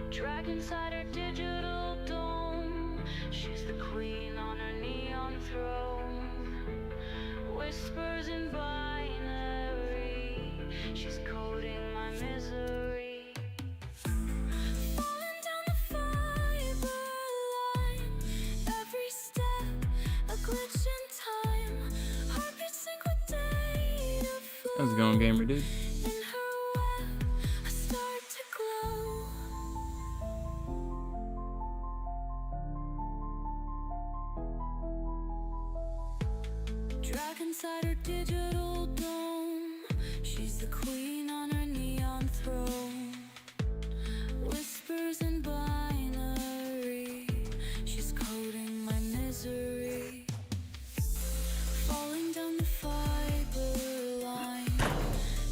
Drag inside her digital dome. She's the queen on her neon throne. Whispers in binary. She's coding my misery. Falling down the fiber line. Every step a glitch in time. Heartbeat sync with data flow. How's it going, gamer dude? In her web, I start to glow. Drag inside her digital dome. She's the queen on her neon throne. Whispers in binary. She's coding my misery. Falling down the fiber line.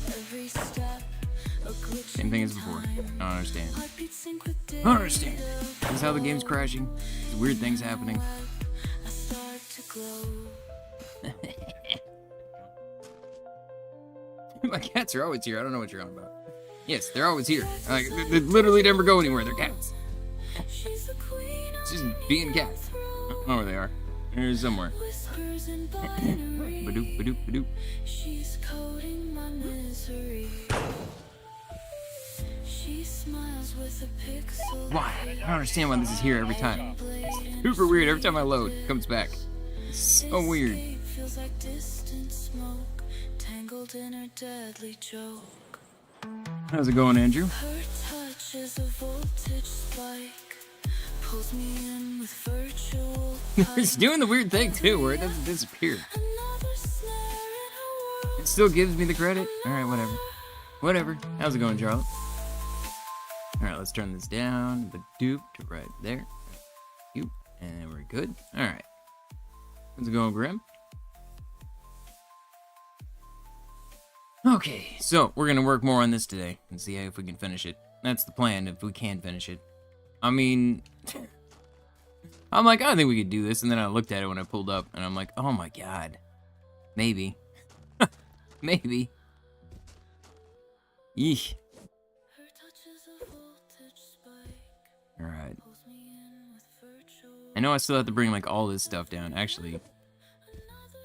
Every step a glitch. Same thing as before. I don't understand. Heartbeat sync with I don't understand. This is how the game's crashing. There's weird things happening. I start to glow. My cats are always here. I don't know what you're on about. Yes, they're always here. Like, they literally never go anywhere. They're cats. She's the queen It's just being cats. I don't know where they are. They're somewhere. whispers in binary. Badoop, badoop, badoop. She's coding my misery. She smiles with a pixel. Why? I don't understand why this is here every time. It's super weird. Every time I load, it comes back. It's so weird. Escape feels like distant smoke, tangled in her deadly joke. How's it going, Andrew? Her touch is a voltage spike, pulls me in with virtual It's doing the weird thing too, where it doesn't disappear. another snare in her world. It still gives me the credit. All right, whatever. Whatever. How's it going, Charlotte? All right, let's turn this down. Badoop to right there. You, and we're good. All right. How's it going, Grim? Okay, so we're gonna work more on this today and see if we can finish it. That's the plan, if we can finish it. I mean, I'm like, I think we could do this, and then I looked at it when I pulled up, and I'm like, oh my god, maybe, maybe. Yeesh. Her touch is a voltage spike, All right. pulls me in with virtual. I know I still have to bring like all this stuff down. Actually, Another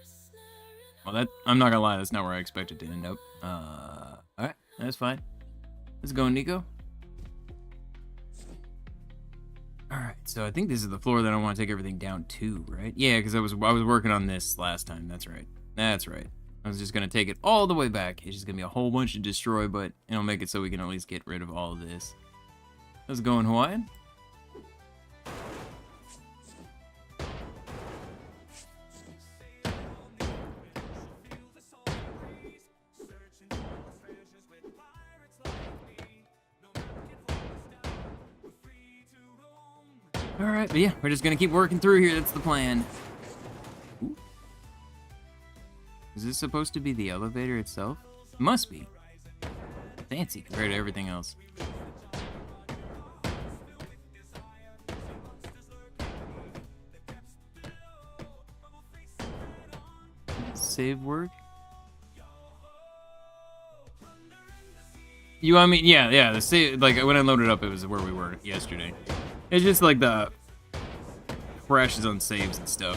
snare in well, that I'm not gonna lie, that's not where I expected to end up. All right, that's fine. Let's go, Nico. All right, so I think this is the floor that I want to take everything down to, right? Yeah, because I was working on this last time. That's right. That's right. I was just gonna take it all the way back. It's just gonna be a whole bunch to destroy, but it'll make it so we can at least get rid of all of this. Let's go in Hawaiian. Alright, but yeah, we're just gonna keep working through here. That's the plan. Ooh. Is this supposed to be the elevator itself? It must be. Fancy compared to everything else. Save work? I mean, yeah, the save, like, when I loaded up, it was where we were yesterday. It's just like the crashes on saves and stuff.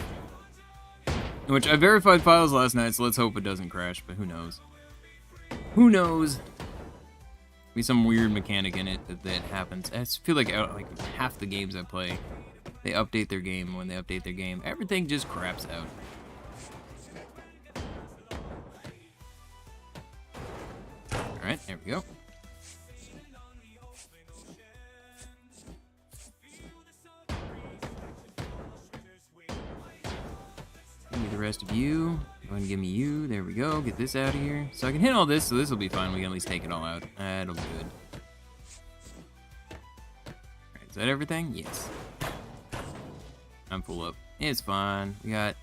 Which I verified files last night, so let's hope it doesn't crash, but who knows? Who knows? Be some weird mechanic in it that happens. I feel like half the games I play, they update their game. When they update their game, everything just craps out. Alright, there we go. Give me the rest of you. Go ahead and give me you. There we go. Get this out of here. So I can hit all this, so this will be fine. We can at least take it all out. That'll be good. Alright, is that everything? Yes. I'm full up. It's fine. We got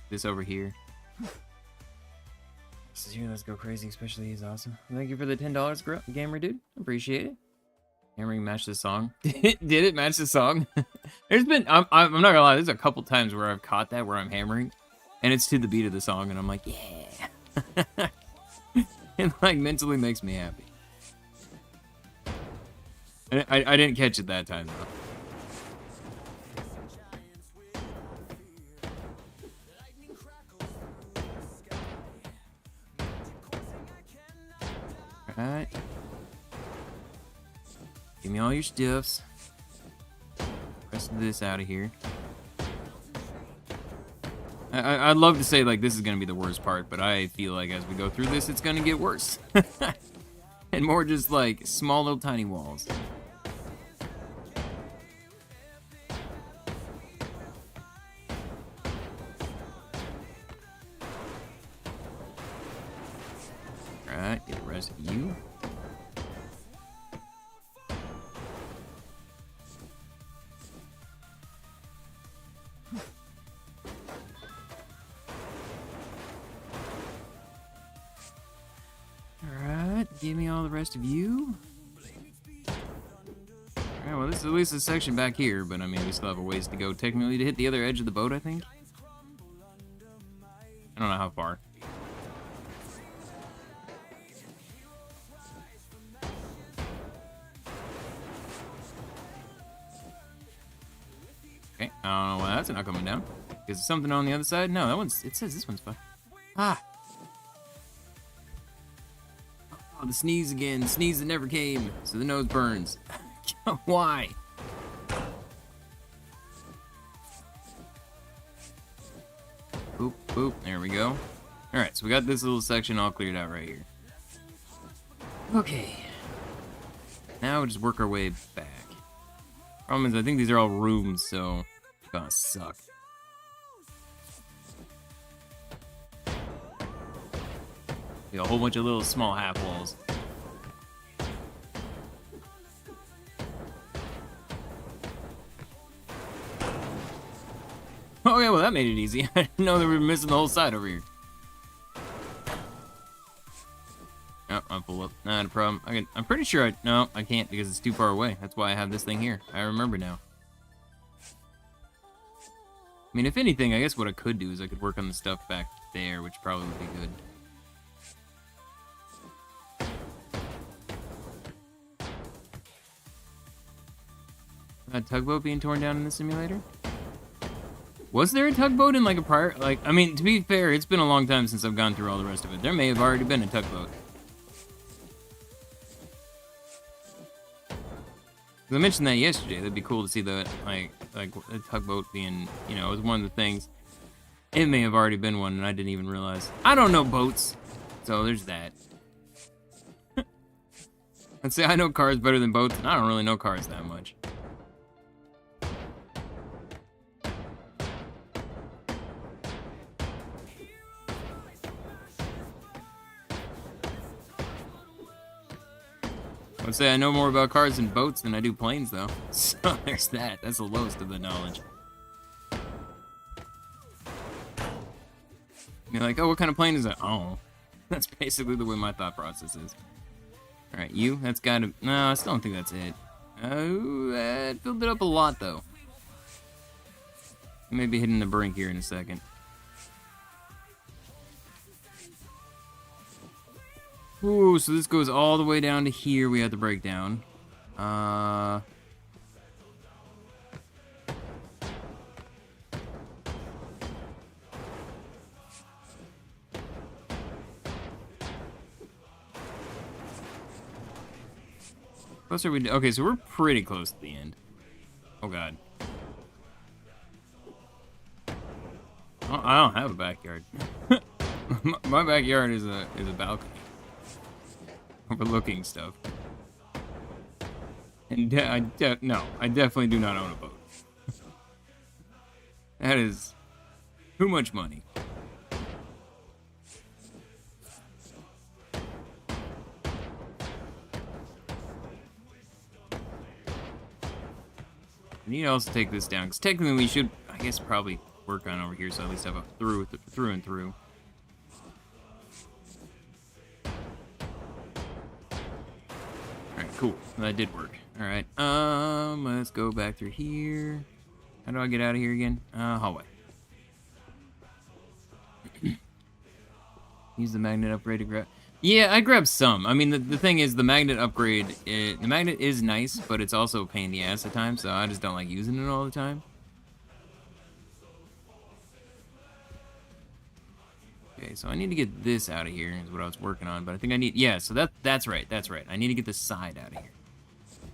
this over here. This is here. Let's go crazy. Especially he's awesome. Thank you for the $10, gamer dude. Appreciate it. Hammering matched the song. Did it match the song? There's been, I'm not gonna lie, there's a couple times where I've caught that where I'm hammering and it's to the beat of the song and I'm like, yeah. It like mentally makes me happy. I didn't catch it that time, though. Alright. Give me all your stuffs. Rest of this out of here. I'd love to say, like, this is going to be the worst part, but I feel like as we go through this, it's going to get worse. And more just, like, small little tiny walls. Alright, get the rest of you. Give me all the rest of you. Alright, well, this is at least a section back here, but I mean, we still have a ways to go technically to hit the other edge of the boat, I think. I don't know how far. Okay, I don't know why that's not coming down. Is there something on the other side? No, that one's, it says this one's fine. Ah! Oh, the sneeze again. The sneeze that never came, so the nose burns. Why? Boop, boop. There we go. Alright, so we got this little section all cleared out right here. Okay. Now we'll just work our way back. Problem is, I think these are all rooms, so it's gonna suck. A whole bunch of little small half walls. Oh yeah, well that made it easy. I didn't know that we were missing the whole side over here. Oh, I'll pull up. Not a problem. I'm pretty sure no, I can't because it's too far away. That's why I have this thing here. I remember now. I mean, if anything, I guess what I could do is I could work on the stuff back there, which probably would be good. A tugboat being torn down in the simulator? Was there a tugboat in like a prior, like, I mean, to be fair, it's been a long time since I've gone through all the rest of it. There may have already been a tugboat. I mentioned that yesterday. That'd be cool to see the, like a tugboat being, you know, it was one of the things. It may have already been one and I didn't even realize. I don't know boats, so there's that. I'd say I know cars better than boats, and I don't really know cars that much. I would say I know more about cars and boats than I do planes, though. So there's that. That's the lowest of the knowledge. You're like, oh, what kind of plane is that? Oh, that's basically the way my thought process is. All right, you. That's gotta. No, I still don't think that's it. Oh, that filled it up a lot, though. Maybe hitting the brink here in a second. Ooh, so this goes all the way down to here. We have the breakdown. Close are we? Okay, so we're pretty close to the end. Oh god. Oh, I don't have a backyard. My backyard is a balcony. Overlooking stuff. And no, I definitely do not own a boat. That is too much money. I need to also take this down, because technically we should, I guess, probably work on over here, so at least have a through and through. Alright, cool. That did work. Alright, let's go back through here. How do I get out of here again? Hallway. Use the magnet upgrade to grab. Yeah, I grabbed some. I mean, the thing is, the magnet upgrade, the magnet is nice, but it's also a pain in the ass at times, so I just don't like using it all the time. Okay, so I need to get this out of here, is what I was working on, but I think I need, yeah, so that's right, that's right. I need to get this side out of here.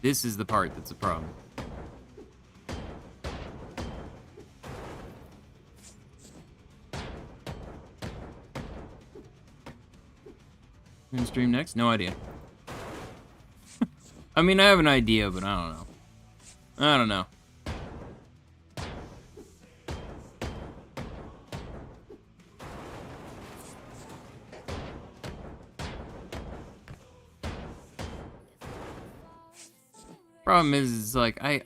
This is the part that's a problem. Gonna stream next? No idea. I mean, I have an idea, but I don't know. I don't know. Problem is like, I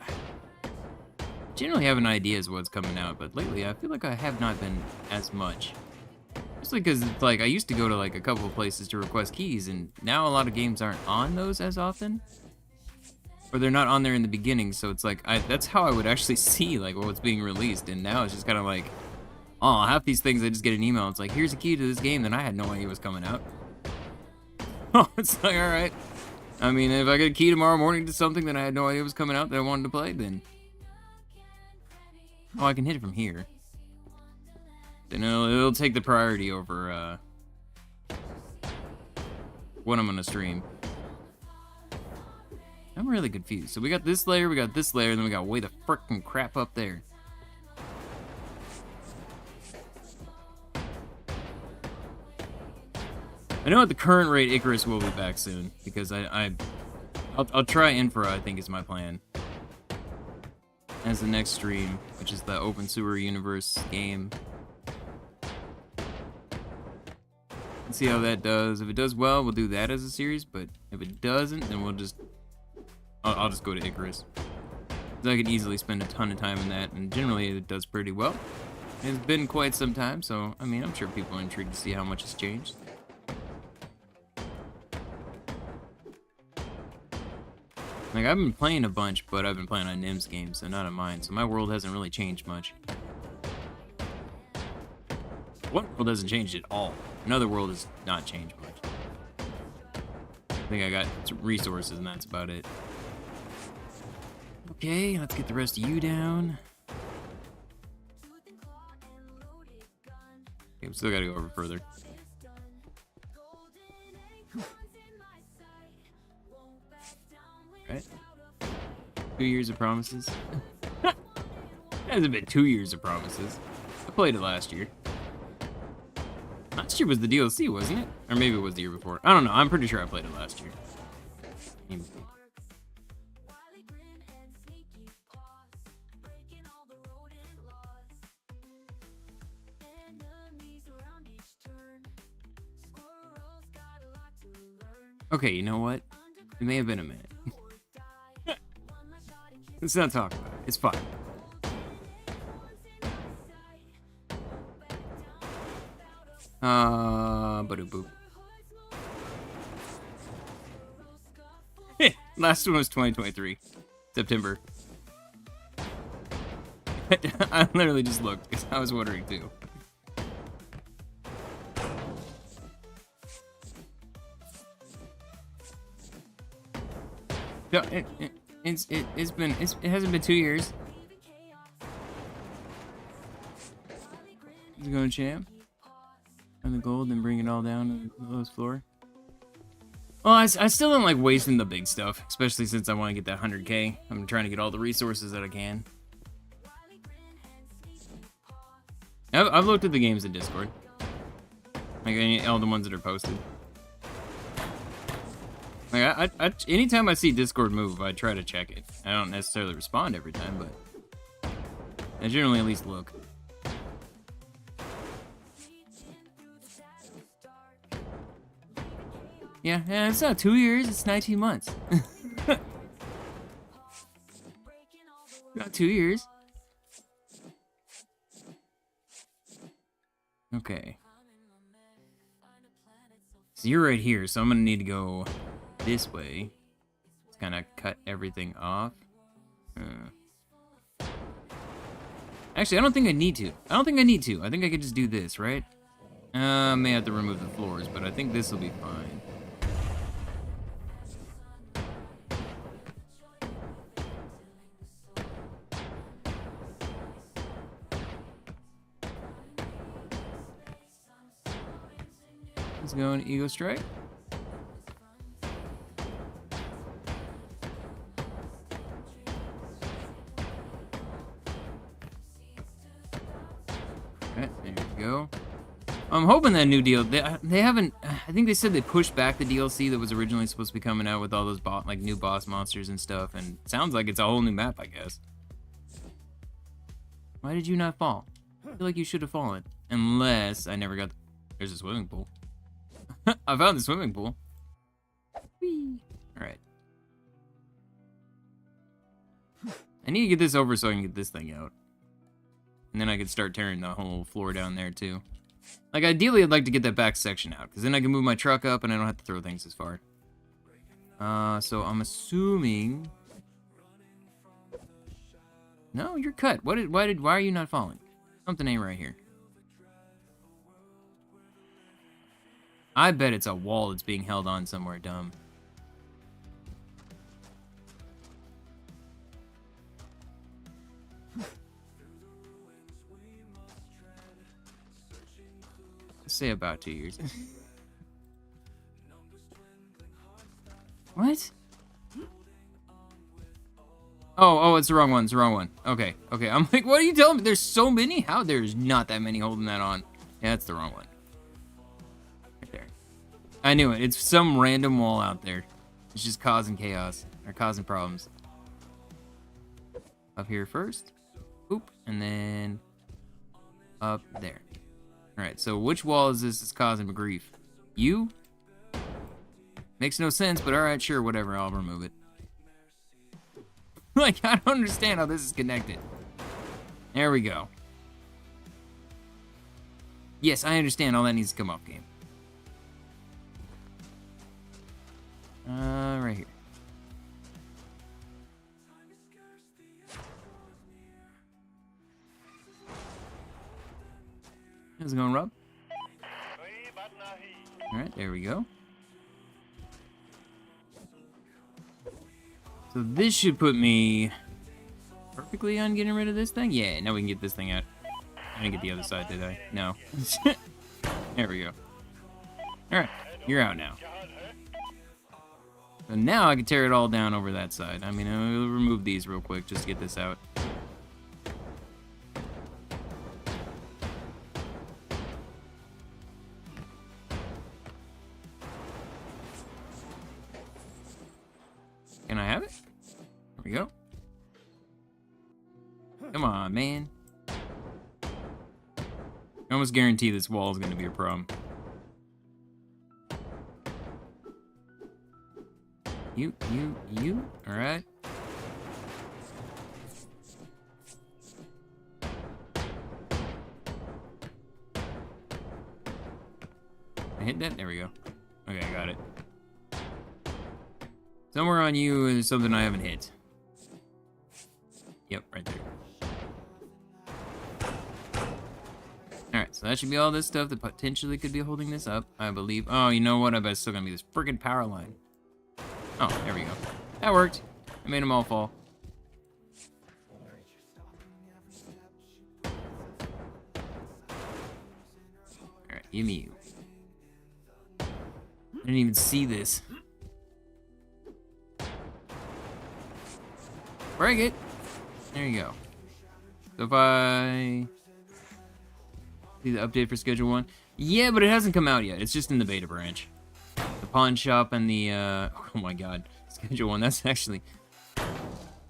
generally have an idea as what's coming out, but lately I feel like I have not been as much. Mostly because it's like, I used to go to like a couple of places to request keys, and now a lot of games aren't on those as often. Or they're not on there in the beginning, so it's like, that's how I would actually see like what's being released, and now it's just kind of like, oh, half these things I just get an email, it's like, here's a key to this game that I had no idea was coming out. Oh, it's like, alright. I mean, if I get a key tomorrow morning to something that I had no idea was coming out that I wanted to play, then... Oh, I can hit it from here. Then it'll take the priority over, what I'm gonna stream. I'm really confused. So we got this layer, and then we got way the frickin' crap up there. I know at the current rate, Icarus will be back soon, because I'll try Infra, I think is my plan. As the next stream, which is the Open Sewer Universe game. Let's see how that does. If it does well, we'll do that as a series, but if it doesn't, then we'll just... I'll just go to Icarus. I could easily spend a ton of time in that, and generally it does pretty well. It's been quite some time, so, I mean, I'm sure people are intrigued to see how much has changed. Like, I've been playing a bunch, but I've been playing on Nim's games, so not on mine, so my world hasn't really changed much. One world hasn't changed at all. Another world has not changed much. I think I got resources, and that's about it. Okay, let's get the rest of you down. Okay, we still gotta go over further. Right? 2 years of promises. It hasn't been 2 years of promises. I played it last year. Last year was the DLC, wasn't it? Or maybe it was the year before. I don't know. I'm pretty sure I played it last year. Okay, you know what? It may have been a minute. Let's not talk about it. It's fine. Ba-do-boop. Last one was 2023. September. I literally just looked because I was wondering too. No, it hasn't been 2 years. Is it going champ? On the gold and bring it all down to the lowest floor. Well, I still don't like wasting the big stuff, especially since I want to get that 100k. I'm trying to get all the resources that I can. I've looked at the games in Discord. Like all the ones that are posted. Like anytime I see Discord move, I try to check it. I don't necessarily respond every time, but I generally at least look. Yeah, it's not 2 years, it's 19 months. Not 2 years. Okay. So you're right here, so I'm gonna need to go this way. Just kind of cut everything off. Actually, I don't think I need to. I think I could just do this, right? May have to remove the floors, but I think this will be fine. Let's go in Eagle Strike. Okay, there you go. I'm hoping that new deal. They haven't. I think they said they pushed back the DLC that was originally supposed to be coming out with all those new boss monsters and stuff. And it sounds like it's a whole new map, I guess. Why did you not fall? I feel like you should have fallen. Unless I never got. There's a swimming pool. I found the swimming pool. Whee. All right. I need to get this over so I can get this thing out. And then I can start tearing the whole floor down there too. Like ideally I'd like to get that back section out, because then I can move my truck up and I don't have to throw things as far. So I'm assuming... No, you're cut. Why are you not falling? Something ain't right here. I bet it's a wall that's being held on somewhere dumb. Say about 2 years. What? Oh, it's the wrong one. It's the wrong one. Okay. I'm like, what are you telling me? There's so many? How? There's not that many holding that on. Yeah, that's the wrong one. Right there. I knew it. It's some random wall out there. It's just causing chaos. Or causing problems. Up here first. Oop. And then... up there. Alright, so which wall is this that's causing grief? You? Makes no sense, but alright, sure, whatever, I'll remove it. Like, I don't understand how this is connected. There we go. Yes, I understand all that needs to come off game. Right here. How's it going, Rob? Alright, there we go. So this should put me perfectly on getting rid of this thing? Yeah, now we can get this thing out. I didn't get the other side, did I? No. There we go. Alright, you're out now. So now I can tear it all down over that side. I mean, I'll remove these real quick just to get this out. Can I have it? There we go. Come on, man. I almost guarantee this wall is going to be a problem. You. Alright. I hit that? There we go. Okay, I got it. Somewhere on you is something I haven't hit. Yep, right there. Alright, so that should be all this stuff that potentially could be holding this up, I believe. Oh, you know what? I bet it's still gonna be this friggin' power line. Oh, there we go. That worked. I made them all fall. Alright, give me you. I didn't even see this. Break it. There you go. So if I see the update for Schedule 1. Yeah, but it hasn't come out yet. It's just in the beta branch. The pawn shop and the, oh my god. Schedule 1, that's actually...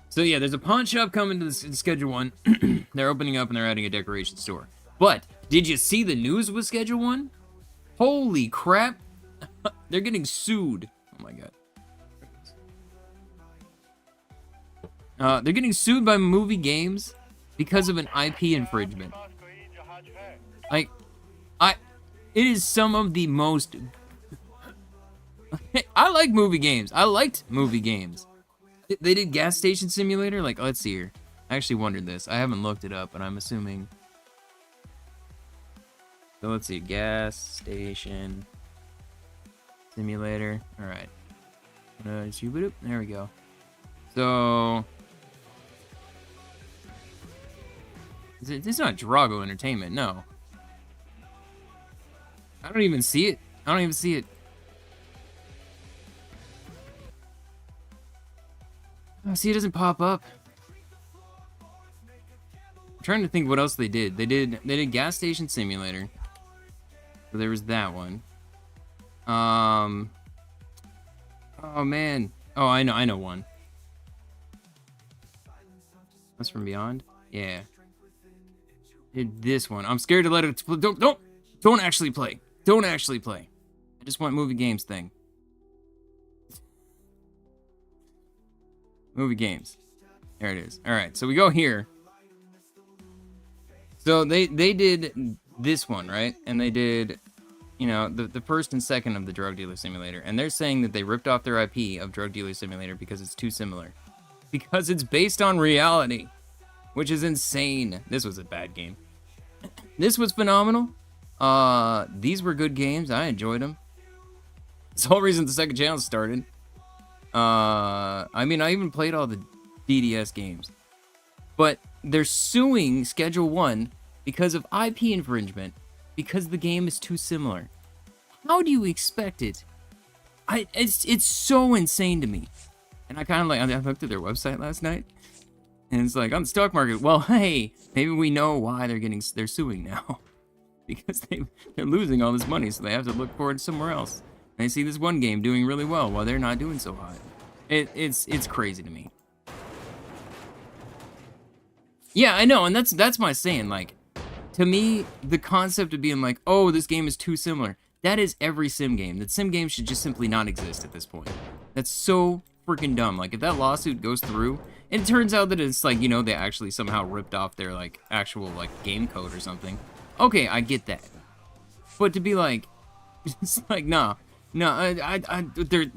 So yeah, there's a pawn shop coming to the Schedule 1. They're opening up and they're adding a decoration store. But, did you see the news with Schedule 1? Holy crap. They're getting sued. Oh my god. They're getting sued by movie games because of an IP infringement. Like, it is some of the most... I like movie games. I liked movie games. They did Gas Station Simulator? Like, let's see here. I actually wondered this. I haven't looked it up, but I'm assuming... So let's see, gas station simulator. All right. There we go. So it's not Drago Entertainment, no. I don't even see it. I don't even see it. Oh, see, it doesn't pop up. I'm trying to think what else they did. They did gas station simulator. So there was that one. Oh man. Oh, I know one. That's from Beyond? Yeah. Did this one. I'm scared to let it don't actually play. Don't actually play. I just want movie games thing. Movie games. There it is. All right, so we go here. So they did this one, right? And they did, you know, the first and second of the Drug Dealer Simulator. And they're saying that they ripped off their IP of Drug Dealer Simulator because it's too similar. Because it's based on reality, which is insane. This was a bad game. This was phenomenal. These were good games. I enjoyed them. It's the whole reason the second channel started. I mean, I even played all the DDS games. But they're suing Schedule 1 because of IP infringement, because the game is too similar. How do you expect it? It's so insane to me. And I kind of like, I looked at their website last night, and it's like, on the stock market, well, hey, maybe we know why they're suing now. Because they're losing all this money, so they have to look for it somewhere else. And I see this one game doing really well while they're not doing so hot. It's crazy to me. Yeah, I know, and that's my saying. Like, to me, the concept of being like, oh, this game is too similar, that is every sim game. That sim game should just simply not exist at this point. That's so freaking dumb. Like, if that lawsuit goes through, and it turns out that it's like, you know, they actually somehow ripped off their like actual like game code or something. Okay, I get that. But to be like, it's like, no, they're,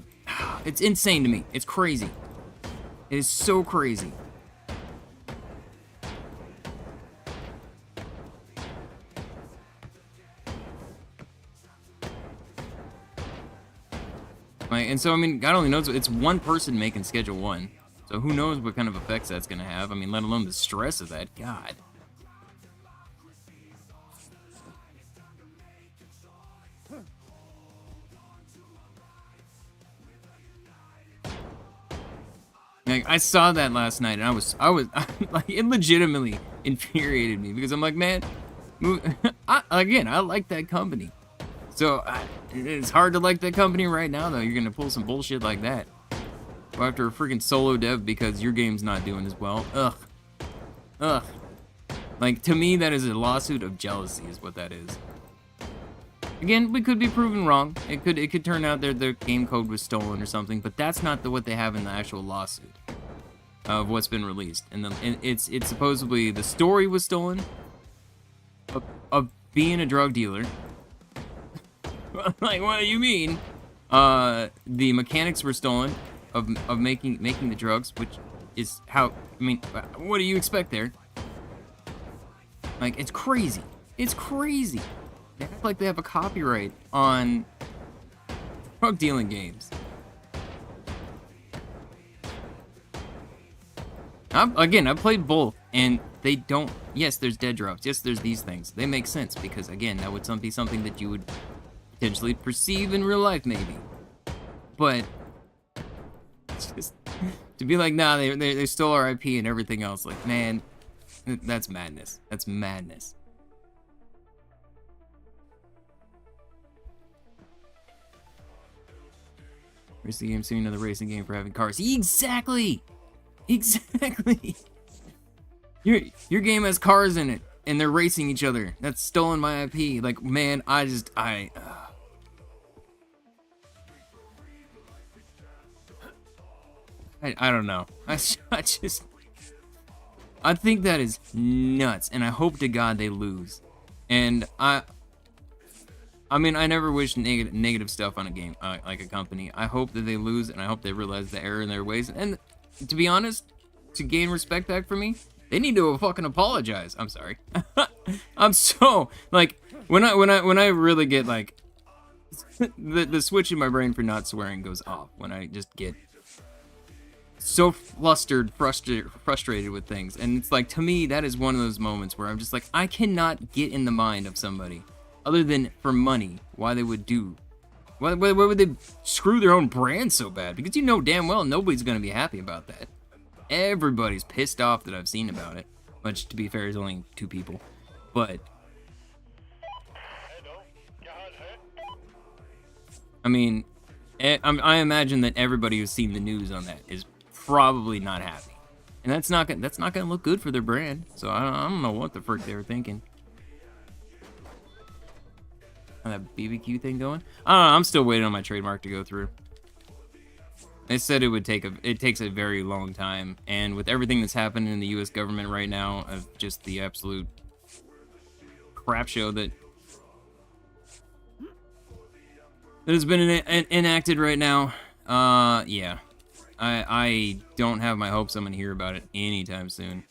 it's insane to me. It's crazy. It is so crazy. Like, and so, I mean, God only knows, it's one person making Schedule 1. So who knows what kind of effects that's going to have. I mean, let alone the stress of that. God. Like, I saw that last night, and I was like, it legitimately infuriated me, because I'm like, man, again, I like that company. So, it's hard to like that company right now, though. You're gonna pull some bullshit like that. Go after a freaking solo dev because your game's not doing as well. Ugh. Ugh. Like, to me, that is a lawsuit of jealousy, is what that is. Again, we could be proven wrong. It could turn out their game code was stolen or something, but that's not what they have in the actual lawsuit of what's been released. And it's supposedly the story was stolen of being a drug dealer. Like, what do you mean? The mechanics were stolen of making the drugs, which is how, I mean, what do you expect there? Like, it's crazy. It's crazy. They act like they have a copyright on drug dealing games. I've played both, and they don't. Yes, there's dead drops. Yes, there's these things. They make sense because, again, that would be something that you would potentially perceive in real life, maybe. But it's just to be like, nah, they stole our IP and everything else. Like, man, that's madness. That's madness. Racing game, seeing another racing game for having cars. Exactly. Exactly. Your game has cars in it, and they're racing each other. That's stolen my IP. Like, man, I don't know. I think that is nuts, and I hope to God they lose. And I mean, I never wish negative stuff on a game, like a company. I hope that they lose, and I hope they realize the error in their ways. And to be honest, to gain respect back from me, they need to fucking apologize. I'm sorry. I'm so, like, when I really get like the switch in my brain for not swearing goes off when I just get so flustered, frustrated with things. And it's like, to me, that is one of those moments where I'm just like, I cannot get in the mind of somebody other than for money why they would do. Why would they screw their own brand so bad? Because you know damn well nobody's going to be happy about that. Everybody's pissed off that I've seen about it. Which, to be fair, is only 2 people. But I mean, I imagine that everybody who's seen the news on that is probably not happy, and that's not gonna look good for their brand. So I don't know what the frick they were thinking. That BBQ thing going? I don't know. I'm still waiting on my trademark to go through. They said it takes a very long time, and with everything that's happening in the U.S. government right now, of just the absolute crap show that has been enacted right now, yeah, I don't have my hopes I'm gonna hear about it anytime soon.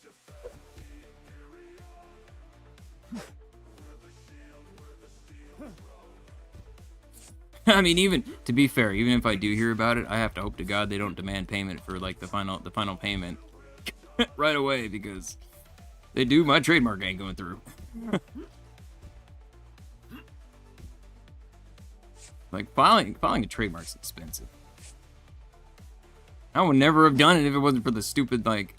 I mean, even to be fair, even if I do hear about it, I have to hope to God they don't demand payment for like the final payment right away, because they do, my trademark ain't going through. Like filing a trademark's expensive. I would never have done it if it wasn't for the stupid like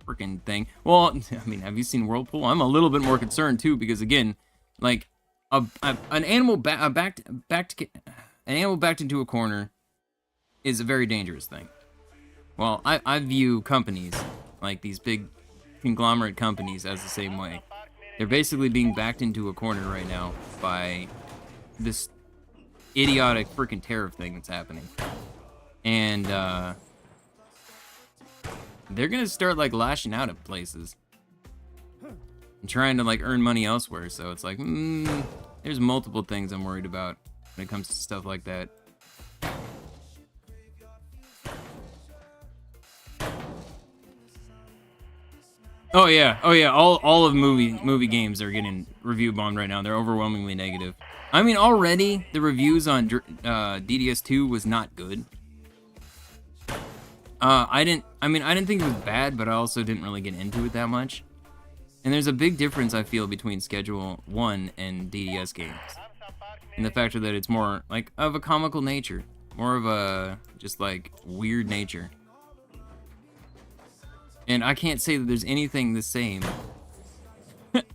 freaking thing. Well, I mean, have you seen Whirlpool? I'm a little bit more concerned too, because again, like an animal backed into a corner is a very dangerous thing. Well, I view companies, like these big conglomerate companies, as the same way. They're basically being backed into a corner right now by this idiotic freaking tariff thing that's happening. And they're gonna start like lashing out at places and trying to like earn money elsewhere. So it's like, there's multiple things I'm worried about when it comes to stuff like that. Oh yeah. All of movie games are getting review bombed right now. They're overwhelmingly negative. I mean, already the reviews on DDS2 was not good. I didn't think it was bad, but I also didn't really get into it that much. And there's a big difference, I feel, between Schedule 1 and DDS games. And the factor that it's more, like, of a comical nature. More of a, just, like, weird nature. And I can't say that there's anything the same.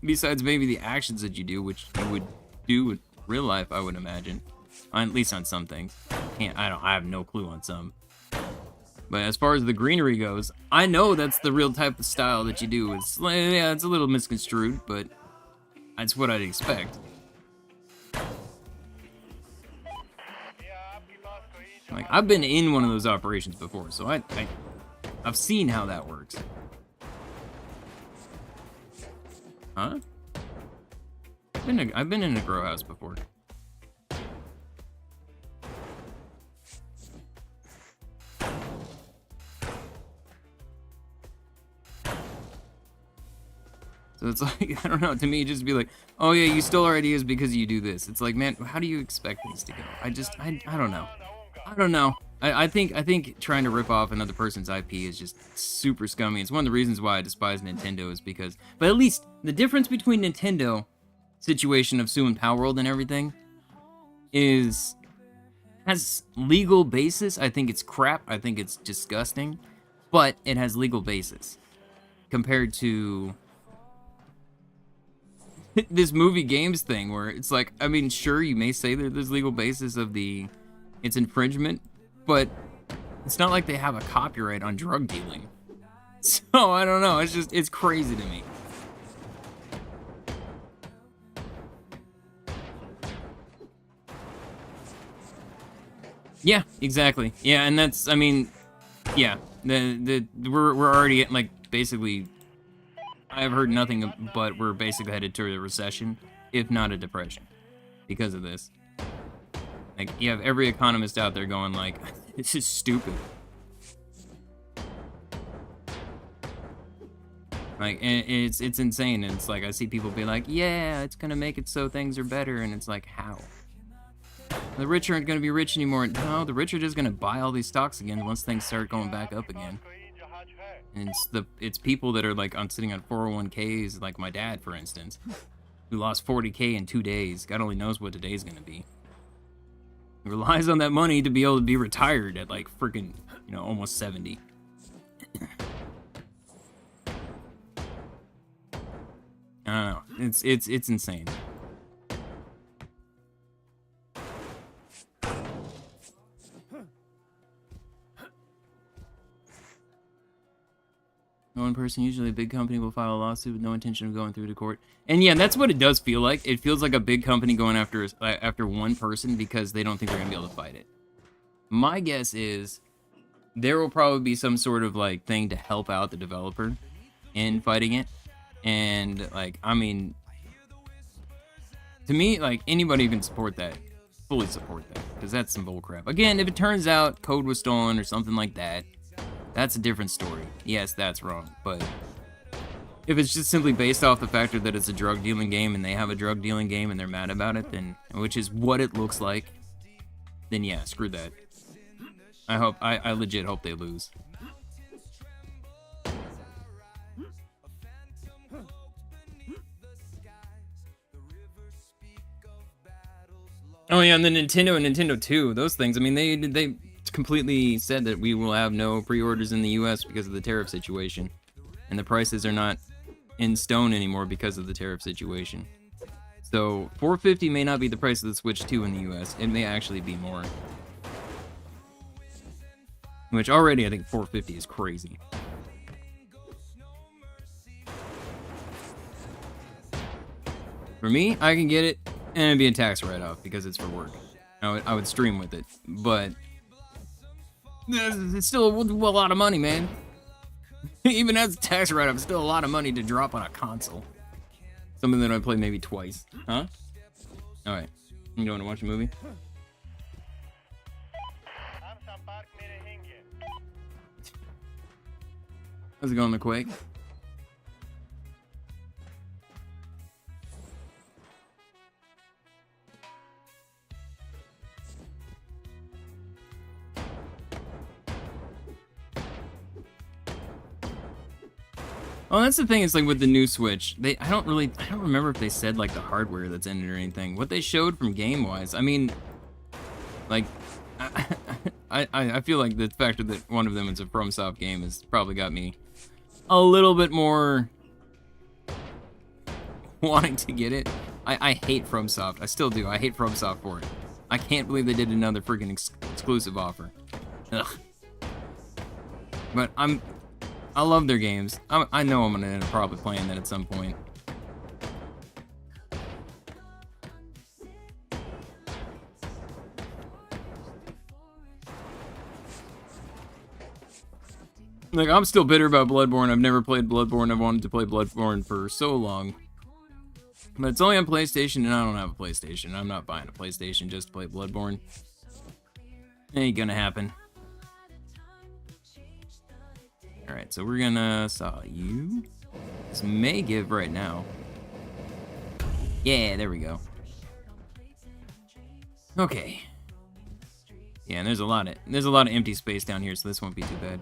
Besides maybe the actions that you do, which you would do in real life, I would imagine. At least on some things. I have no clue on some. But as far as the greenery goes, I know that's the real type of style that you do. It's, yeah, it's a little misconstrued, but that's what I'd expect. Like, I've been in one of those operations before, so I've seen how that works. Huh? I've been in a grow house before. So it's like, I don't know, to me, just be like, oh yeah, you stole our ideas because you do this. It's like, man, how do you expect things to go? I don't know. I don't know. I think trying to rip off another person's IP is just super scummy. It's one of the reasons why I despise Nintendo, is because, but at least the difference between Nintendo situation of suing Power World and everything has legal basis. I think it's crap. I think it's disgusting, but it has legal basis compared to this movie games thing, where it's like, I mean, sure, you may say that there's legal basis of it's infringement, but it's not like they have a copyright on drug dealing. So I don't know, it's crazy to me. Yeah, exactly. Yeah, and that's, I mean, yeah, we're already at, like, basically, I've heard nothing but we're basically headed to a recession, if not a depression, because of this. Like, you have every economist out there going like, this is stupid. Like, and it's insane, and it's like, I see people be like, yeah, it's gonna make it so things are better, and it's like, how? The rich aren't gonna be rich anymore. No, the rich are just gonna buy all these stocks again once things start going back up again. And it's people that are like sitting on 401ks, like my dad, for instance, who lost 40K in 2 days. God only knows what today's gonna be. He relies on that money to be able to be retired at like freaking, almost 70. I don't know. It's insane. One person, usually a big company, will file a lawsuit with no intention of going through to court. And yeah, that's what it does feel like. It feels like a big company going after one person because they don't think they're gonna be able to fight it. My guess is there will probably be some sort of like thing to help out the developer in fighting it. And like, I mean, to me, like, anybody who can support that, fully support that, because that's some bullcrap. Again, if it turns out code was stolen or something like that, that's a different story. Yes, that's wrong, but if it's just simply based off the factor that it's a drug dealing game and they have a drug dealing game and they're mad about it, then, which is what it looks like, then yeah, screw that. I legit hope they lose. Oh yeah, and the Nintendo and Nintendo 2, those things, I mean, they completely said that we will have no pre-orders in the US because of the tariff situation. And the prices are not in stone anymore because of the tariff situation. So, $450 may not be the price of the Switch 2 in the US. It may actually be more. Which already I think $450 is crazy. For me, I can get it, and it'd be a tax write-off because it's for work. I would stream with it, but it's still a lot of money, man. Even as a tax write-off, it's still a lot of money to drop on a console. Something that I play maybe twice. Huh? Alright. You going to watch a movie? How's it going, the Quake? Oh, that's the thing, it's like with the new Switch, I don't remember if they said like the hardware that's in it or anything. What they showed from game-wise, I mean, like, I feel like the fact that one of them is a FromSoft game has probably got me a little bit more wanting to get it. I hate FromSoft, I still do, I hate FromSoft for it. I can't believe they did another freaking exclusive offer. Ugh. But I love their games. I know I'm gonna end up probably playing that at some point. Like, I'm still bitter about Bloodborne. I've never played Bloodborne. I've wanted to play Bloodborne for so long. But it's only on PlayStation, and I don't have a PlayStation. I'm not buying a PlayStation just to play Bloodborne. Ain't gonna happen. Alright, so we're gonna saw you. This may give right now. Yeah, there we go. Okay. Yeah, and there's a lot of empty space down here, so this won't be too bad.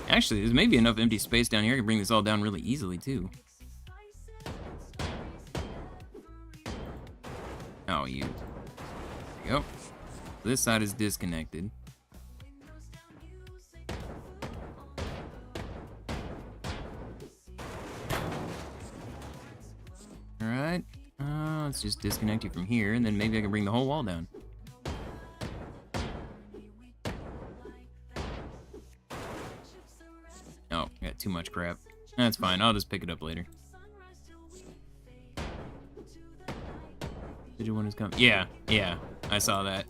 Actually, there's maybe enough empty space down here to bring this all down really easily too. Oh, you. There you go. This side is disconnected. Alright. Let's just disconnect you from here, and then maybe I can bring the whole wall down. Oh, I got too much crap. That's fine, I'll just pick it up later. Did you want to come? Yeah, I saw that.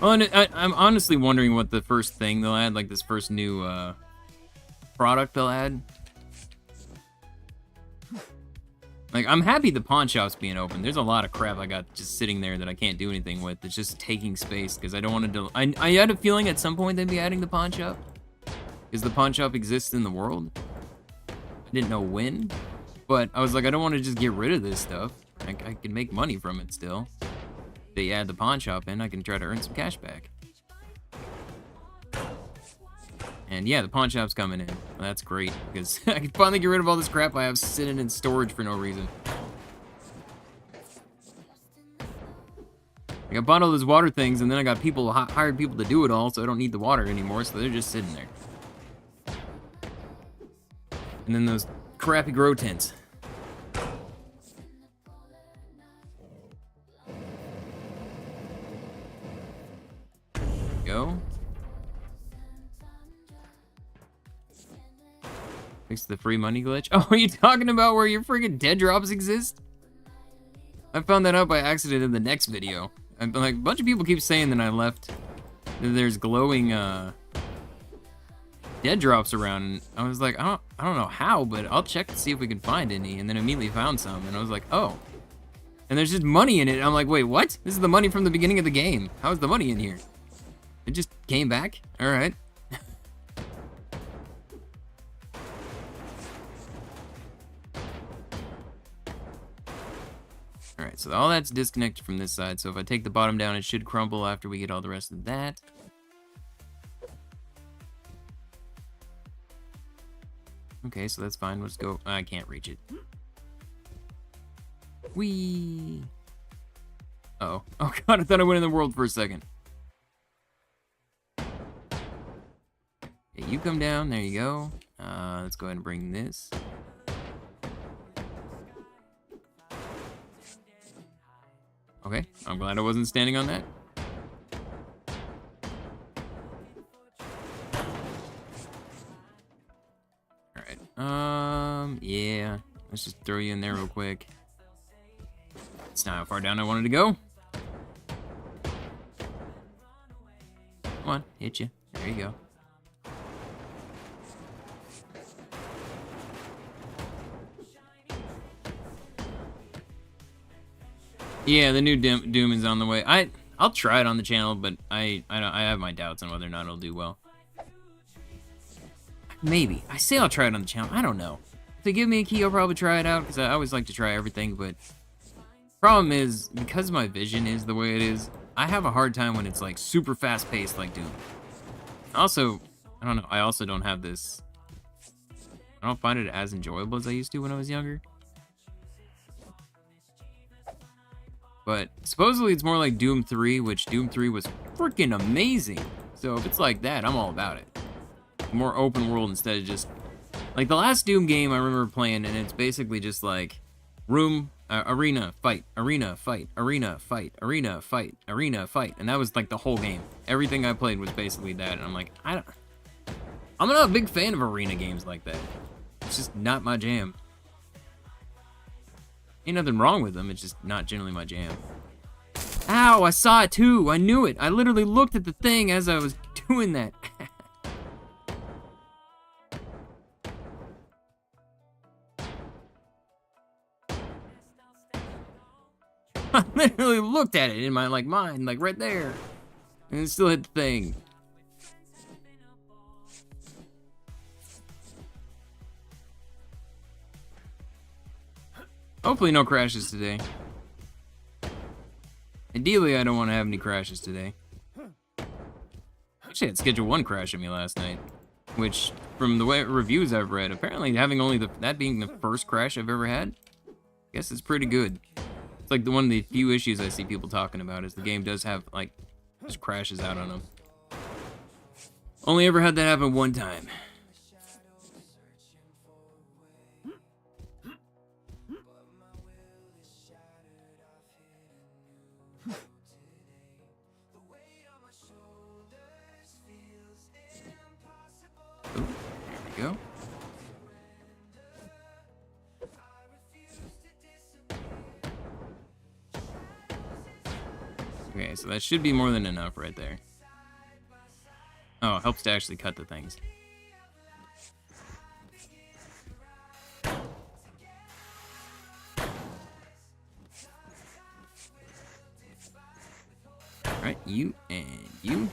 I'm honestly wondering what the first thing they'll add, like this first new product they'll add. Like, I'm happy the pawn shop's being open. There's a lot of crap I got just sitting there that I can't do anything with. It's just taking space because I don't want to. I had a feeling at some point they'd be adding the pawn shop because the pawn shop exists in the world. I didn't know when, but I was like, I don't want to just get rid of this stuff. I can make money from it still. If they add the pawn shop in, I can try to earn some cash back. And yeah, the pawn shop's coming in. Well, that's great, because I can finally get rid of all this crap I have sitting in storage for no reason. I bought all those water things, and then I got people hired people to do it all, so I don't need the water anymore, so they're just sitting there. And then those crappy grow tents. Go. Fix the free money glitch. Oh, are you talking about where your freaking dead drops exist? I found that out by accident in the next video. I'm like, a bunch of people keep saying that I left. That there's glowing dead drops around. And I was like, I don't know how, but I'll check to see if we can find any. And then immediately found some, and I was like, oh. And there's just money in it. I'm like, wait, what? This is the money from the beginning of the game. How is the money in here? It just came back. All right. Alright, so all that's disconnected from this side, so if I take the bottom down, it should crumble after we get all the rest of that. Okay, so that's fine. Let's go. I can't reach it. Whee! Uh-oh. Oh god, I thought I went in the world for a second. Okay, you come down. There you go. Let's go ahead and bring this. Okay, I'm glad I wasn't standing on that. Alright, yeah. Let's just throw you in there real quick. It's not how far down I wanted to go. Come on, hit you. There you go. Yeah, the new Doom is on the way. I'll try it on the channel, but I have my doubts on whether or not it'll do well. Maybe. I say I'll try it on the channel. I don't know. If they give me a key, I'll probably try it out, because I always like to try everything, but problem is, because my vision is the way it is, I have a hard time when it's like super fast-paced like Doom. Also, I don't know, I also don't have this... I don't find it as enjoyable as I used to when I was younger. But supposedly it's more like Doom 3, which Doom 3 was freaking amazing. So if it's like that, I'm all about it. More open world instead of just... Like the last Doom game I remember playing, and it's basically just like room, arena, fight, arena, fight, arena, fight, arena, fight, arena, fight. And that was like the whole game. Everything I played was basically that. And I'm like, I'm not a big fan of arena games like that. It's just not my jam. Ain't nothing wrong with them, it's just not generally my jam. Ow, I saw it too, I knew it. I literally looked at the thing as I was doing that. I literally looked at it in my mind, like right there. And it still hit the thing. Hopefully no crashes today. Ideally, I don't want to have any crashes today. Actually, I had Schedule 1 crash at me last night. Which, from the way reviews I've read, apparently having only that being the first crash I've ever had, I guess it's pretty good. It's like one of the few issues I see people talking about is the game does have, like, just crashes out on them. Only ever had that happen one time. Go. Okay, so that should be more than enough right there. Oh, it helps to actually cut the things. Alright, you and you.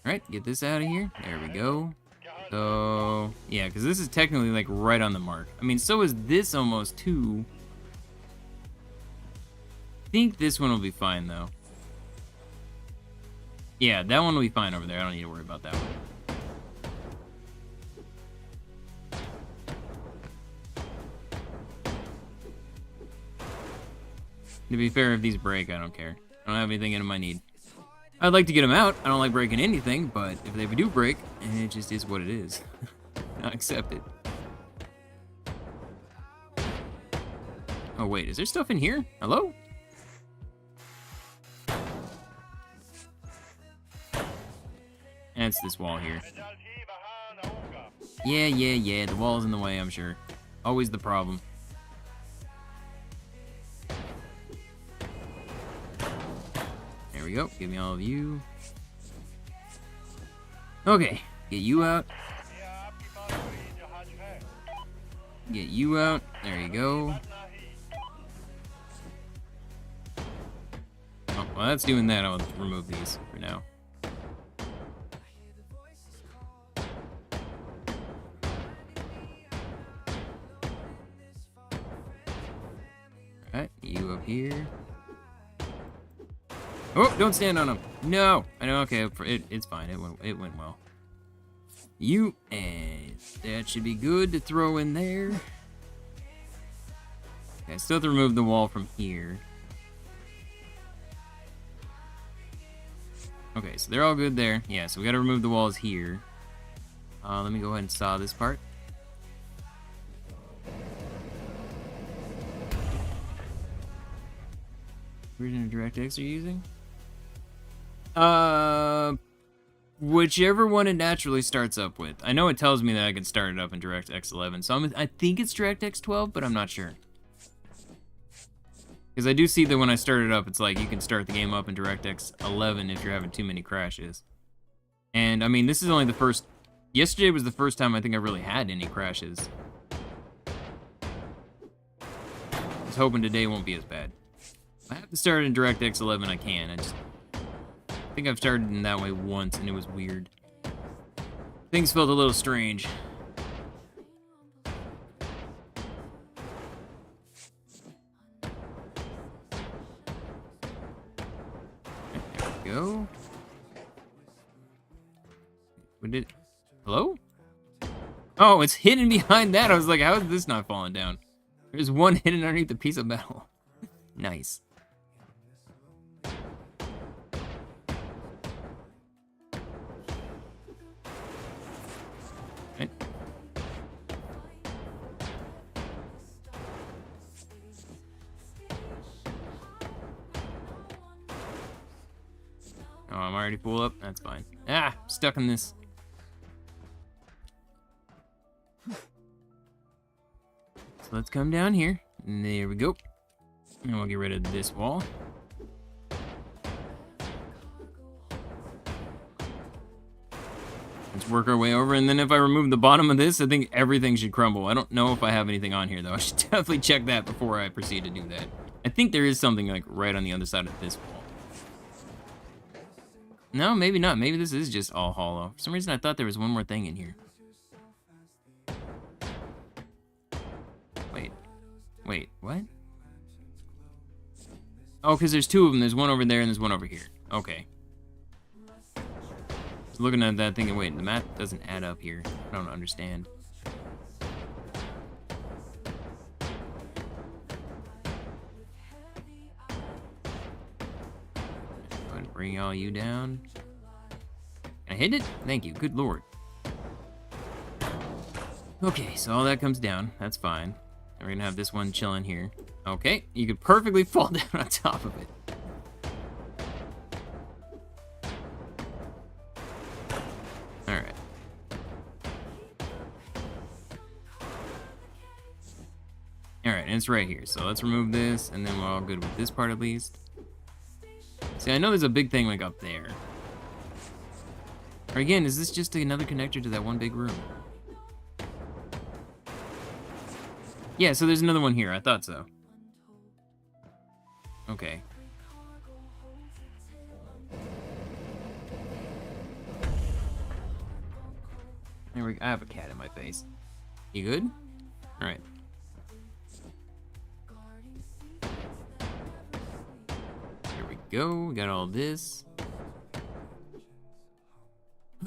Alright, get this out of here. There we go. So, yeah, because this is technically, like, right on the mark. I mean, so is this almost, too. I think this one will be fine, though. Yeah, that one will be fine over there. I don't need to worry about that one. To be fair, if these break, I don't care. I don't have anything in them I need. I'd like to get them out. I don't like breaking anything, but if they do break, it just is what it is. I accept it. Oh, wait. Is there stuff in here? Hello? That's this wall here. Yeah. The wall's in the way, I'm sure. Always the problem. There we go. Give me all of you. Okay. Get you out. Get you out. There you go. Oh, well, that's doing that. I'll remove these for now. Alright, you up here. Oh, don't stand on him. No. I know. Okay, it's fine. It went well. You and that should be good to throw in there. Okay, I still have to remove the wall from here. Okay, so they're all good there. Yeah, so we got to remove the walls here. Let me go ahead and saw this part. Version of DirectX are you using? Whichever one it naturally starts up with. I know it tells me that I can start it up in DirectX 11, so I think it's DirectX 12, but I'm not sure. Because I do see that when I start it up, it's like you can start the game up in DirectX 11 if you're having too many crashes. And, I mean, this is only the first... Yesterday was the first time I think I really had any crashes. I was hoping today won't be as bad. If I have to start in DirectX 11, I can. I think I've started in that way once, and it was weird. Things felt a little strange. There we go. What did... Hello? Oh, it's hidden behind that. I was like, how is this not falling down? There's one hidden underneath the piece of metal. Nice. Okay. Oh, I'm already full up? That's fine. Ah, stuck in this. So let's come down here. And there we go. And we'll get rid of this wall. Let's work our way over, and then if I remove the bottom of this, I think everything should crumble. I don't know if I have anything on here, though. I should definitely check that before I proceed to do that. I think there is something, like, right on the other side of this wall. No, maybe not. Maybe this is just all hollow. For some reason, I thought there was one more thing in here. Wait, what? Oh, because there's two of them. There's one over there and there's one over here. Okay. Looking at that thinking, wait, the math doesn't add up here. I don't understand. Go ahead and bring all you down. Can I hit it? Thank you. Good lord. Okay, so all that comes down. That's fine. We're gonna have this one chilling here. Okay, you could perfectly fall down on top of it. Alright. Alright, and it's right here. So let's remove this, and then we're all good with this part at least. See, I know there's a big thing like up there. Or again, is this just another connector to that one big room? Yeah, so there's another one here. I thought so. There we go. I have a cat in my face. You good? All right. Here we go. We got all this.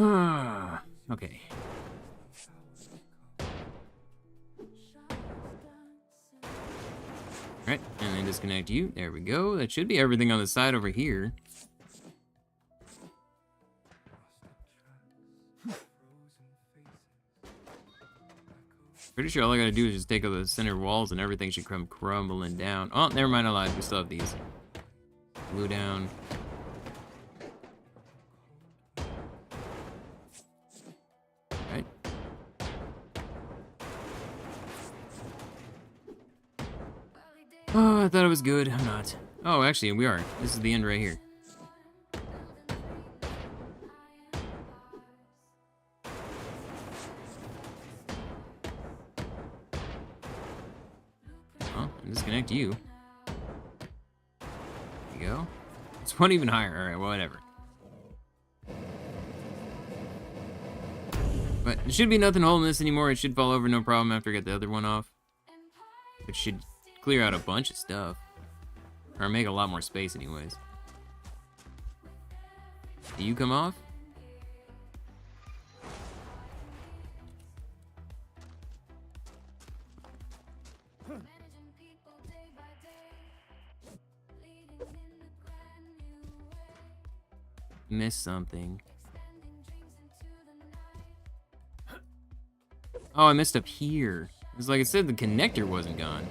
Okay. Alright, and then disconnect you. There we go. That should be everything on the side over here. Pretty sure all I gotta do is just take out the center walls and everything should come crumbling down. Oh, never mind, I lied. We still have these. Glue down. Right. Oh, I thought it was good. I'm not. Oh, actually, we are. This is the end right here. Disconnect you. There you go. It's one even higher. Alright, well, whatever. But it should be nothing holding this anymore. It should fall over no problem after I get the other one off. It should clear out a bunch of stuff. Or make a lot more space anyways. Do you come off? Missed something. Oh, I missed up here. It's like it said the connector wasn't gone.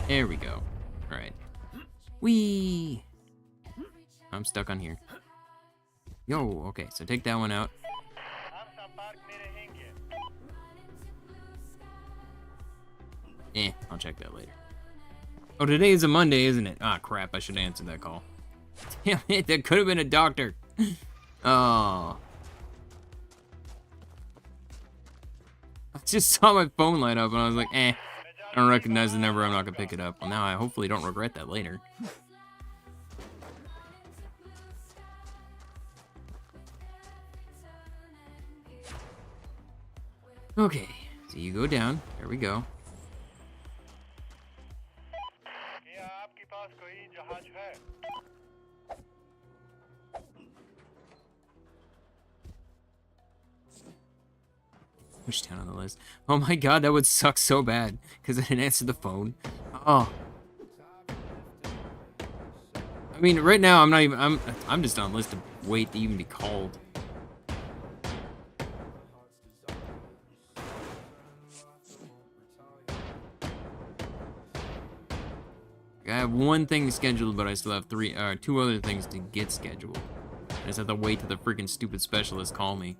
There we go. Alright. Whee! I'm stuck on here. Yo, okay, so take that one out. I'll check that later. Oh, today is a Monday, isn't it? Ah, crap, I should answer that call. Damn it, that could have been a doctor. Oh. I just saw my phone light up and I was like, I don't recognize the number, I'm not gonna pick it up. Well, now I hopefully don't regret that later. Okay, so you go down. There we go. Push down on the list. Oh my god, that would suck so bad because I didn't answer the phone. Oh. I mean, right now I'm not even. I'm just on list to wait to even be called. I have one thing scheduled, but I still have two other things to get scheduled. I just have to wait till the freaking stupid specialist call me.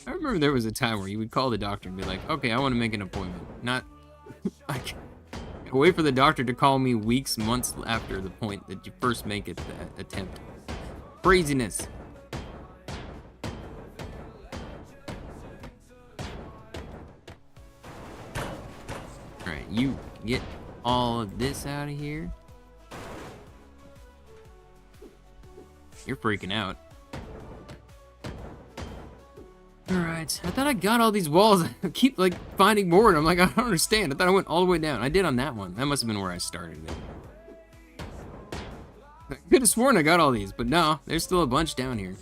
I remember there was a time where you would call the doctor and be like, okay, I want to make an appointment. Not, like, wait for the doctor to call me weeks, months after the point that you first make it, the attempt. Craziness. Alright, you get all of this out of here. You're freaking out. Alright, I thought I got all these walls. I keep, like, finding more, and I'm like, I don't understand. I thought I went all the way down. I did on that one. That must have been where I started it. I could have sworn I got all these, but no, there's still a bunch down here.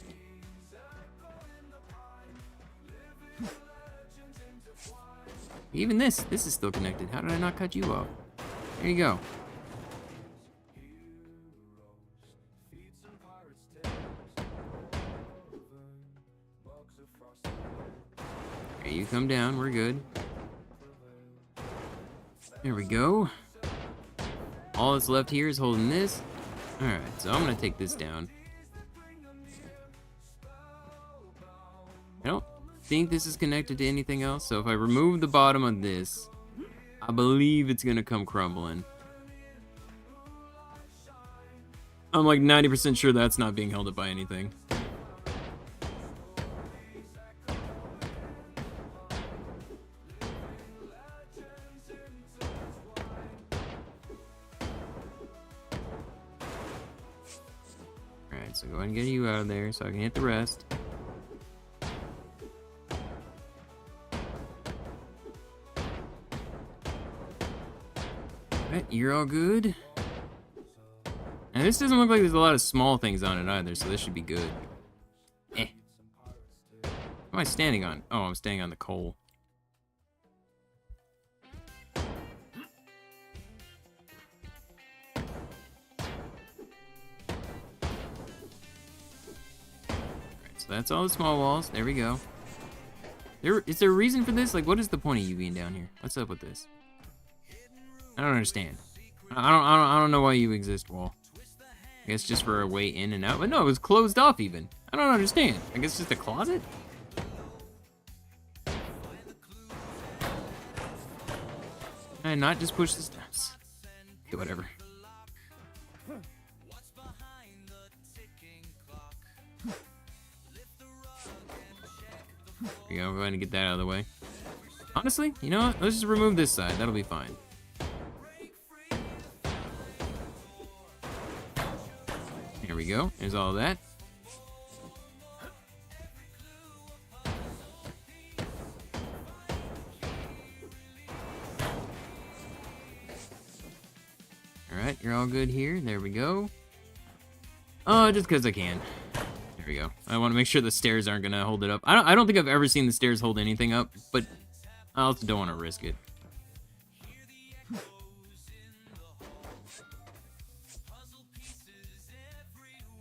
Even this is still connected. How did I not cut you off? There you go. Okay, you come down, we're good. There we go. All that's left here is holding this. Alright, so I'm gonna take this down. I don't think this is connected to anything else, so if I remove the bottom of this, I believe it's gonna come crumbling. I'm like 90% sure that's not being held up by anything. so go ahead and get you out of there so I can hit the rest. Alright, you're all good. And this doesn't look like there's a lot of small things on it either, so this should be good. What am I standing on? Oh, I'm standing on the coal. Alright, so that's all the small walls. There we go. Is there a reason for this? Like, what is the point of you being down here? What's up with this? I don't understand. I don't know why you exist, wall. I guess just for a way in and out. But no, it was closed off even. I don't understand. I guess just a closet? Can I not just push the steps? Okay, whatever. There we go. Go ahead and get that out of the way. Honestly, you know what? Let's just remove this side. That'll be fine. Here we go. There's all that. Alright, you're all good here. There we go. Oh, just because I can. There we go. I want to make sure the stairs aren't going to hold it up. I don't think I've ever seen the stairs hold anything up, but I also don't want to risk it.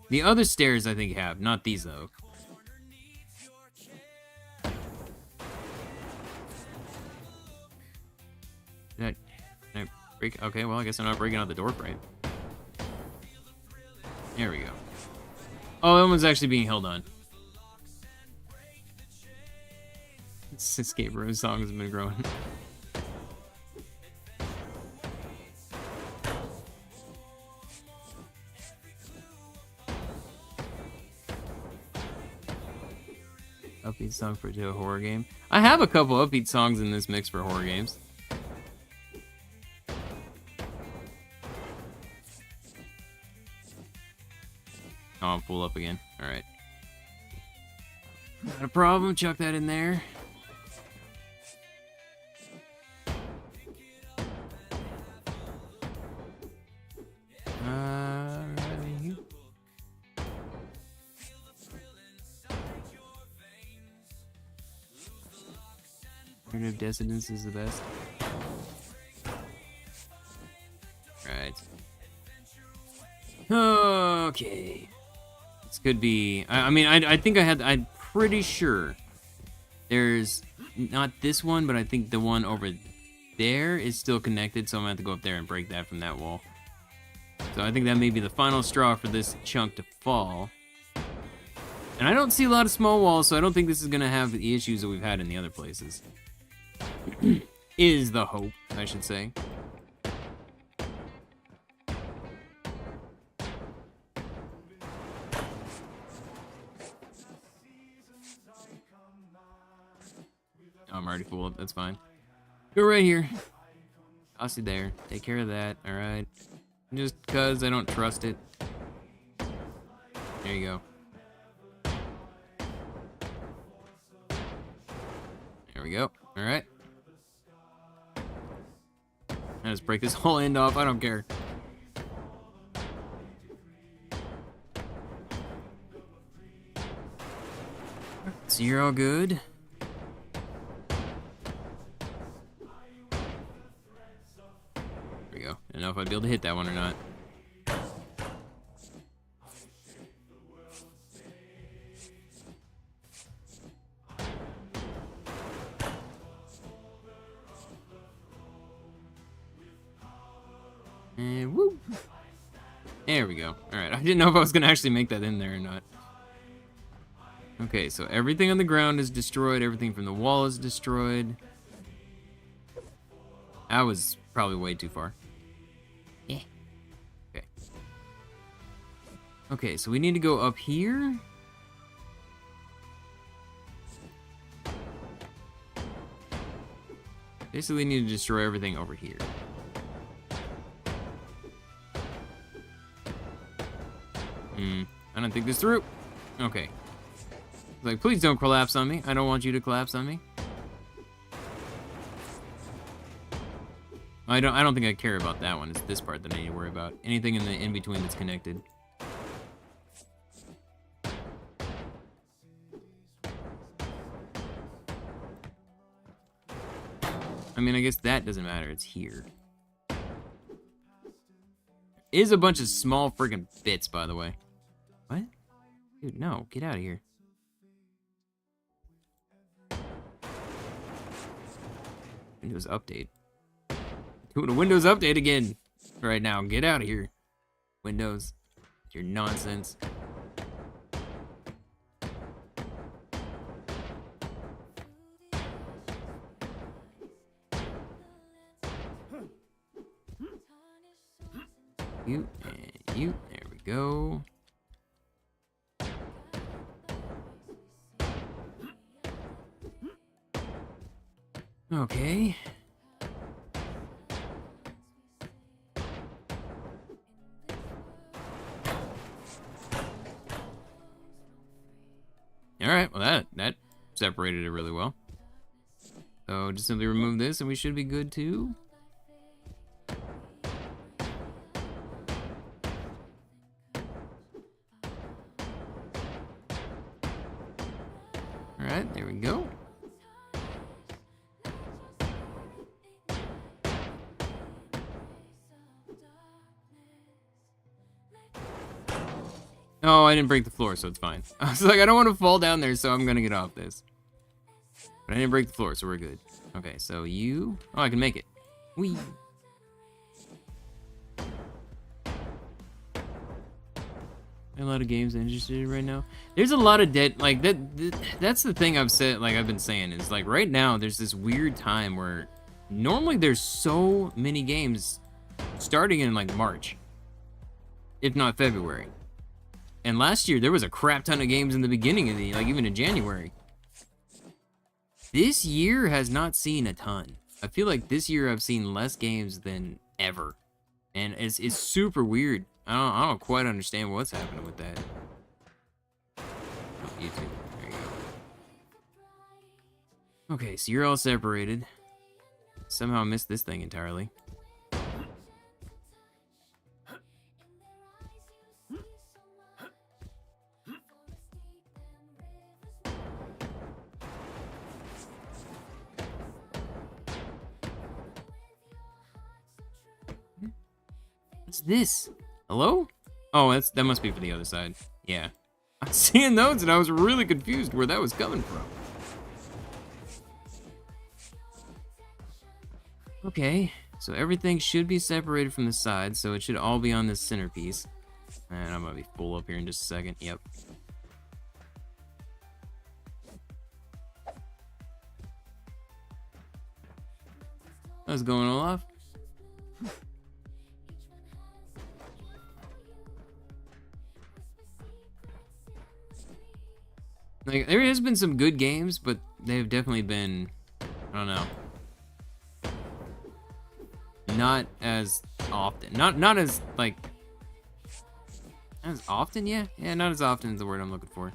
The other stairs I think have, not these though. Can I break? Okay, well I guess I'm not breaking out the door frame. There we go. Oh, that one's actually being held on. This escape room song has been growing. Upbeat song for a horror game. I have a couple upbeat songs in this mix for horror games. Oh, I'm full up again. Alright. Not a problem. Chuck that in there. Primitive Dissidence is the best. Right. Okay. This could be... I mean, I think I'm pretty sure there's not this one, but I think the one over there is still connected, so I'm gonna have to go up there and break that from that wall. So I think that may be the final straw for this chunk to fall. And I don't see a lot of small walls, so I don't think this is gonna have the issues that we've had in the other places. Is the hope, I should say. Oh, I'm already full up, that's fine. Go right here. I'll sit there. Take care of that, alright? Just cause I don't trust it. There you go. There we go, alright. I just break this whole end off, I don't care. So you're all good. There we go. I don't know if I'd be able to hit that one or not. And woo! There we go. Alright, I didn't know if I was going to actually make that in there or not. Okay, so everything on the ground is destroyed. Everything from the wall is destroyed. That was probably way too far. Yeah. Okay. Okay, so we need to go up here. Basically, need to destroy everything over here. I don't think this through. Okay. Like, please don't collapse on me. I don't want you to collapse on me. I don't think I care about that one. It's this part that I need to worry about. Anything in the in-between that's connected. I mean, I guess that doesn't matter. It's here. Is a bunch of small friggin' bits, by the way. What? Dude, no. Get out of here. Windows update. Doing a Windows update again right now. Get out of here. Windows. Your nonsense. You and you. There we go. Okay. All right. Well, that separated it really well. So just simply remove this, and we should be good too. All right. There we go. Oh, I didn't break the floor, so it's fine. I was like, I don't want to fall down there, so I'm gonna get off this. But I didn't break the floor, so we're good. Okay, so you... Oh, I can make it. Whee! A lot of games interested in right now. There's a lot of dead... Like, that's the thing I've said, like, I've been saying, is, like, right now, there's this weird time where... Normally, there's so many games starting in, like, March. If not February. And last year, there was a crap ton of games in the beginning of the, like, even in January. This year has not seen a ton. I feel like this year I've seen less games than ever. And it's super weird. I don't quite understand what's happening with that. Oh, YouTube. There you go. Okay, so you're all separated. Somehow missed this thing entirely. What's this? Hello? Oh, that must be for the other side. Yeah. I'm seeing those and I was really confused where that was coming from. Okay, so everything should be separated from the side, so it should all be on this centerpiece. And I'm gonna be full up here in just a second. Yep. How's it going, Olaf? Like, there has been some good games, but they've definitely been, I don't know, not as often. Not as, like, as often, yeah? Yeah, not as often is the word I'm looking for.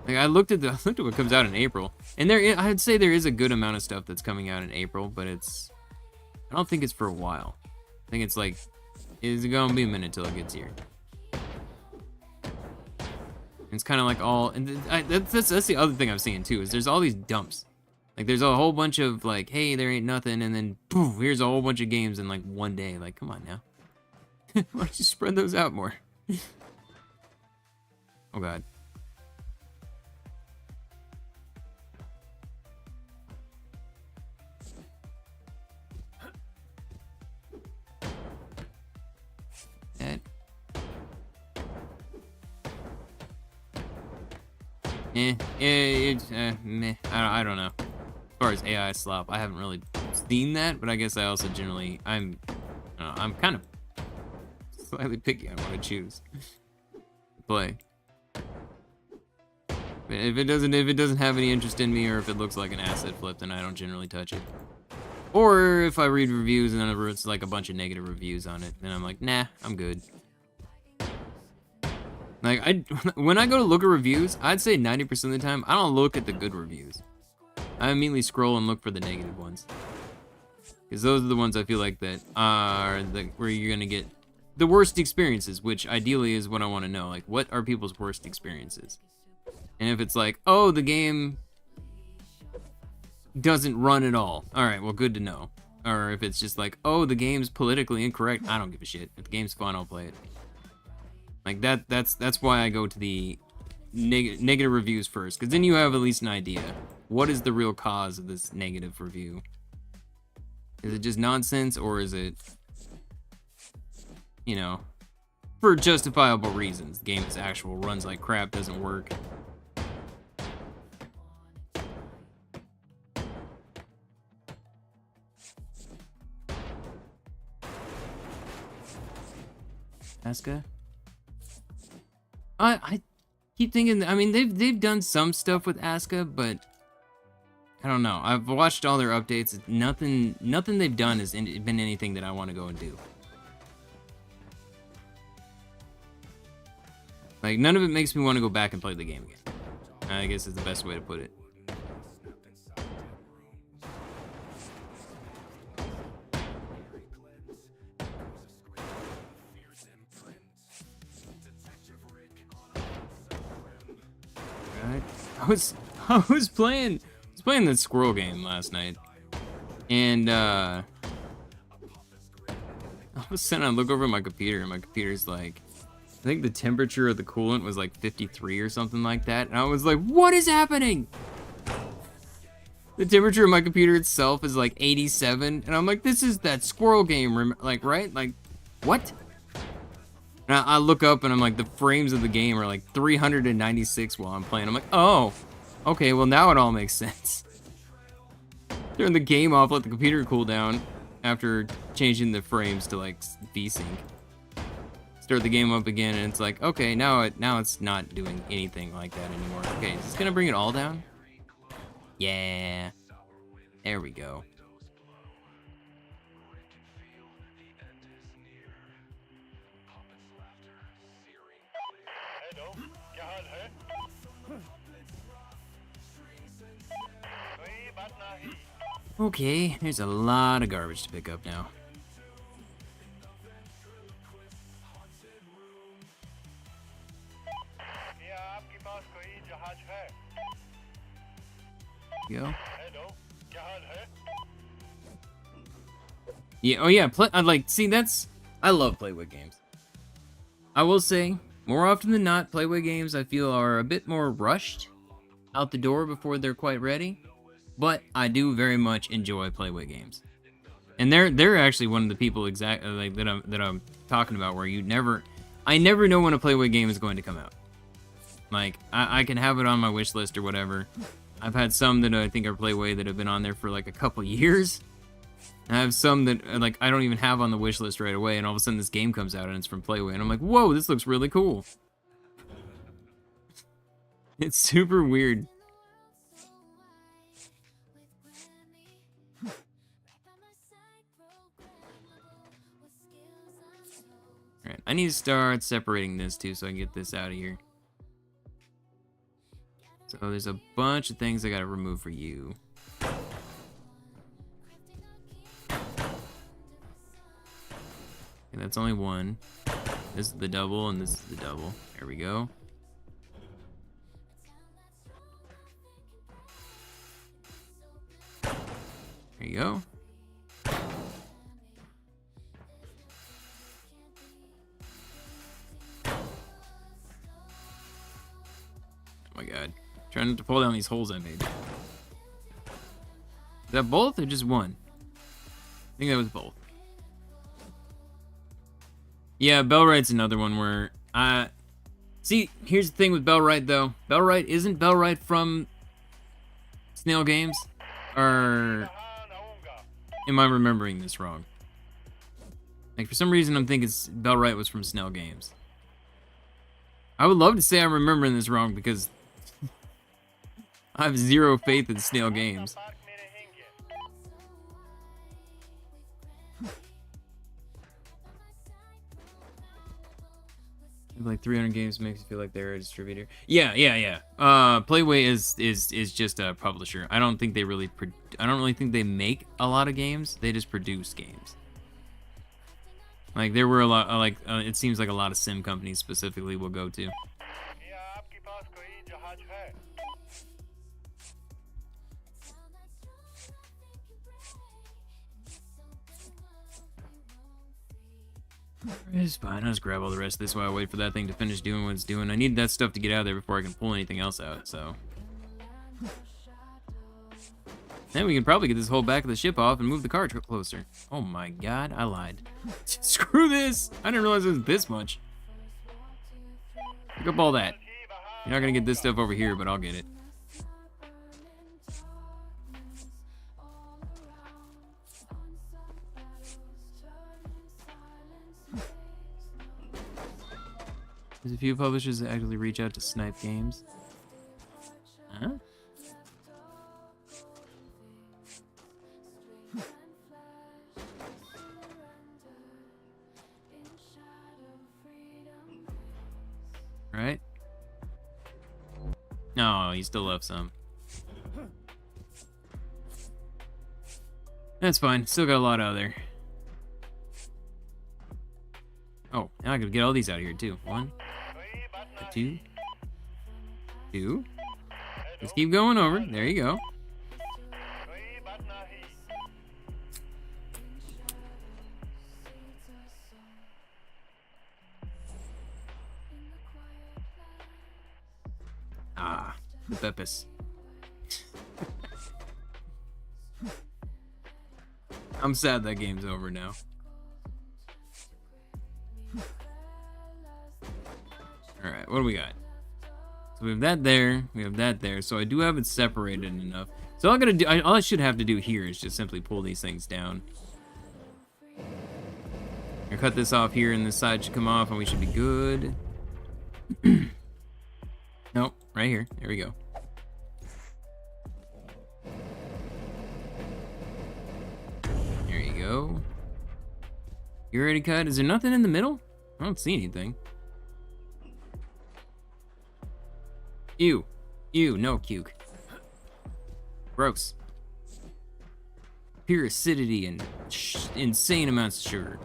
Like, I looked at what comes out in April, and I'd say there is a good amount of stuff that's coming out in April, but I don't think it's for a while. I think it's like, it's gonna be a minute till it gets here. It's kind of like all, and that's the other thing I'm seeing too, is there's all these dumps. Like, there's a whole bunch of, like, hey, there ain't nothing, and then, boom, here's a whole bunch of games in, like, one day. Like, come on now. Why don't you spread those out more? Oh, God. Meh. I don't know. As far as AI slop, I haven't really seen that, but I guess I also generally, I'm kind of slightly picky on what I choose to play. But if it doesn't have any interest in me, or if it looks like an asset flip, then I don't generally touch it. Or if I read reviews and then it's like a bunch of negative reviews on it, then I'm like, nah, I'm good. Like, when I go to look at reviews, I'd say 90% of the time, I don't look at the good reviews. I immediately scroll and look for the negative ones. Because those are the ones I feel like that are where you're going to get the worst experiences, which ideally is what I want to know. Like, what are people's worst experiences? And if it's like, oh, the game doesn't run at all. Alright, well, good to know. Or if it's just like, oh, the game's politically incorrect, I don't give a shit. If the game's fun, I'll play it. Like, that's why I go to the negative reviews first. Because then you have at least an idea. What is the real cause of this negative review? Is it just nonsense, or is it, you know, for justifiable reasons? The game is actual, runs like crap, doesn't work. Aska? I keep thinking, I mean, they've done some stuff with Aska, but I don't know. I've watched all their updates. Nothing they've done has been anything that I want to go and do. Like, none of it makes me want to go back and play the game again. I guess is the best way to put it. Right. I was playing the squirrel game last night, and all of a sudden I look over at my computer, and my computer's like, I think the temperature of the coolant was like 53 or something like that, and I was like, what is happening? The temperature of my computer itself is like 87, and I'm like, this is that squirrel game, like, right? Like, what? And I look up, and I'm like, the frames of the game are like 396 while I'm playing. I'm like, oh, okay, well now it all makes sense. Turn the game off, let the computer cool down after changing the frames to like VSync. Start the game up again, and it's like, okay, now it's not doing anything like that anymore. Okay, is this gonna bring it all down? Yeah, there we go. Okay, there's a lot of garbage to pick up now. Go. Yeah, oh yeah, I love Playway games. I will say, more often than not, Playway games I feel are a bit more rushed out the door before they're quite ready. But I do very much enjoy Playway games, and they're actually one of the people exactly like that I'm talking about, where I never know when a Playway game is going to come out. Like, I can have it on my wish list or whatever. I've had some that I think are Playway that have been on there for like a couple years. I have some that like I don't even have on the wish list right away, and all of a sudden this game comes out and it's from Playway, and I'm like, whoa, this looks really cool. It's super weird. Alright, I need to start separating this too so I can get this out of here. So there's a bunch of things I gotta remove for you. Okay, that's only one. This is the double and this is the double. There we go. There you go. Oh my god. Trying not to pull down these holes I made. Is that both or just one? I think that was both. Yeah, Bellwright's another one where see, here's the thing with Bellwright though. Isn't Bellwright from Snail Games? Or am I remembering this wrong? Like, for some reason I'm thinking Bellwright was from Snail Games. I would love to say I'm remembering this wrong because I have zero faith in Snail Games. Like 300 games makes you feel like they're a distributor. Yeah. Playway is just a publisher. I don't think they really I don't really think they make a lot of games. They just produce games. Like there were a lot it seems like a lot of sim companies specifically will go to. It's fine. I'll just grab all the rest of this while I wait for that thing to finish doing what it's doing. I need that stuff to get out of there before I can pull anything else out, so. Then we can probably get this whole back of the ship off and move the car closer. Oh my god, I lied. Screw this! I didn't realize it was this much. Pick up all that. You're not gonna get this stuff over here, but I'll get it. There's a few publishers that actually reach out to snipe games. Huh? Right? No, he still left some. That's fine. Still got a lot out of there. Oh, now I can get all these out of here too. 1, 2, 2. Let's keep going over. There you go. Ah, the Pepis. I'm sad that game's over now. Alright, what do we got? So we have that there, we have that there, so I do have it separated enough. So all I should have to do here is just simply pull these things down. Or cut this off here and this side should come off and we should be good. Nope, right here. There we go. There you go. You already cut? Is there nothing in the middle? I don't see anything. Ew. Ew, no puke. Gross. Pure acidity and insane amounts of sugar.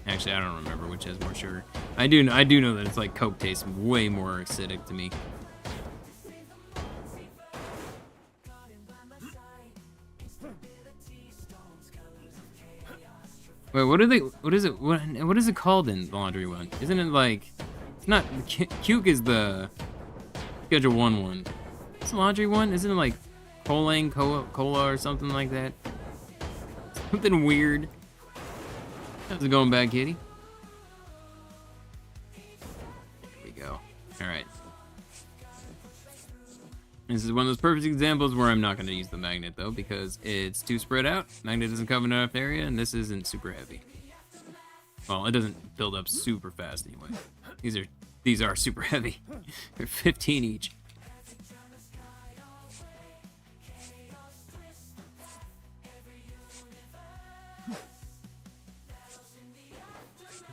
Actually, I don't remember which has more sugar. I do know that it's like Coke tastes way more acidic to me. Wait, what is it called in the laundry one? Isn't it like, it's not, Cuke is the Schedule 1 one. It's the laundry one? Isn't it like Colang, Cola or something like that? Something weird. How's it going, bad kitty? There we go. Alright. This is one of those perfect examples where I'm not going to use the magnet, though, because it's too spread out. Magnet doesn't cover enough area, and this isn't super heavy. Well, it doesn't build up super fast anyway. These are super heavy. They're 15 each.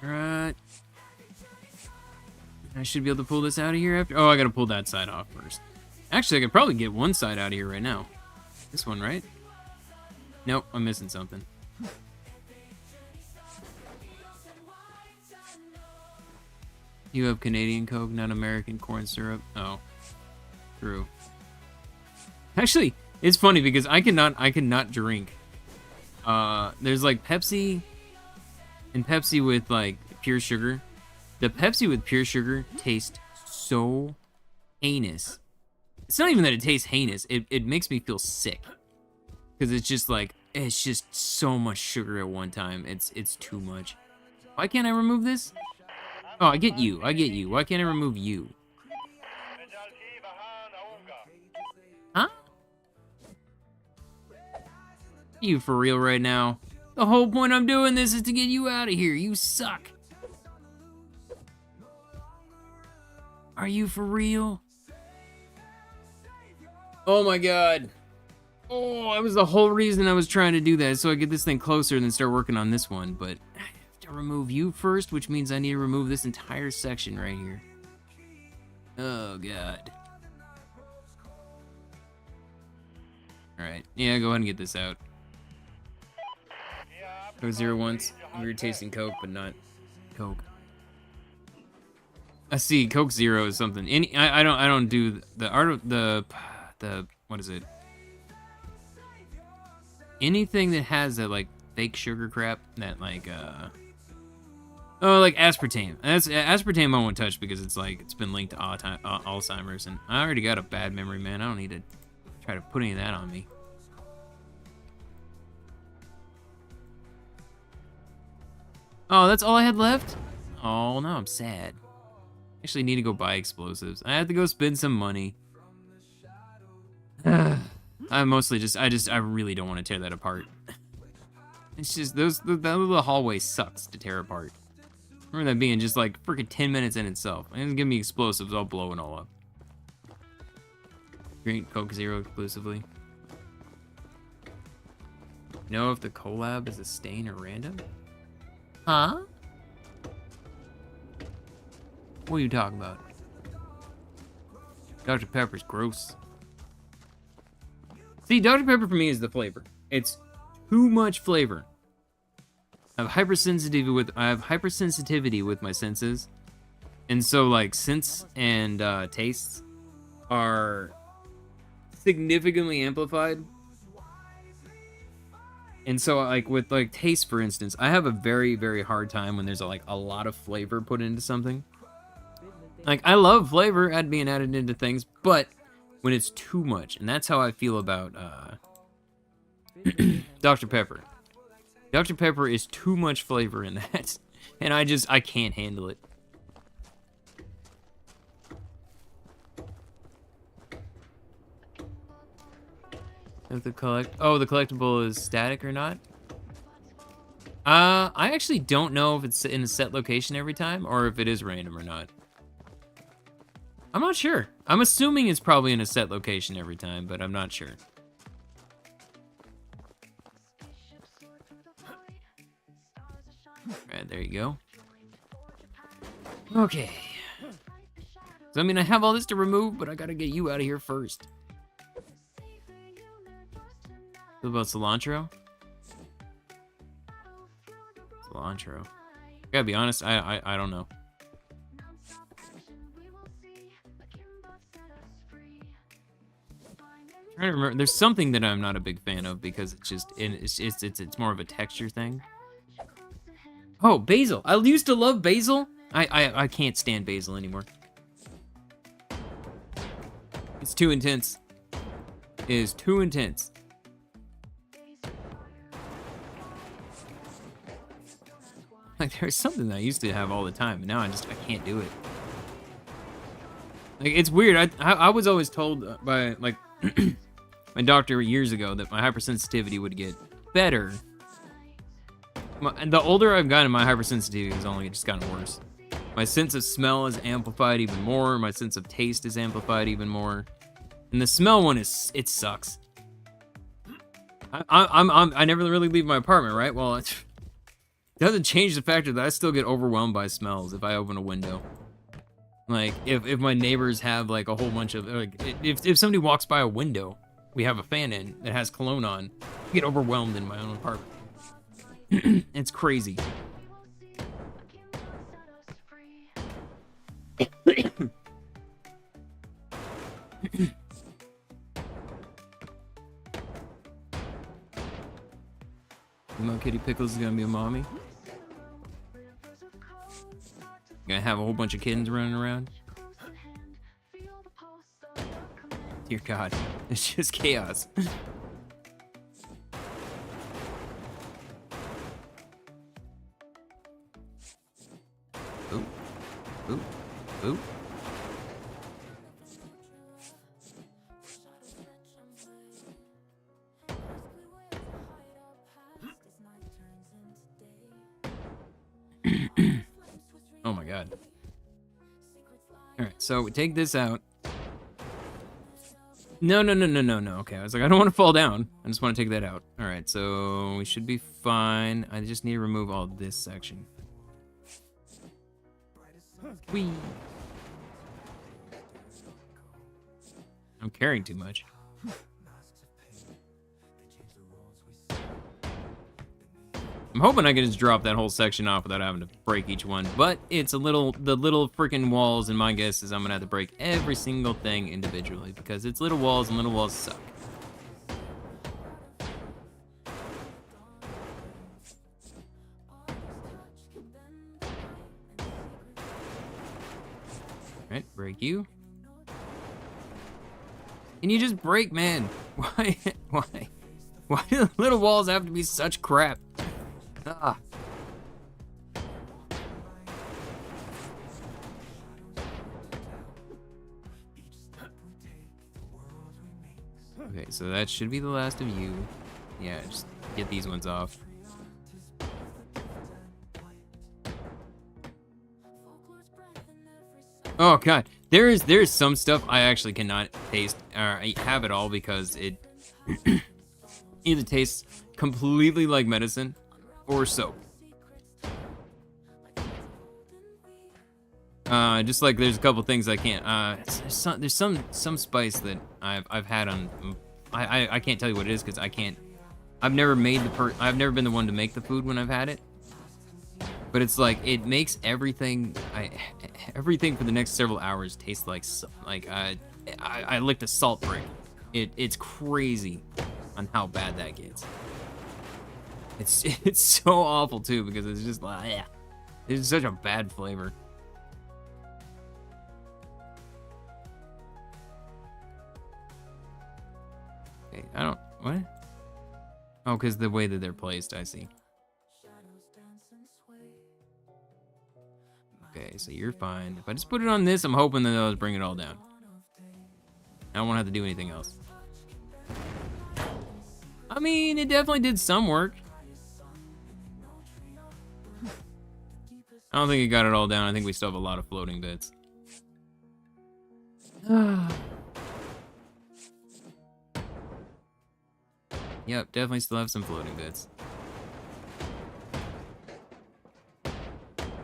Alright. I should be able to pull this out of here after. Oh, I gotta pull that side off first. Actually, I could probably get one side out of here right now. This one, right? Nope, I'm missing something. You have Canadian Coke, not American corn syrup. Oh, true. Actually, it's funny because I cannot drink. There's like Pepsi and Pepsi with like pure sugar. The Pepsi with pure sugar tastes so heinous. It's not even that it tastes heinous. It makes me feel sick. Because it's just like, it's just so much sugar at one time. It's too much. Why can't I remove this? Oh, I get you. Why can't I remove you? Huh? You for real right now? The whole point I'm doing this is to get you out of here. You suck. Are you for real? Oh my god. Oh, that was the whole reason I was trying to do that, so I get this thing closer and then start working on this one, but to remove you first, which means I need to remove this entire section right here. Oh, God. Alright, yeah, go ahead and get this out. Coke Zero once. We were tasting Coke, but not Coke. I see, Coke Zero is something. I don't do the art of the what is it? Anything that has that like fake sugar crap, that like oh, like aspartame. Aspartame I won't touch because it's like it's been linked to Alzheimer's, and I already got a bad memory, man. I don't need to try to put any of that on me. Oh, that's all I had left? Oh, now I'm sad. Actually need to go buy explosives. I have to go spend some money. I mostly just, I really don't want to tear that apart. It's just, that little hallway sucks to tear apart. Remember that being just like freaking 10 minutes in itself. And give me explosives, I'll blow it all up. Green Coke Zero exclusively. Know if the collab is a stain or random? Huh? What are you talking about? Dr. Pepper's gross. See, Dr. Pepper for me is the flavor. It's too much flavor. I have hypersensitivity with my senses. And so like scents and tastes are significantly amplified. And so like with like taste, for instance, I have a very, very hard time when there's like a lot of flavor put into something. Like I love flavor being added into things, but when it's too much, and that's how I feel about Dr. Pepper. Dr. Pepper is too much flavor in that, and I can't handle it. If the collectible is static or not? I actually don't know if it's in a set location every time, or if it is random or not. I'm not sure. I'm assuming it's probably in a set location every time, but I'm not sure. Alright, there you go. Okay. So, I mean, I have all this to remove, but I gotta get you out of here first. What about cilantro? Cilantro. I gotta be honest, I don't know. I'm trying to remember. There's something that I'm not a big fan of because it's just it's more of a texture thing. Oh, basil. I used to love basil. I can't stand basil anymore. It's too intense. It is too intense. Like there's something that I used to have all the time, and now I can't do it. Like it's weird. I was always told by like my doctor years ago that my hypersensitivity would get better. And the older I've gotten, my hypersensitivity has only just gotten worse. My sense of smell is amplified even more. My sense of taste is amplified even more. And the smell one it sucks. I never really leave my apartment, right? Well, it doesn't change the fact that I still get overwhelmed by smells if I open a window. Like if my neighbors have like a whole bunch of like if somebody walks by a window, we have a fan in that has cologne on, I get overwhelmed in my own apartment. It's crazy. Mo Kitty Pickles is gonna be a mommy. Gonna have a whole bunch of kittens running around. Dear God, it's just chaos. Ooh, ooh, ooh. Oh my God. Alright, so we take this out. No. Okay, I was like, I don't want to fall down. I just want to take that out. Alright, so we should be fine. I just need to remove all this section. Whee! I'm carrying too much. I'm hoping I can just drop that whole section off without having to break each one, but it's the little freaking walls, and my guess is I'm gonna have to break every single thing individually because it's little walls and little walls suck. Alright, break you. Can you just break, man? Why do the little walls have to be such crap? Ah. Okay, so that should be the last of you. Yeah, just get these ones off. Oh god, there's some stuff I actually cannot taste or have at all because it either tastes completely like medicine or soap. Just like there's a couple things I can't. There's some spice that I've had on. I can't tell you what it is because I can't. I've never been the one to make the food when I've had it. But it's like it makes everything for the next several hours taste like I licked a salt brick. It's crazy on how bad that gets. It's so awful too because it's just like it's such a bad flavor. Okay, what? Oh, because the way that they're placed, I see. Okay, so you're fine. If I just put it on this, I'm hoping that it'll bring it all down. I won't have to do anything else. I mean, it definitely did some work. I don't think it got it all down. I think we still have a lot of floating bits. Yep, definitely still have some floating bits.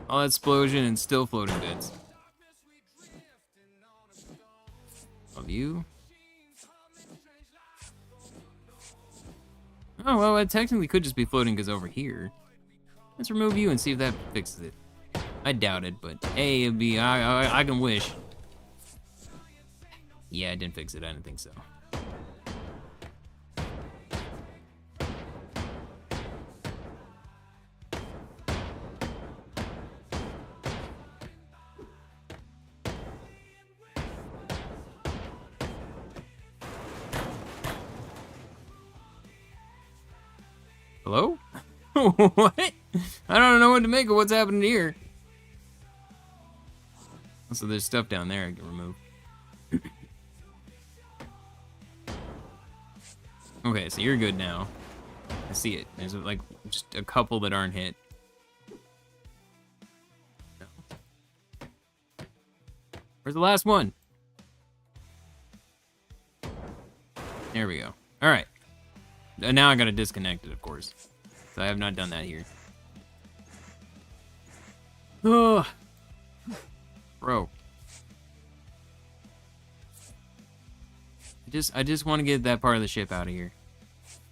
All that explosion and still floating bits. Love you. Oh, well, it technically could just be floating because over here. Let's remove you and see if that fixes it. I doubt it, but hey, it'd be, I can wish. Yeah, it didn't fix it. I didn't think so. Hello? What? I don't know what to make of what's happening here. So there's stuff down there I can remove. Okay, so you're good now. I see it. There's like just a couple that aren't hit. No. Where's the last one? There we go. All right. Now I gotta disconnect it, of course. So I have not done that here. Ugh. Bro. I just want to get that part of the ship out of here.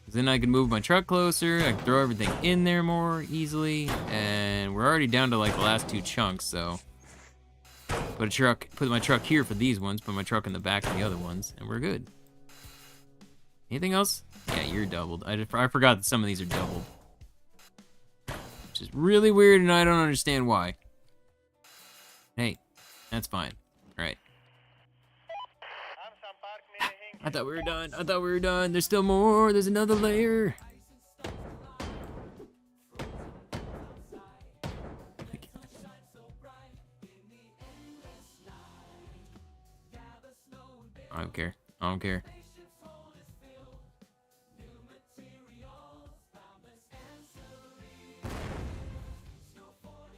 Then I can move my truck closer, I can throw everything in there more easily, and we're already down to like the last two chunks, so put my truck here for these ones, put my truck in the back of the other ones, and we're good. Anything else? Yeah, you're doubled. I forgot that some of these are doubled. Which is really weird, and I don't understand why. Hey, that's fine. Alright. I thought we were done. I thought we were done. There's still more. There's another layer. I don't care. I don't care.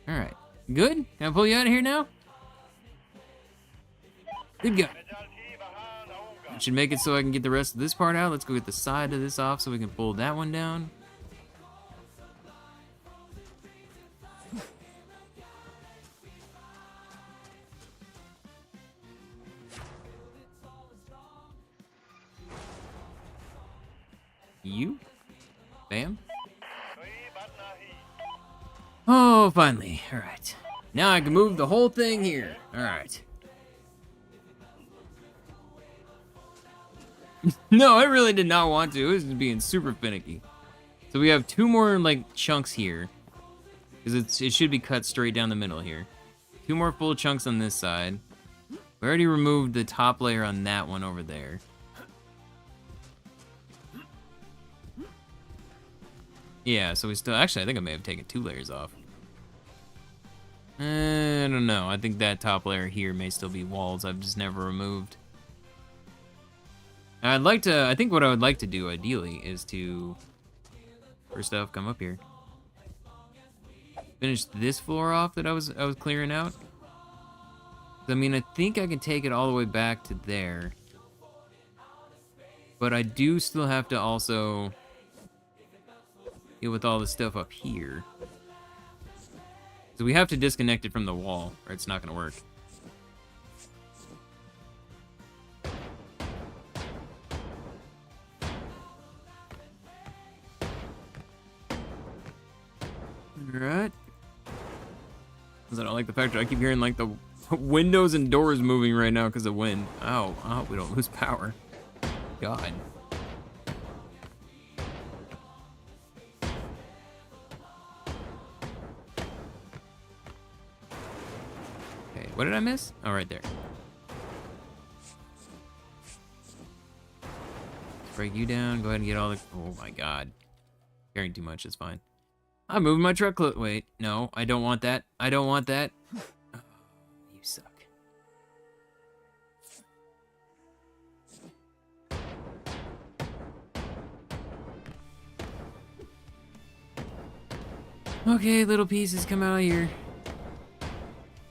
Alright. Good? Can I pull you out of here now? Good go. That should make it so I can get the rest of this part out. Let's go get the side of this off so we can pull that one down. You? Bam. Oh, finally. Alright. Now I can move the whole thing here. Alright. No, I really did not want to. It was just being super finicky. So we have 2 more, like, chunks here. Because it should be cut straight down the middle here. 2 more full chunks on this side. We already removed the top layer on that one over there. Yeah, so we still... Actually, I think I may have taken 2 layers off. I don't know. I think that top layer here may still be walls I've just never removed. I'd like to... I think what I would like to do, ideally, is to... First off, come up here. Finish this floor off that I was clearing out. I mean, I think I can take it all the way back to there. But I do still have to also deal with all the stuff up here. So we have to disconnect it from the wall, or it's not going to work. Alright. Because I don't like the fact that I keep hearing like the windows and doors moving right now because of wind. Oh, I hope we don't lose power. God. Okay, what did I miss? Oh, right there. Break you down. Go ahead and get all the... Oh my God. Carrying too much, it's fine. I'm moving my truck. Wait, no, I don't want that. I don't want that. Oh, you suck. Okay, little pieces, come out here.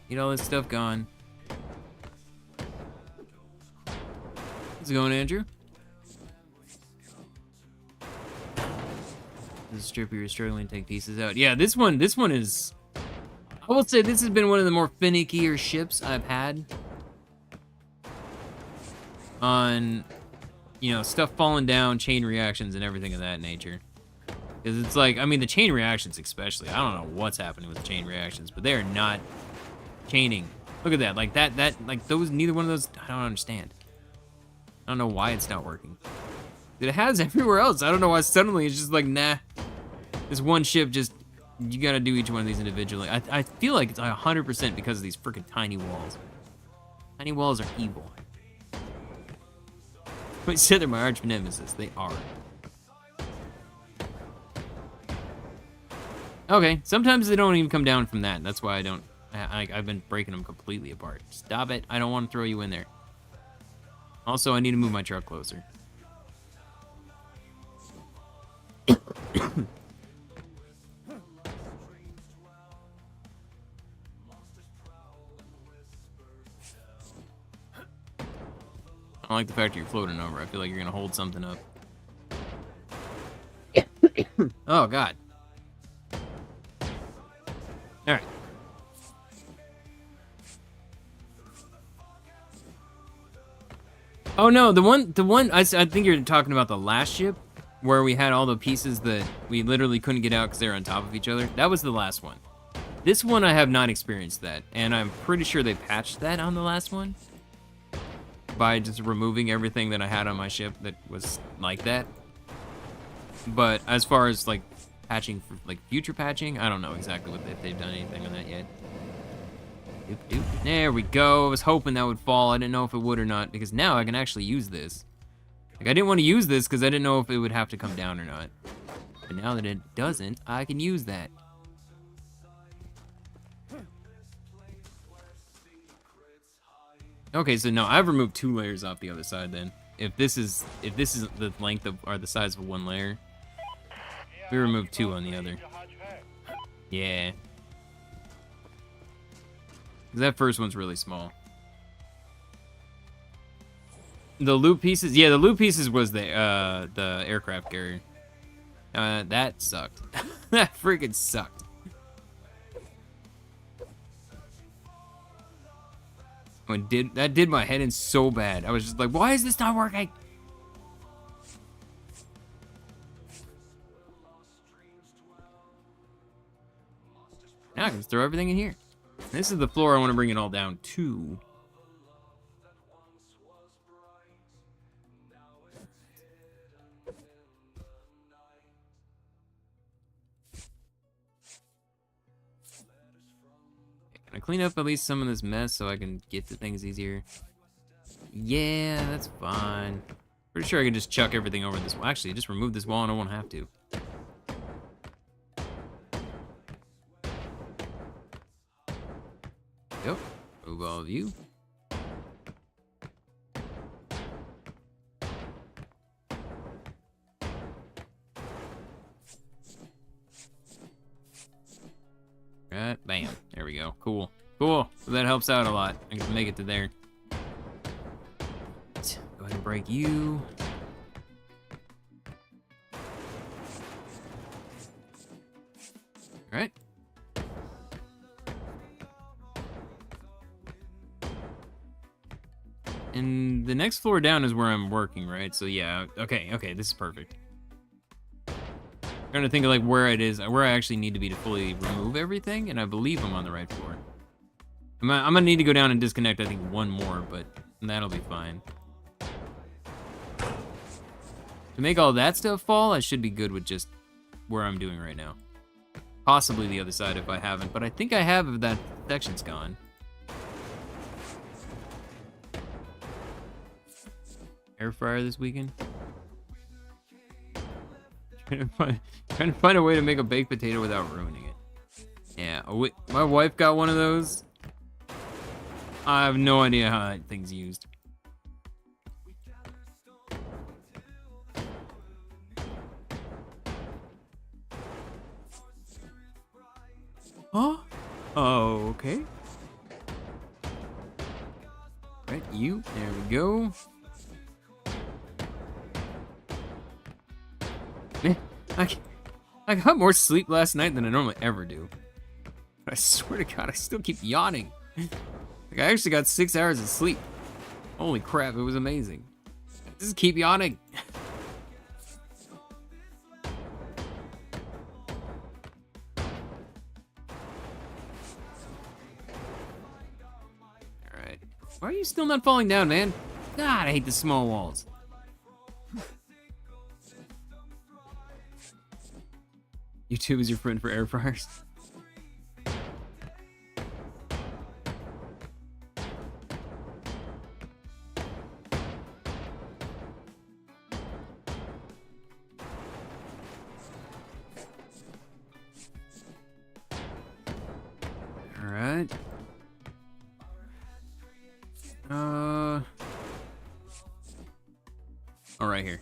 Get all this stuff gone. How's it going, Andrew? The stripper, you're struggling to take pieces out. Yeah, this one is... I will say this has been one of the more finickier ships I've had. On, you know, stuff falling down, chain reactions, and everything of that nature. Because it's like, I mean, the chain reactions especially. I don't know what's happening with the chain reactions, but they're not chaining. Look at that. Like that, like those, neither one of those, I don't understand. I don't know why it's not working. It has everywhere else. I don't know why suddenly it's just like, nah. This one ship just, you gotta do each one of these individually. I feel like it's 100% because of these freaking tiny walls. Tiny walls are evil. I said they're my arch nemesis. They are. Okay, sometimes they don't even come down from that. That's why I don't, I've been breaking them completely apart. Stop it. I don't want to throw you in there. Also, I need to move my truck closer. I don't like the fact that you're floating over. I feel like you're gonna hold something up. Oh, God. All right. Oh no, the one I think you're talking about the last ship where we had all the pieces that we literally couldn't get out because they were on top of each other. That was the last one. This one I have not experienced that, and I'm pretty sure they patched that on the last one by just removing everything that I had on my ship that was like that. But as far as like patching for like future patching, I don't know exactly if they've done anything on that yet. Doop, doop. There we go. I was hoping that would fall. I didn't know if it would or not, because now I can actually use this. Like, I didn't want to use this because I didn't know if it would have to come down or not. But now that it doesn't, I can use that. Okay, so no, I've removed 2 layers off the other side then. If this is the length of, or the size of one layer, we removed 2 on the other. Yeah. That first one's really small. The loop pieces, yeah, the loop pieces was the aircraft carrier. That sucked. That freaking sucked. That did my head in so bad. I was just like, why is this not working? Now I can just throw everything in here. This is the floor I want to bring it all down to. Can I clean up at least some of this mess so I can get to things easier? Yeah, that's fine. Pretty sure I can just chuck everything over this wall. Actually, just remove this wall and I won't have to. Yep. Move all of you. Right, bam. There we go. Cool. Cool. So that helps out a lot. I can make it to there. Go ahead and break you. All right. And the next floor down is where I'm working, right? So yeah, okay, this is perfect. Trying to think of like where it is, where I actually need to be to fully remove everything, and I believe I'm on the right floor. I'm gonna need to go down and disconnect, I think, one more, but that'll be fine. To make all that stuff fall, I should be good with just where I'm doing right now. Possibly the other side if I haven't, but I think I have if that section's gone. Air fryer this weekend? Trying to find a way to make a baked potato without ruining it. Yeah, my wife got one of those. I have no idea how that thing's used. Huh? Oh, okay. Right, you. There we go. Man, I got more sleep last night than I normally ever do. I swear to God, I still keep yawning. Like, I actually got 6 hours of sleep. Holy crap, it was amazing. I just keep yawning. Alright. Why are you still not falling down, man? God, I hate the small walls. YouTube is your friend for air fryers. All right. Oh, right here.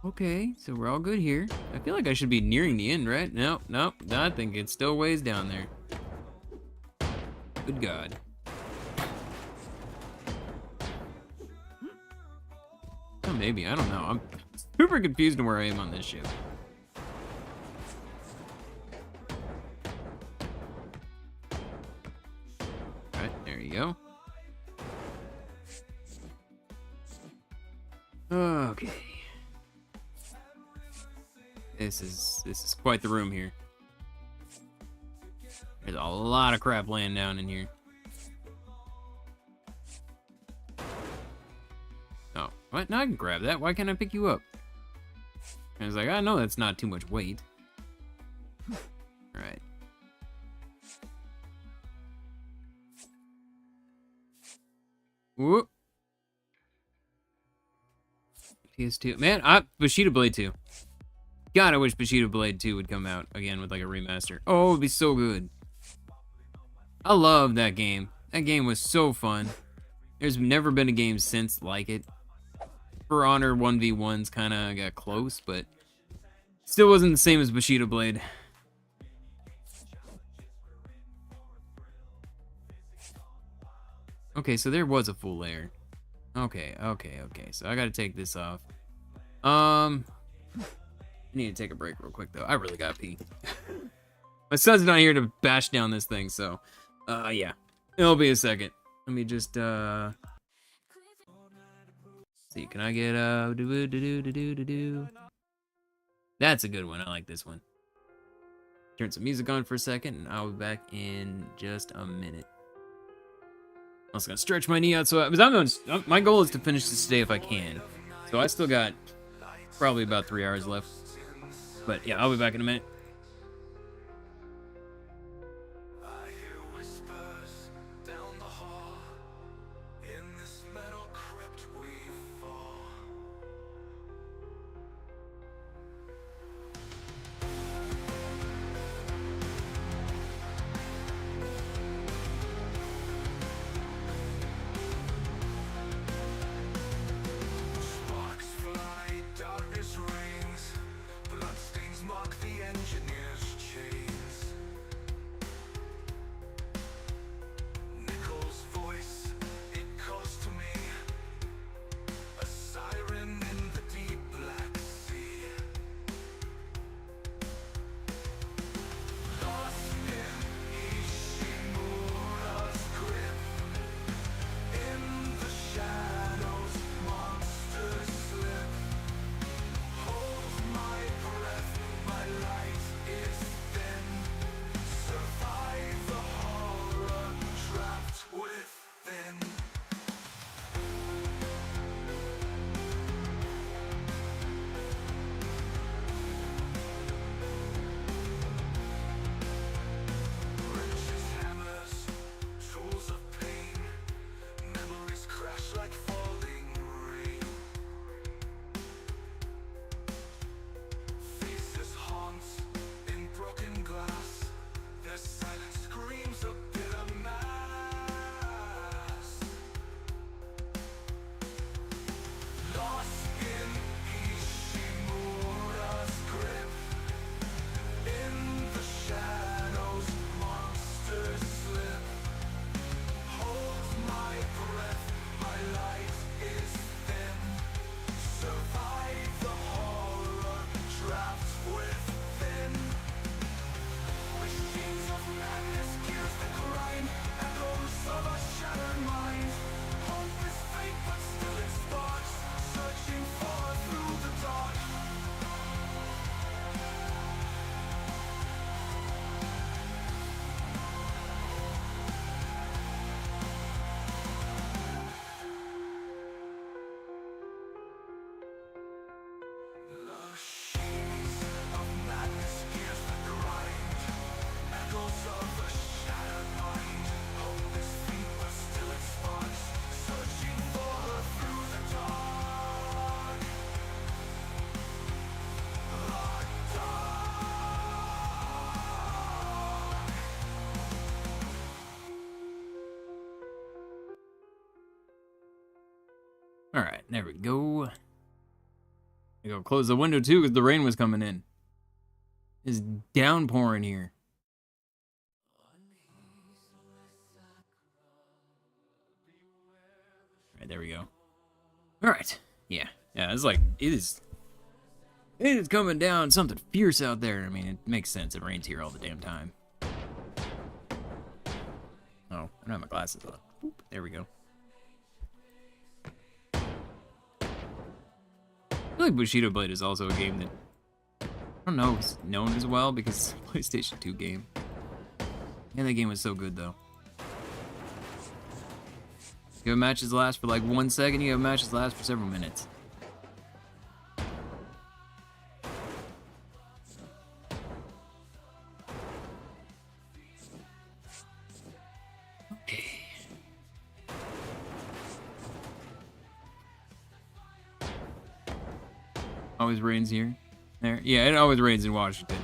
Okay, so we're all good here. I feel like I should be nearing the end, right? Nope, I think it's still ways down there. Good God. Oh, maybe, I don't know. I'm super confused on where I am on this ship. Alright, there you go. Okay. This is quite the room here. There's a lot of crap laying down in here. Oh, what? No, I can grab that. Why can't I pick you up? I was like, I know that's not too much weight. All right. Whoop. PS2. Man, Bushido Blade 2. God, I wish Bushido Blade 2 would come out again with like a remaster. Oh, it'd be so good. I love that game. That game was so fun. There's never been a game since like it. For Honor 1v1s kind of got close, but still wasn't the same as Bushido Blade. Okay, so there was a full layer. Okay. So I gotta take this off. I need to take a break real quick though. I really gotta pee. My son's not here to bash down this thing, so yeah. It'll be a second. Let me just see, can I get That's a good one. I like this one. Turn some music on for a second, and I'll be back in just a minute. I'm just gonna stretch my knee out. My goal is to finish this today if I can. So I still got probably about 3 hours left. But yeah, I'll be back in a minute. Alright, there we go. I go close the window too because the rain was coming in. It's downpouring here. Alright, there we go. Alright. Yeah. Yeah, it's like it is coming down something fierce out there. I mean, it makes sense. It rains here all the damn time. Oh, I don't have my glasses on. Oop, there we go. I feel like Bushido Blade is also a game that I don't know is known as well because it's a PlayStation 2 game. And that game was so good though. You have matches last for like 1 second, you have matches last for several minutes. Always rains here. There. Yeah, it always rains in Washington.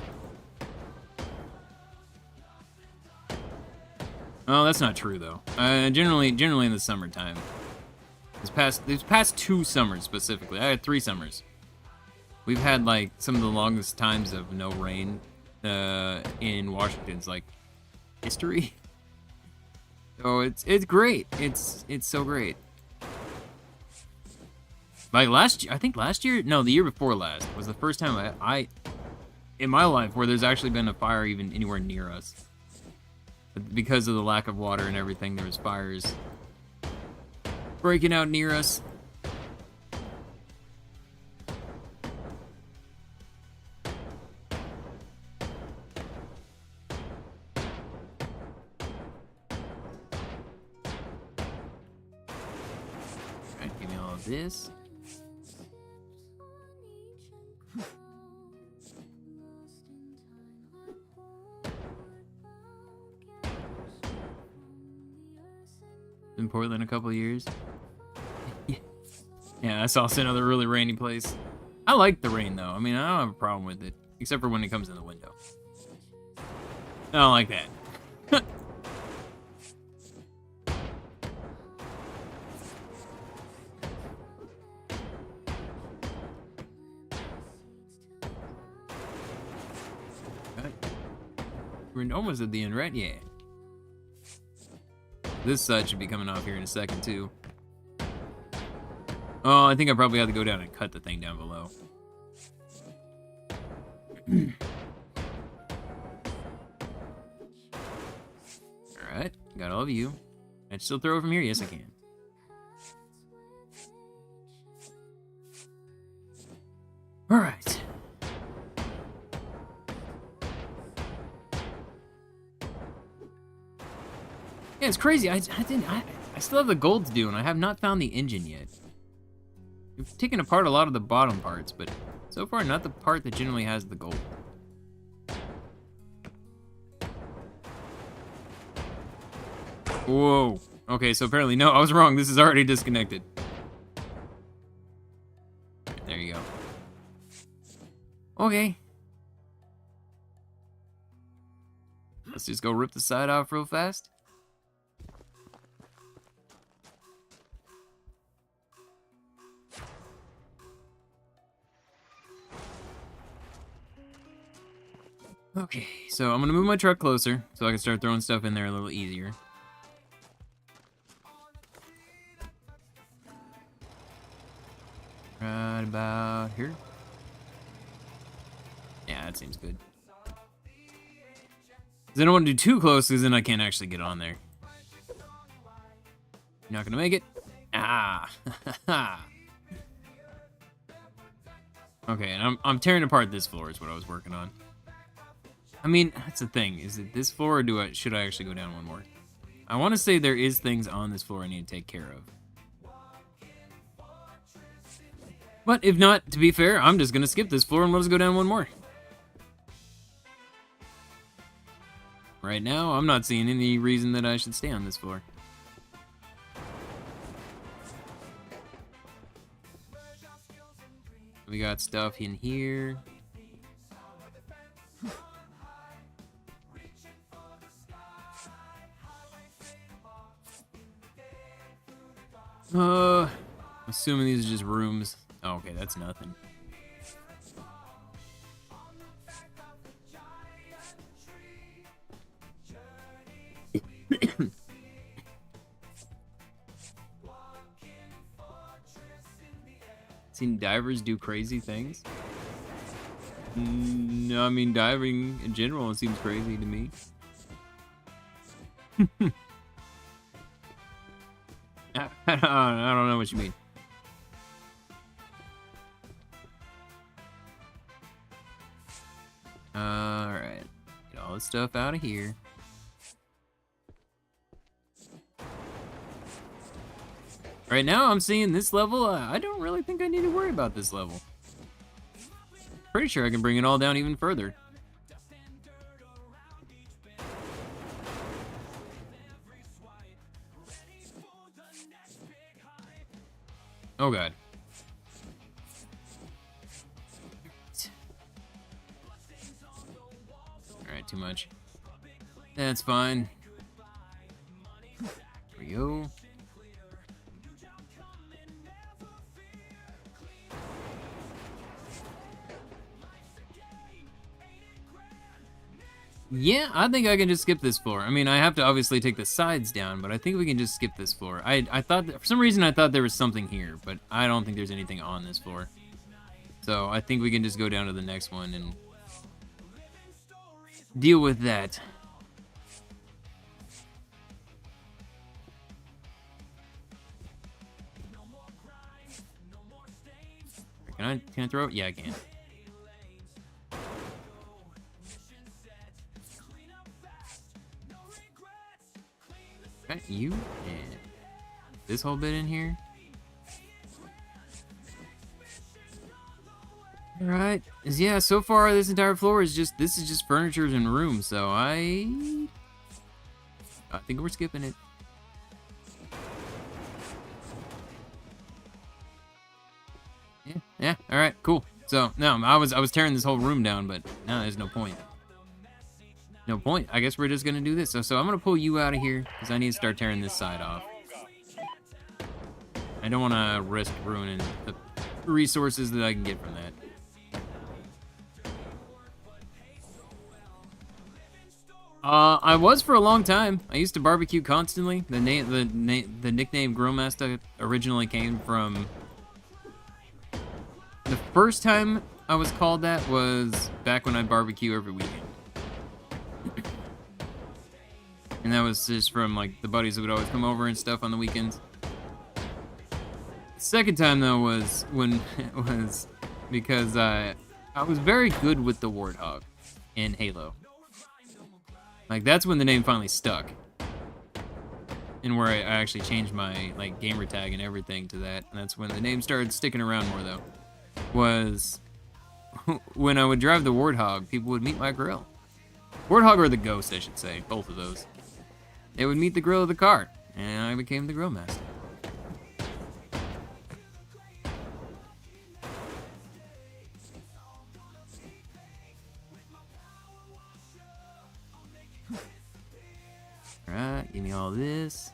Oh, that's not true though. Generally in the summertime. These past 2 summers specifically. I had 3 summers. We've had like some of the longest times of no rain in Washington's like history. So it's great. It's so great. Like I think last year, no, the year before last was the first time I in my life where there's actually been a fire even anywhere near us. But because of the lack of water and everything, there was fires breaking out near us. this. In Portland a couple of years. Yeah, that's also another really rainy place. I like the rain though. I mean, I don't have a problem with it, except for when it comes in the window. I don't like that. We're almost at the end, right? Yeah. This side should be coming off here in a second, too. Oh, I think I probably have to go down and cut the thing down below. Alright, got all of you. Can I still throw it from here? Yes, I can. Alright. Yeah, it's crazy. I still have the gold to do, and I have not found the engine yet. We've taken apart a lot of the bottom parts, but so far not the part that generally has the gold. Whoa. Okay, so apparently, no, I was wrong. This is already disconnected. There you go. Okay. Let's just go rip the side off real fast. Okay, so I'm gonna move my truck closer so I can start throwing stuff in there a little easier. Right about here. Yeah, that seems good. 'Cause I don't want to do too close, because then I can't actually get on there. You're not gonna make it? Ah! Okay, and I'm tearing apart this floor is what I was working on. I mean, that's the thing. Is it this floor, or should I actually go down one more? I want to say there is things on this floor I need to take care of. But if not, to be fair, I'm just going to skip this floor and let's go down one more. Right now, I'm not seeing any reason that I should stay on this floor. We got stuff in here. Assuming these are just rooms. Oh, okay, that's nothing. Seen divers do crazy things? No, I mean diving in general, it seems crazy to me. I don't know what you mean. Alright. Get all this stuff out of here. Right now, I'm seeing this level. I don't really think I need to worry about this level. Pretty sure I can bring it all down even further. Oh god. Alright, too much. That's fine. There we go. Yeah, I think I can just skip this floor. I mean, I have to obviously take the sides down, but I think we can just skip this floor. I thought that, for some reason I thought there was something here, but I don't think there's anything on this floor. So I think we can just go down to the next one and deal with that. Can I throw it? Yeah, I can. Got you and this whole bit in here. Alright. Yeah, so far this entire floor is just furniture and rooms, so I think we're skipping it. Yeah, alright, cool. So no, I was tearing this whole room down, but no, there's no point. No point. I guess we're just gonna do this. So I'm gonna pull you out of here because I need to start tearing this side off. I don't want to risk ruining the resources that I can get from that. I was for a long time. I used to barbecue constantly. The nickname Grillmaster originally came from. The first time I was called that was back when I barbecue every weekend. And that was just from like the buddies that would always come over and stuff on the weekends. The second time though was because I was very good with the Warthog in Halo. Like that's when the name finally stuck. And where I actually changed my like gamer tag and everything to that. And that's when the name started sticking around more though. Was when I would drive the Warthog, people would meet my grill. Warthog or the Ghost, I should say, both of those. They would meet the grill of the car, and I became the grill master. Alright, give me all this.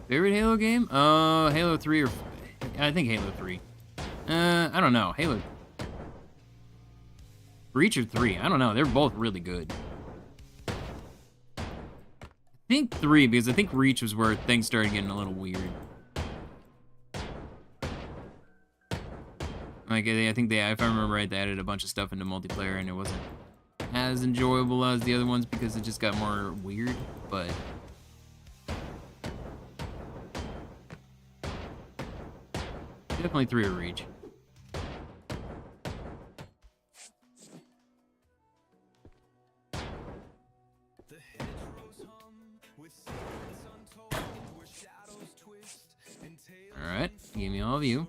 Favorite Halo game? Halo 3 or... I think Halo 3. I don't know. Halo... Reach or 3? I don't know. They're both really good. I think 3, because I think Reach was where things started getting a little weird. Like, I think they, if I remember right, they added a bunch of stuff into multiplayer, and it wasn't as enjoyable as the other ones because it just got more weird, but... Definitely 3 or Reach. Alright, give me all of you.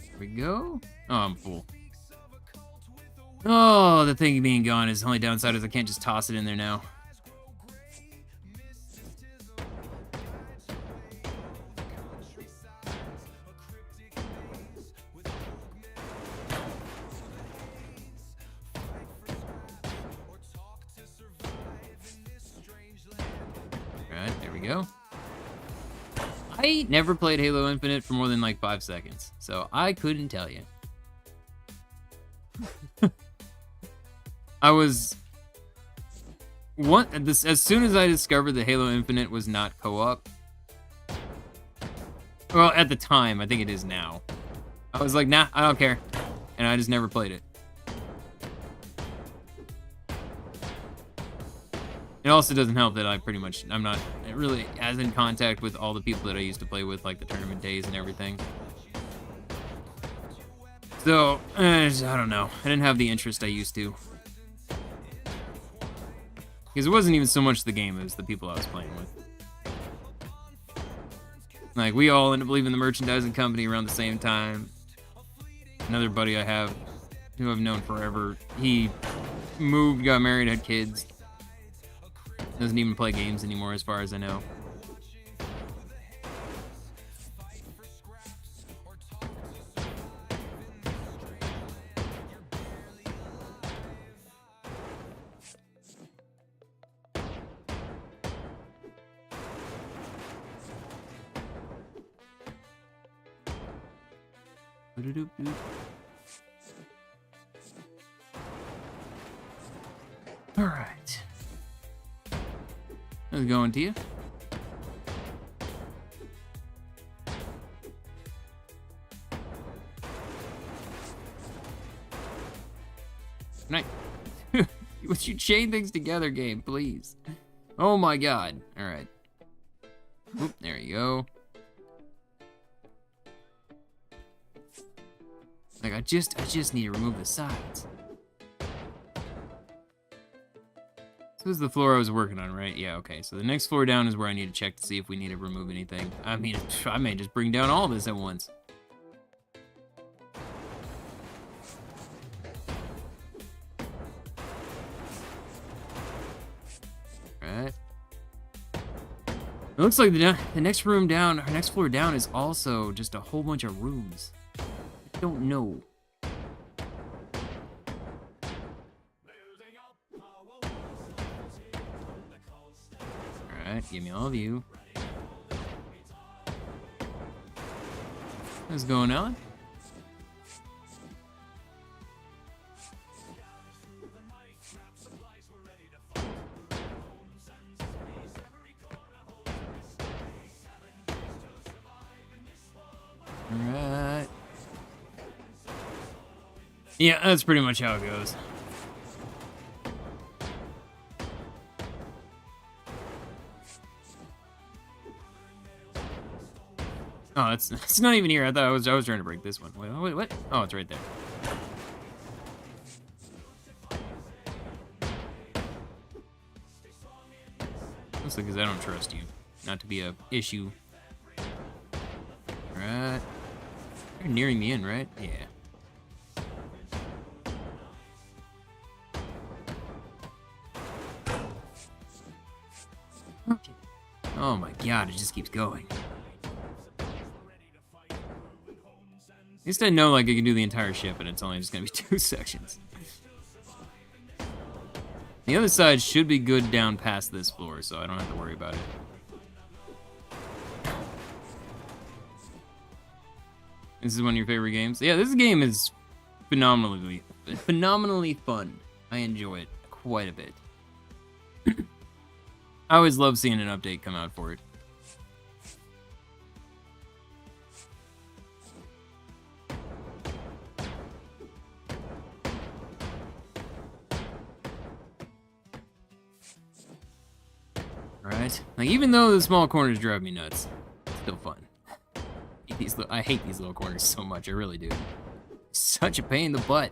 There we go. Oh, I'm full. Oh, the thing being gone is the only downside is I can't just toss it in there now. Alright, there we go. I never played Halo Infinite for more than like 5 seconds, so I couldn't tell you. I was as soon as I discovered that Halo Infinite was not co-op. Well, at the time, I think it is now. I was like, nah, I don't care, and I just never played it. It also doesn't help that I'm not really as in contact with all the people that I used to play with, like the tournament days and everything. So, I don't know. I didn't have the interest I used to. Because it wasn't even so much the game, it was the people I was playing with. Like, we all ended up leaving the merchandising company around the same time. Another buddy I have, who I've known forever, he moved, got married, had kids. Doesn't even play games anymore, as far as I know. All right. How's it going to you? Good night. Would you chain things together, game, please? Oh my god. Alright. Oop, there you go. Like, I just need to remove the sides. This was the floor I was working on, right? Yeah, okay. So the next floor down is where I need to check to see if we need to remove anything. I mean, I may just bring down all this at once. Alright. It looks like the next room down, our next floor down is also just a whole bunch of rooms. I don't know. Alright, give me all of you. What's going on? Alright. Yeah, that's pretty much how it goes. Oh, it's not even here. I thought I was trying to break this one. Wait, what? Oh, it's right there. Mostly because I don't trust you. Not to be a issue. Alright. You're nearing the end, right? Yeah. Okay. Oh my god, it just keeps going. At least I know, like, I can do the entire ship, and it's only just gonna be 2 sections. The other side should be good down past this floor, so I don't have to worry about it. This is one of your favorite games? Yeah, this game is phenomenally fun. I enjoy it quite a bit. I always love seeing an update come out for it. Right? Like, even though the small corners drive me nuts, it's still fun. I hate these little corners so much, I really do. Such a pain in the butt.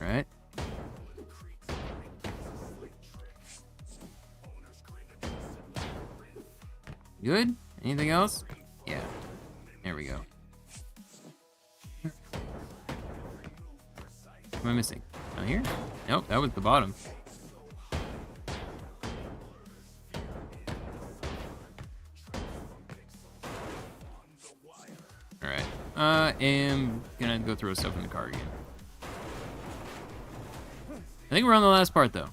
Right? Good? Anything else? Yeah. There we go. What am I missing? Down here? Nope, that was the bottom. Alright. I am gonna go throw stuff in the car again. I think we're on the last part, though.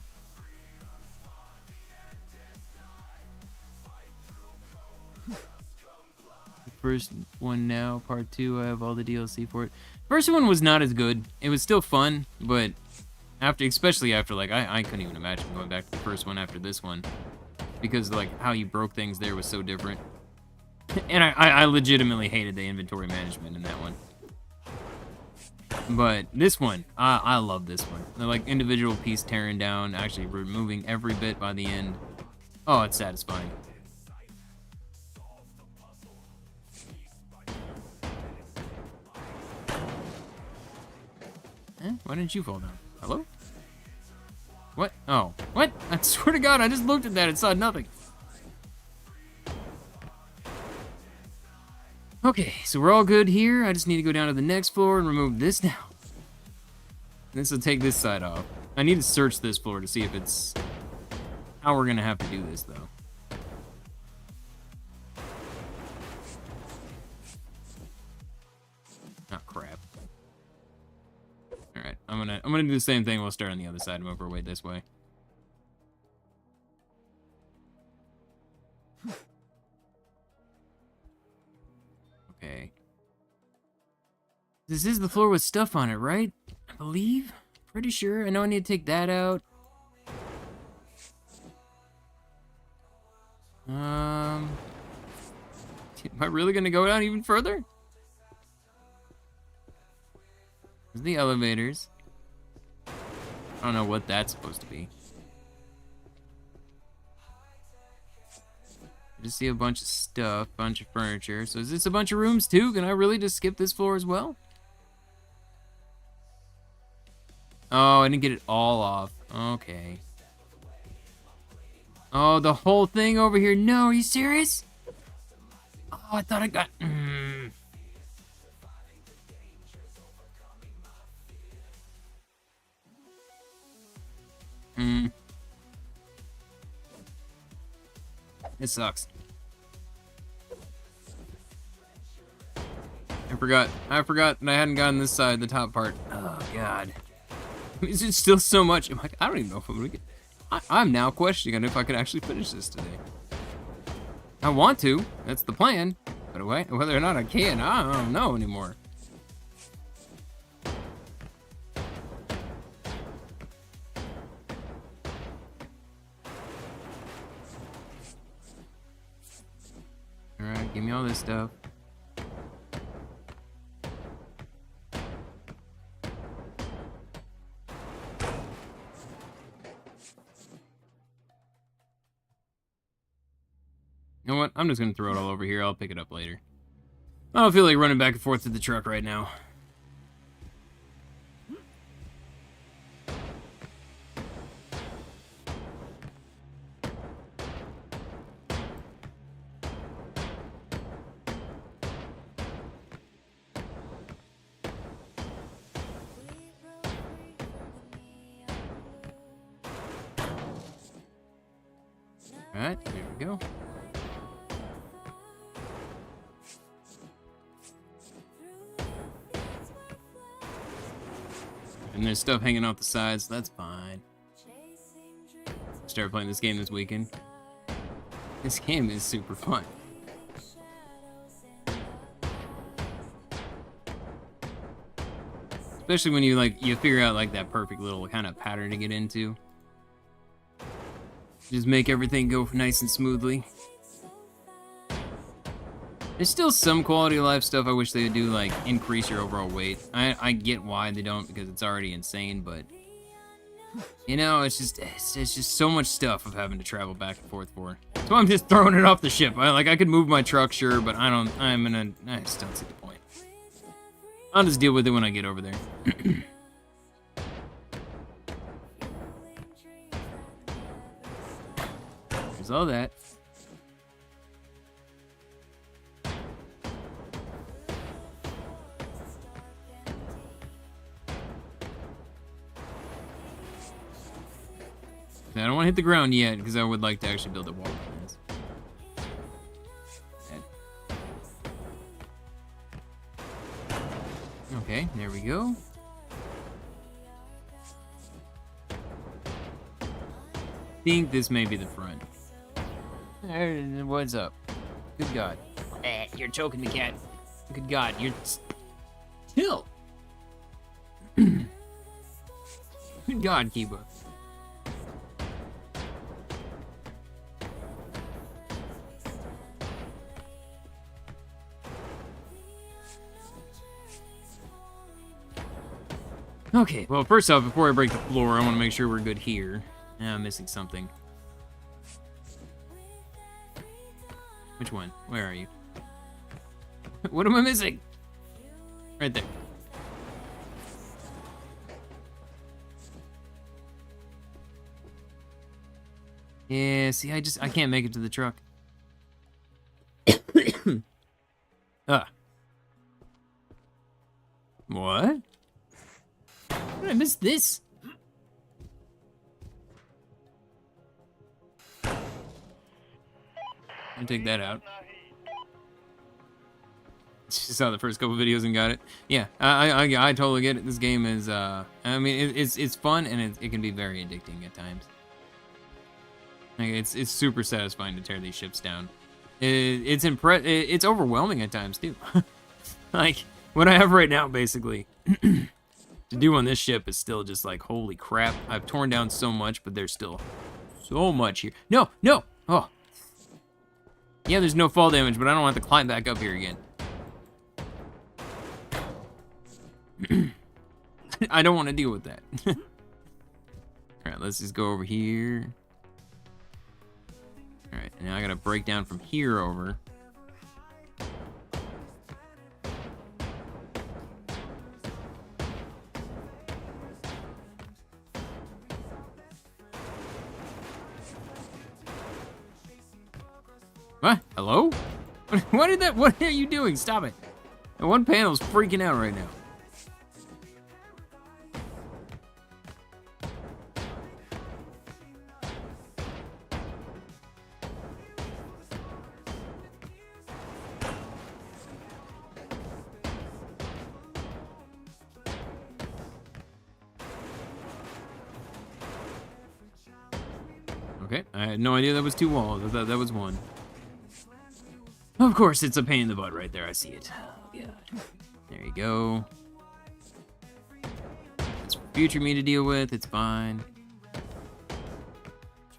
First one now, part 2, I have all the DLC for it. First one was not as good. It was still fun, but especially after, like, I couldn't even imagine going back to the first one after this one, because, like, how you broke things there was so different. And I legitimately hated the inventory management in that one. But this one, I love this one. They're like individual piece tearing down, actually removing every bit by the end. Oh, it's satisfying. Why didn't you fall down? Hello? What? Oh, what? I swear to God, I just looked at that and saw nothing. Okay, so we're all good here. I just need to go down to the next floor and remove this now. This will take this side off. I need to search this floor to see if it's how we're gonna have to do this, though. Oh crap. All right, I'm gonna do the same thing. We'll start on the other side and move our way this way. Okay. This is the floor with stuff on it, right? I believe. Pretty sure. I know I need to take that out. Am I really gonna go down even further? There's the elevators. I don't know what that's supposed to be. I just see a bunch of stuff, bunch of furniture. So is this a bunch of rooms too? Can I really just skip this floor as well? Oh, I didn't get it all off. Okay. Oh, the whole thing over here. No, are you serious? Oh, I thought I got... It sucks. I forgot that I hadn't gotten this side, the top part. Oh, God. Is it still so much? I'm like, I don't even know if I'm gonna get... I'm now questioning if I could actually finish this today. I want to. That's the plan. But whether or not I can, I don't know anymore. Alright, give me all this stuff. You know what? I'm just gonna throw it all over here. I'll pick it up later. I don't feel like running back and forth to the truck right now. Alright, there we go. And there's stuff hanging off the sides, so that's fine. Start playing this game this weekend. This game is super fun. Especially when you figure out like that perfect little kind of pattern to get into. Just make everything go nice and smoothly. There's still some quality of life stuff I wish they would do, like increase your overall weight. I get why they don't, because it's already insane, but you know, it's just so much stuff of having to travel back and forth for. So I'm just throwing it off the ship. I could move my truck, sure, but I just don't see the point. I'll just deal with it when I get over there. There's all that. I don't want to hit the ground yet, because I would like to actually build a wall. Okay, there we go. I think this may be the front. What's up? Good God. You're choking the cat. Good God, you're... Chill! Good God, Kiba. Okay, well, first off, before I break the floor, I want to make sure we're good here. I'm missing something. Which one? Where are you? What am I missing? Right there. Yeah, see, I can't make it to the truck. What? How did I miss this? I'll take that out. Just saw the first couple videos and got it. Yeah, I totally get it. This game is, I mean, it's fun and it can be very addicting at times. Like, it's super satisfying to tear these ships down. It's overwhelming at times too. Like what I have right now, basically. To do on this ship is still just like, holy crap. I've torn down so much, but there's still so much here. No! Oh. Yeah, there's no fall damage, but I don't have to climb back up here again. I don't want to deal with that. Alright, let's just go over here. Alright, now I gotta break down from here over. What? Hello? What are you doing? Stop it. And one panel's freaking out right now. Okay, I had no idea that was 2 walls. I thought that was 1. Of course, it's a pain in the butt right there. I see it. Oh, God. There you go. It's for future me to deal with. It's fine.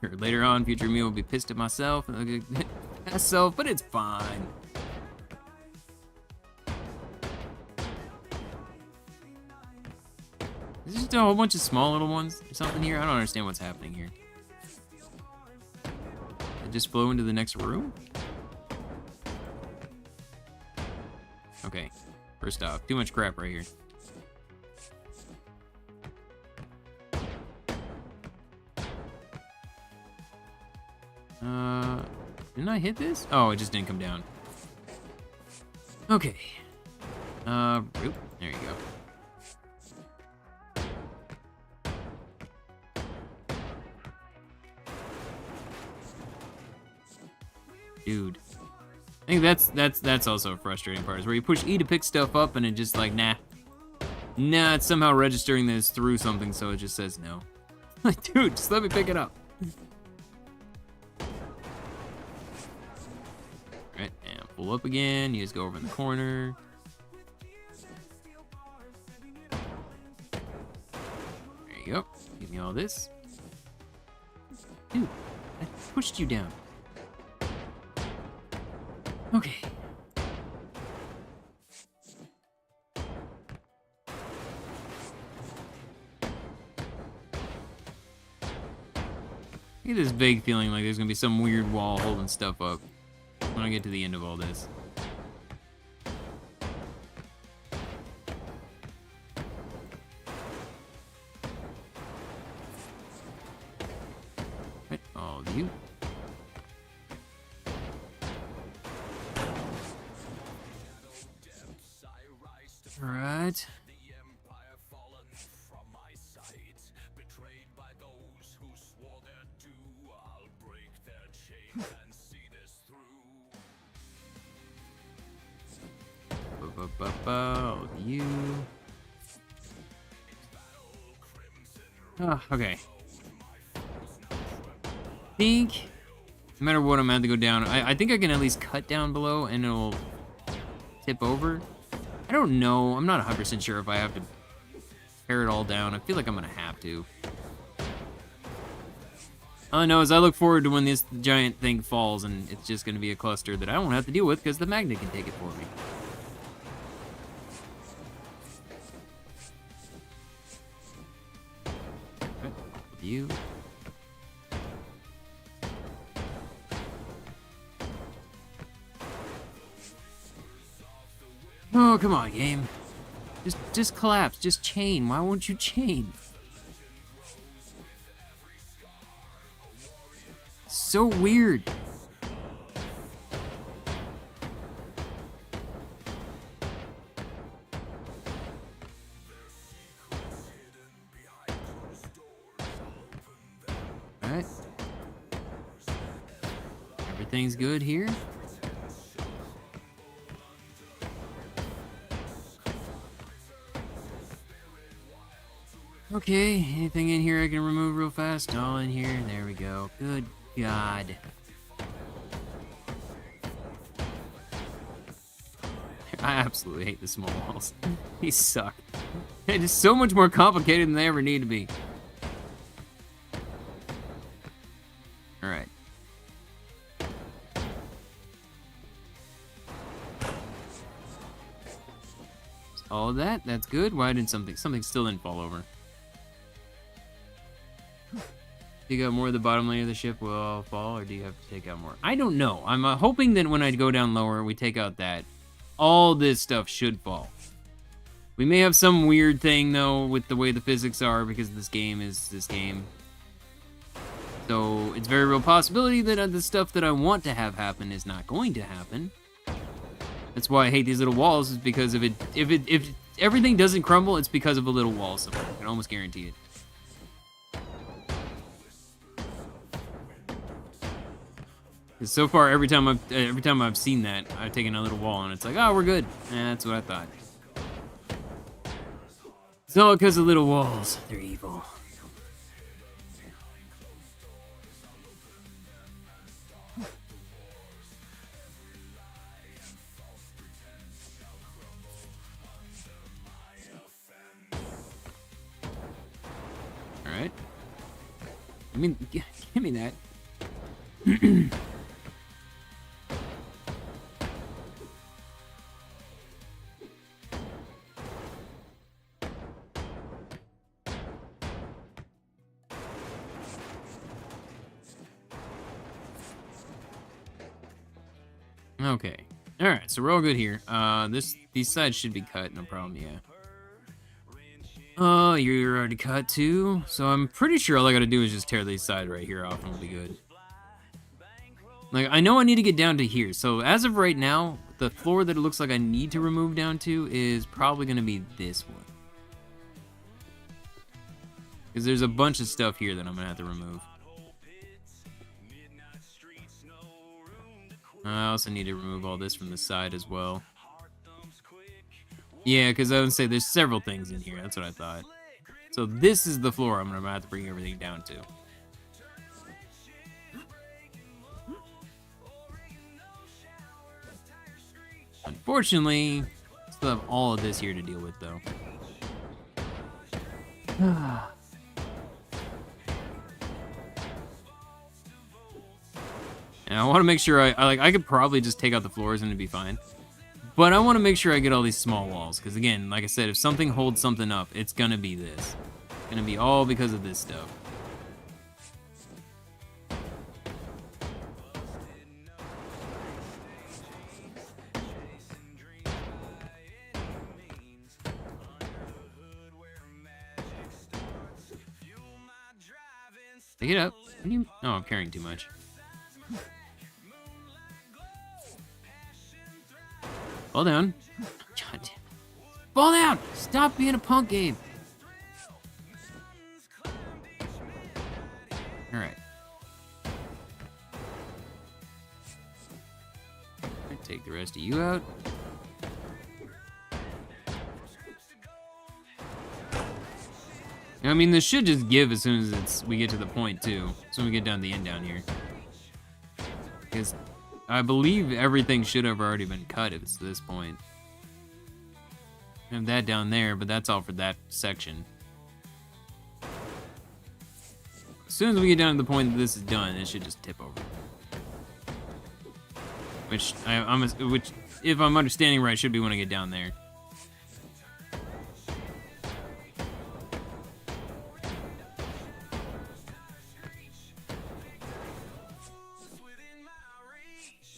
Sure, later on, future me will be pissed at myself, but it's fine. Is there just a whole bunch of small little ones or something here? I don't understand what's happening here. It just flow into the next room? Okay, first off, too much crap right here. Didn't I hit this? Oh, it just didn't come down. Okay. Oop, there you go. Dude. I think that's also a frustrating part, is where you push E to pick stuff up and it just like, nah. Nah, it's somehow registering that it's through something, so it just says no. Like, dude, just let me pick it up. Right, and pull up again. You just go over in the corner. There you go. Give me all this. Dude, I pushed you down. Okay. I get this vague feeling like there's gonna be some weird wall holding stuff up when I get to the end of all this. Right, all of you. Right. You. Oh, okay. Think no matter what, I'm gonna have to go down. I think I can at least cut down below and it'll tip over. I don't know. I'm not 100% sure if I have to tear it all down. I feel like I'm gonna have to. All I know is I look forward to when this giant thing falls and it's just gonna be a cluster that I won't have to deal with because the magnet can take it for me. Right, you. Oh, come on, game. Just collapse. Just chain. Why won't you chain? So weird. Alright. Everything's good here. Okay, anything in here I can remove real fast? All in here. There we go. Good God. I absolutely hate the small walls. These suck. They're just so much more complicated than they ever need to be. Alright. all of that. That's good. Why didn't something still didn't fall over? Take out more of the bottom layer of the ship will fall, or do you have to take out more? I don't know. I'm hoping that when I go down lower, we take out that, all this stuff should fall. We may have some weird thing, though, with the way the physics are, because this game is this game. So, it's a very real possibility that the stuff that I want to have happen is not going to happen. That's why I hate these little walls, is because if everything doesn't crumble, it's because of a little wall somewhere. I can almost guarantee it. Because so far, every time I've seen that, I've taken a little wall and it's like, oh, we're good. That's what I thought. It's all because of little walls. They're evil. All right. I mean, give me that. Okay. All right, so we're all good here. These sides should be cut, no problem. Yeah. Oh, you're already cut too. So I'm pretty sure all I gotta do is just tear these sides right here off, and we'll be good. Like, I know I need to get down to here. So as of right now, the floor that it looks like I need to remove down to is probably gonna be this one, because there's a bunch of stuff here that I'm gonna have to remove. I also need to remove all this from the side as well. Yeah, because I would say there's several things in here. That's what I thought. So this is the floor I'm going to have to bring everything down to. Unfortunately, I still have all of this here to deal with, though. And I want to make sure I could probably just take out the floors and it'd be fine. But I want to make sure I get all these small walls, because again, like I said, if something holds something up, it's going to be this. It's going to be all because of this stuff. Pick it up. Oh, I'm carrying too much. Fall down. God damn. Fall down! Stop being a punk, Gabe. Alright. Take the rest of you out. I mean, this should just give as soon as we get to the point, too. So we get down the end down here. Because I believe everything should have already been cut if it's to this point. I have that down there, but that's all for that section. As soon as we get down to the point that this is done, it should just tip over. Which, if I'm understanding right, should be when I get down there.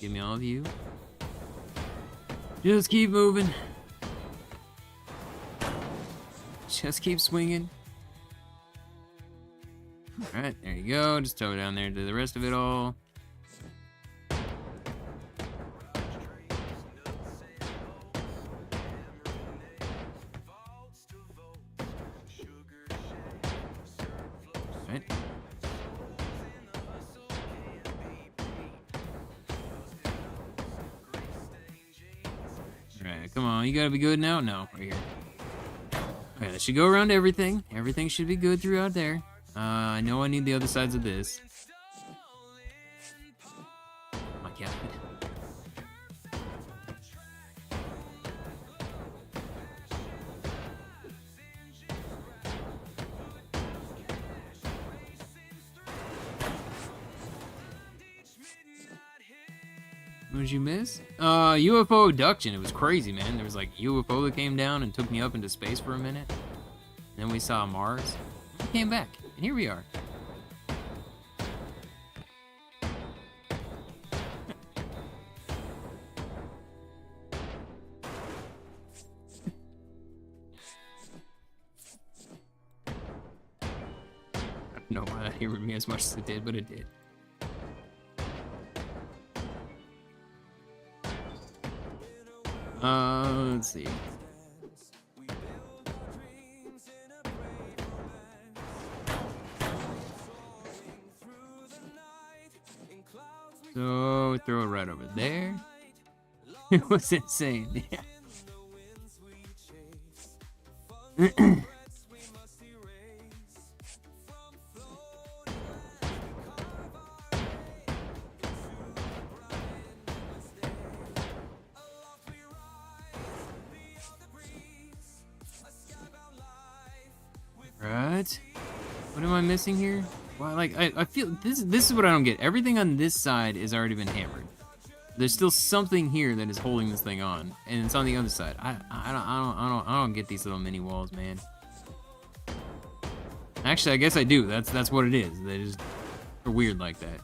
Give me all of you. Just keep moving. Just keep swinging. Alright, there you go. Just throw it down there to the rest of it all. Alright. Alright, come on. You gotta be good now? No, right here. Okay, that should go around everything. Everything should be good throughout there. I know I need the other sides of this. Oh my god. What'd you miss? UFO abduction. It was crazy, man. There was like UFO that came down and took me up into space for a minute. Then we saw Mars. We came back, and here we are. I don't know why that humored me as much as it did, but it did. Let's see. So throw it right over there. It was insane. Yeah. Right. What am I missing here? Well, like I feel this is what I don't get. Everything on this side has already been hammered. There's still something here that is holding this thing on, and it's on the other side. I don't get these little mini walls, man. Actually, I guess I do. That's what it is. They just are weird like that.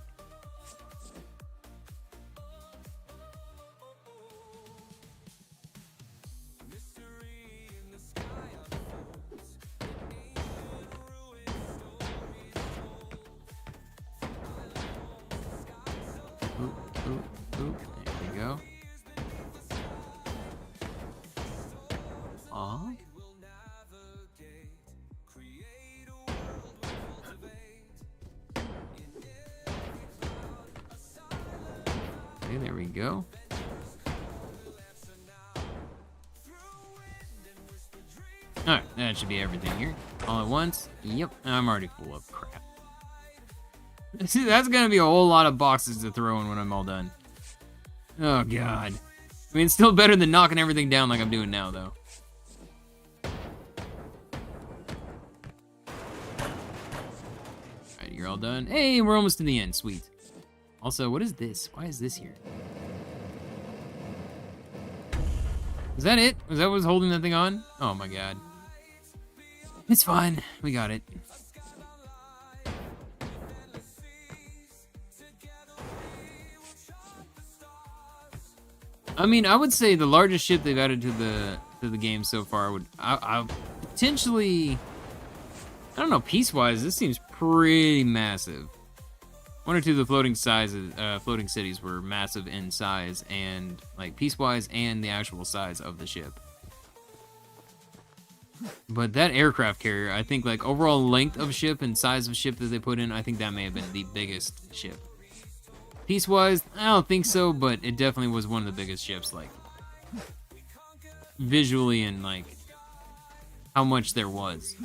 There we go. Aw. Okay, there we go. Alright, that should be everything here. All at once. Yep, I'm already full of crap. See, that's gonna be a whole lot of boxes to throw in when I'm all done. Oh, God. I mean, it's still better than knocking everything down like I'm doing now, though. Alright, you're all done. Hey, we're almost to the end. Sweet. Also, what is this? Why is this here? Is that it? Was that what was holding that thing on? Oh, my God. It's fine. We got it. I mean, I would say the largest ship they've added to the game so far would I potentially, I don't know, piece-wise, this seems pretty massive. One or two of the floating cities were massive in size and like piece-wise and the actual size of the ship. But that aircraft carrier, I think like overall length of ship and size of ship that they put in, I think that may have been the biggest ship. Piece-wise, I don't think so, but it definitely was one of the biggest ships, like, visually and, like, how much there was.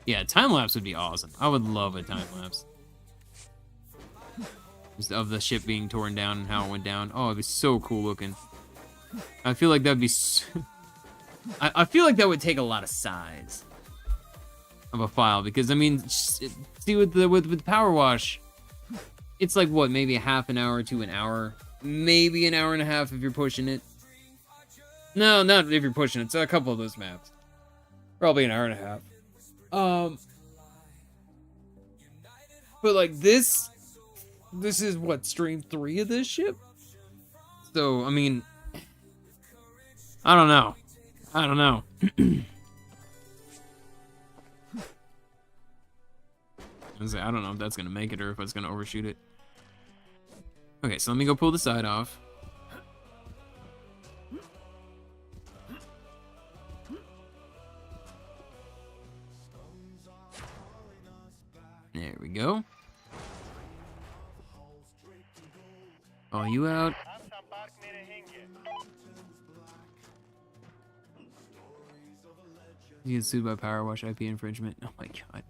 Yeah, time-lapse would be awesome. I would love a time-lapse. Just of the ship being torn down and how it went down. Oh, it'd be so cool looking. I feel like that'd be... I feel like that would take a lot of size of a file, because, I mean... See, with Power Wash, it's like, what, maybe a half an hour to an hour? Maybe an hour and a half if you're pushing it. No, not if you're pushing it. It's a couple of those maps. Probably an hour and a half. But, like, this is, what, stream 3 of this ship? So, I mean, I don't know. I don't know. I don't know if that's gonna make it or if it's gonna overshoot it. Okay, so let me go pull the side off. There we go. All you out. You get sued by Power Wash IP infringement. Oh my God.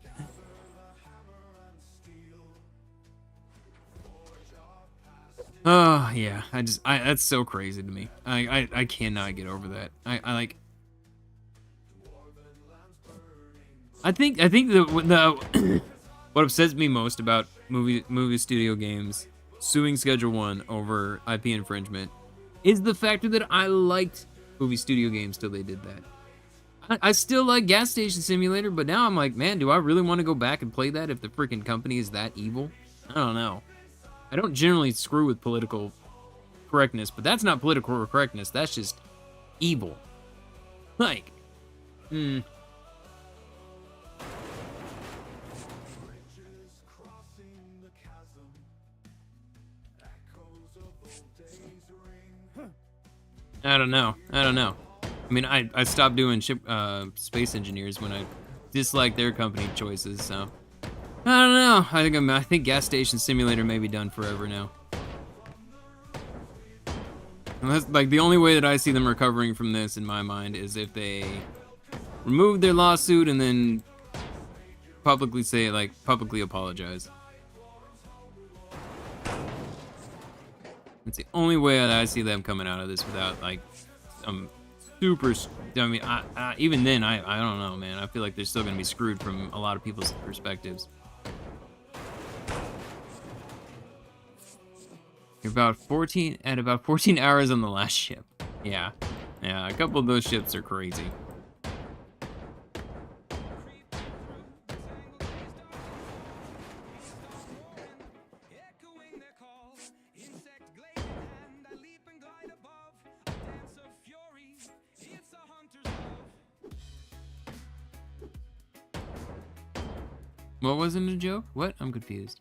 Oh, yeah, that's so crazy to me. I cannot get over that. I think the what upsets me most about movie studio games suing Schedule 1 over IP infringement is the factor that I liked movie studio games till they did that. I still like Gas Station Simulator, but now I'm like, man, do I really want to go back and play that if the freaking company is that evil? I don't know. I don't generally screw with political correctness, but that's not political correctness. That's just evil. Like, I don't know. I mean, I stopped doing space engineers when I disliked their company choices, so I don't know. I think Gas Station Simulator may be done forever now. Unless, like, the only way that I see them recovering from this in my mind is if they remove their lawsuit and then publicly publicly apologize. It's the only way that I see them coming out of this without, like, some super... I mean, even then, I don't know, man. I feel like they're still going to be screwed from a lot of people's perspectives. You're about 14 hours on the last ship. Yeah, a couple of those ships are crazy. What wasn't a joke? What? I'm confused.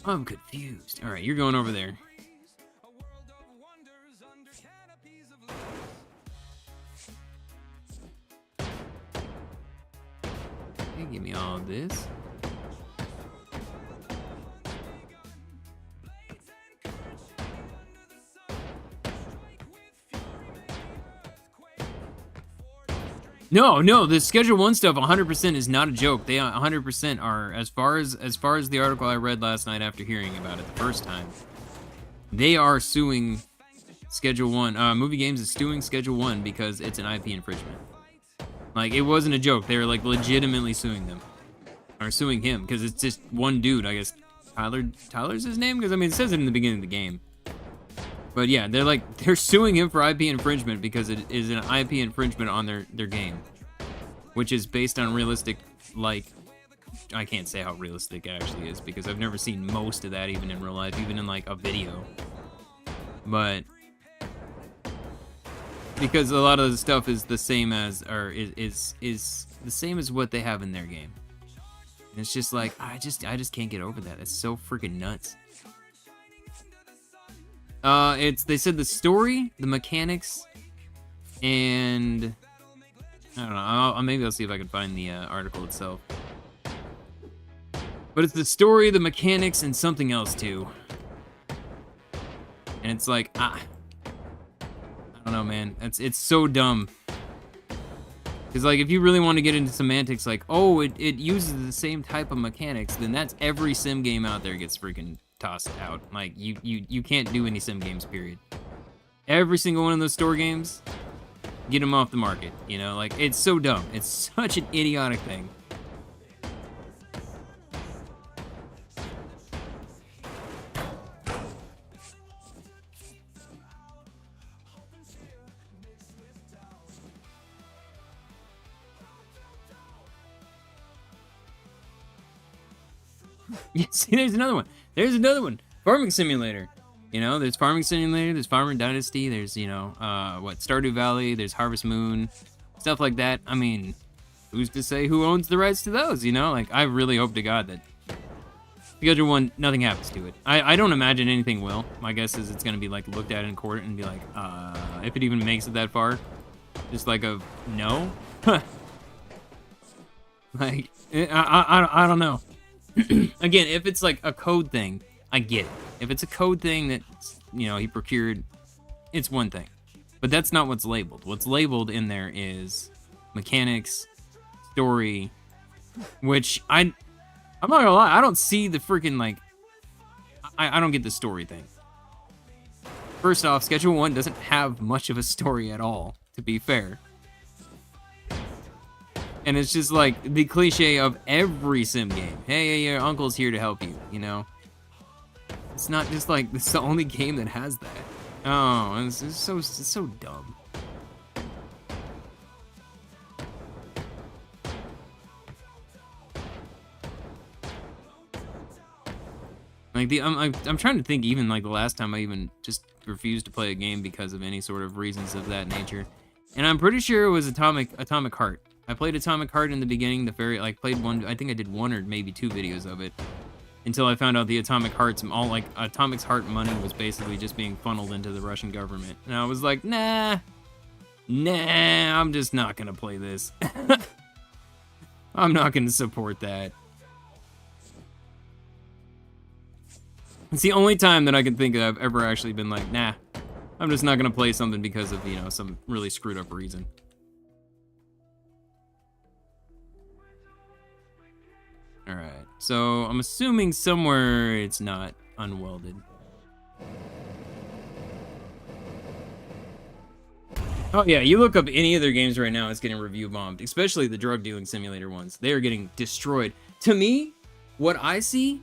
I'm confused. All right, you're going over there. Okay, give me all of this. No, the Schedule 1 stuff 100% is not a joke. They 100% are, as far as the article I read last night after hearing about it the first time, they are suing Schedule 1. Movie Games is suing Schedule 1 because it's an IP infringement. Like, it wasn't a joke. They were, like, legitimately suing them. Or suing him, because it's just one dude, I guess. Tyler's his name? Because, I mean, it says it in the beginning of the game. But yeah, they're suing him for IP infringement because it is an IP infringement on their game, which is based on realistic, like, I can't say how realistic it actually is because I've never seen most of that even in real life, even in like a video. But because a lot of the stuff is the same as, or is the same as what they have in their game. And it's just like I just can't get over that. It's so freaking nuts. They said the story, the mechanics, and I don't know. Maybe I'll see if I can find the article itself. But it's the story, the mechanics, and something else too. And it's like I don't know, man. It's so dumb. Because like if you really want to get into semantics, like it uses the same type of mechanics, then that's every sim game out there gets freaking tossed out. Like you can't do any sim games, period. Every single one of those store games, get them off the market, you know? Like, it's so dumb. It's such an idiotic thing. Yeah, see, there's another one. Farming Simulator. You know, there's Farming Simulator, there's Farmer Dynasty, there's, you know, Stardew Valley, there's Harvest Moon, stuff like that. I mean, who's to say who owns the rights to those, you know? Like, I really hope to God that Schedule 1, nothing happens to it. I don't imagine anything will. My guess is it's going to be, like, looked at in court and be like, if it even makes it that far, just like a no? Like, I don't know. Again, if it's like a code thing, I get it. If it's a code thing that, you know, he procured, it's one thing. But that's not what's labeled. What's labeled in there is mechanics, story, which I'm not gonna lie, I don't see the freaking, like, I don't get the story thing. First off, Schedule 1 doesn't have much of a story at all, to be fair. And it's just like the cliche of every sim game. Hey, your uncle's here to help you, you know? It's not just like, it's the only game that has that. Oh, it's so dumb. Like I'm trying to think even like the last time I even just refused to play a game because of any sort of reasons of that nature. And I'm pretty sure it was Atomic Heart. I played Atomic Heart in the beginning, played one, I think I did one or maybe two videos of it. Until I found out the Atomic Heart's Atomic's Heart money was basically just being funneled into the Russian government. And I was like, nah, I'm just not gonna play this. I'm not gonna support that. It's the only time that I can think of I've ever actually been like, nah, I'm just not gonna play something because of, you know, some really screwed up reason. Alright, so I'm assuming somewhere it's not unwelded. Oh yeah, you look up any of their games right now, it's getting review bombed, especially the drug dealing simulator ones. They are getting destroyed. To me, what I see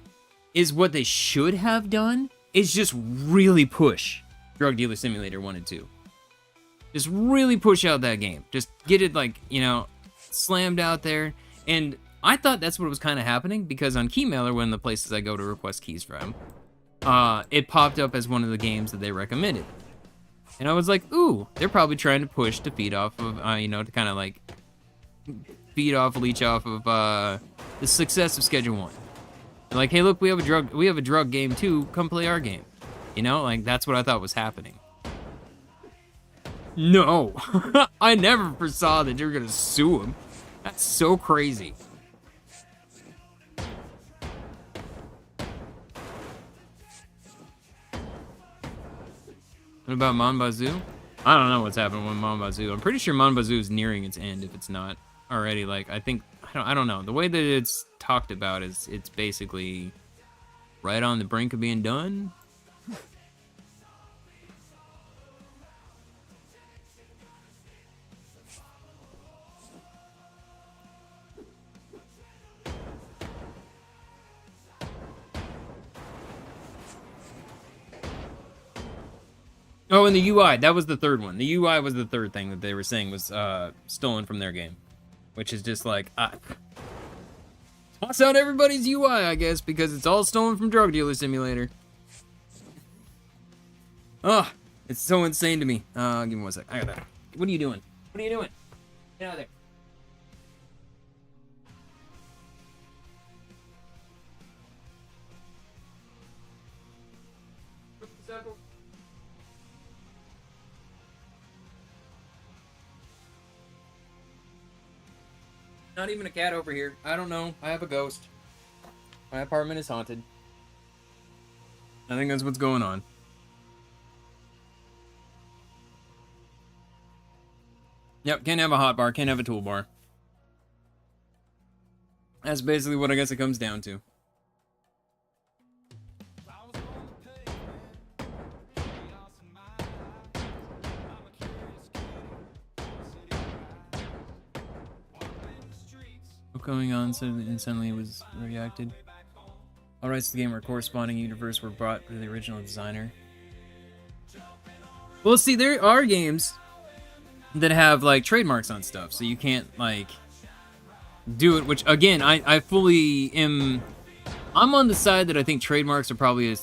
is what they should have done is just really push Drug Dealer Simulator 1 and 2. Just really push out that game. Just get it, like, you know, slammed out there. And I thought that's what was kind of happening, because on Keymailer, one of the places I go to request keys from, it popped up as one of the games that they recommended. And I was like, ooh, they're probably trying to push to feed off of, you know, to kind of like leech off of the success of Schedule 1. Like, hey, look, we have a drug game too. Come play our game. You know, like that's what I thought was happening. No, I never foresaw that you're gonna sue him. That's so crazy. What about Monbazoo? I don't know what's happening with Monbazoo. I'm pretty sure Monbazoo is nearing its end if it's not already. Like, I don't know. The way that it's talked about is it's basically right on the brink of being done. Oh, and the UI, that was the third one. The UI was the third thing that they were saying was stolen from their game. Which is just like, toss out everybody's UI, I guess, because it's all stolen from Drug Dealer Simulator. Oh, it's so insane to me. Give me 1 sec. I got that. What are you doing? What are you doing? Get out of there. Not even a cat over here. I don't know. I have a ghost. My apartment is haunted. I think that's what's going on. Yep, can't have a hotbar, can't have a toolbar. That's basically what I guess it comes down to. Going on, so instantly was reacted. All rights to the game or corresponding universe were brought to the original designer. Well, see, there are games that have like trademarks on stuff, so you can't like do it. Which again, I fully am. I'm on the side that I think trademarks are probably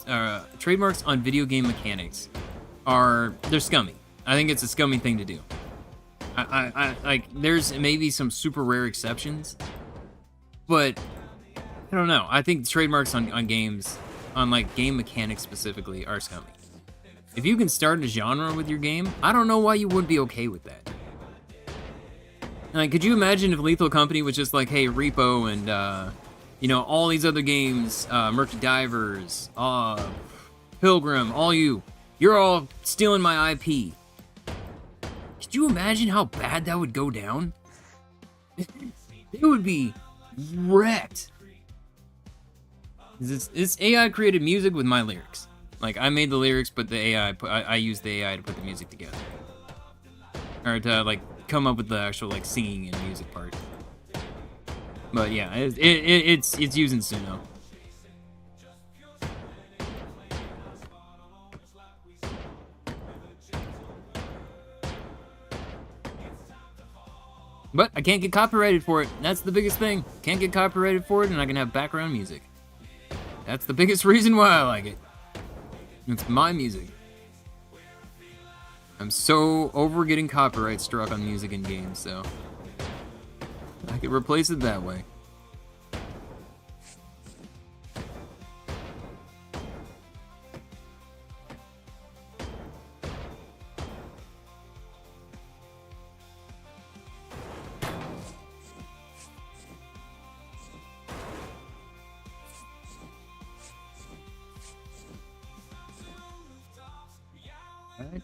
trademarks on video game mechanics they're scummy. I think it's a scummy thing to do. I like there's maybe some super rare exceptions. But, I don't know. I think trademarks on games, on like game mechanics specifically, are scummy. If you can start a genre with your game, I don't know why you wouldn't be okay with that. Like, could you imagine if Lethal Company was just like, hey, Repo and, you know, all these other games, Murky Divers, Pilgrim, all you're all stealing my IP. Could you imagine how bad that would go down? It would be wrecked. It's AI created music with my lyrics. Like, I made the lyrics, but the AI, I used the AI to put the music together. Or to, like, come up with the actual, like, singing and music part. But yeah, it's using Suno. But I can't get copyrighted for it. That's the biggest thing. Can't get copyrighted for it, and I can have background music. That's the biggest reason why I like it. It's my music. I'm so over getting copyright struck on music in games, so I could replace it that way. Alright,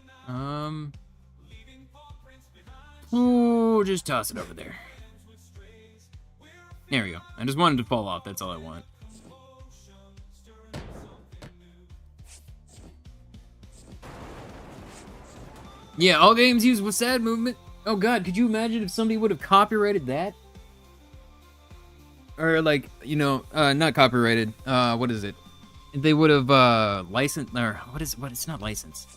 ooh, just toss it over there. There we go. I just wanted to fall off, that's all I want. Yeah, all games use WASD movement. Oh god, could you imagine if somebody would have copyrighted that? Or like, you know, not copyrighted, what is it? They would have, licensed, or it's not licensed.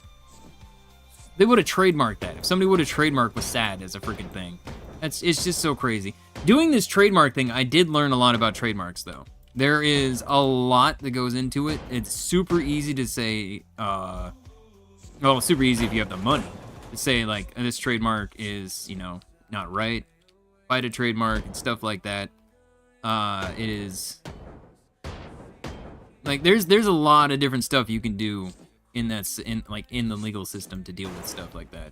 They would have trademarked that. If somebody would have trademarked WASD as a freaking thing. It's just so crazy. Doing this trademark thing, I did learn a lot about trademarks, though. There is a lot that goes into it. It's super easy to say, well, super easy if you have the money. To say, like, this trademark is, you know, not right. Fight a trademark and stuff like that. It is... Like, there's a lot of different stuff you can do in the legal system to deal with stuff like that.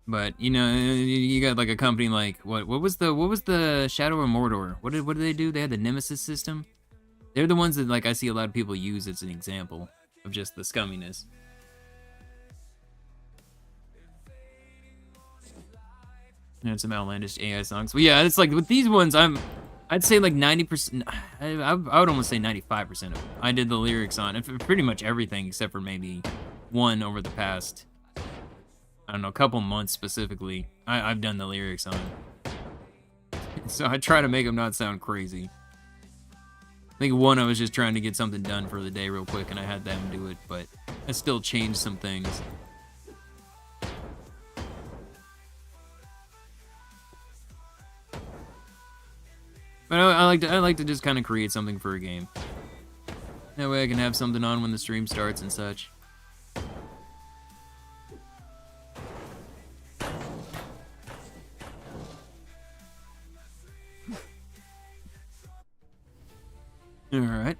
But you know, you got like a company like what was the Shadow of Mordor? What did they do? They had the Nemesis system. They're the ones that like I see a lot of people use as an example of just the scumminess. And some outlandish AI songs. But yeah, it's like with these ones, I'd say like 90%, I would almost say 95% of them. I did the lyrics on, and pretty much everything except for maybe one over the past, I don't know, a couple months specifically. I've done the lyrics on. So I try to make them not sound crazy. I think one I was just trying to get something done for the day real quick, and I had them do it, but I still changed some things. But I like to just kind of create something for a game. That way I can have something on when the stream starts and such. Alright.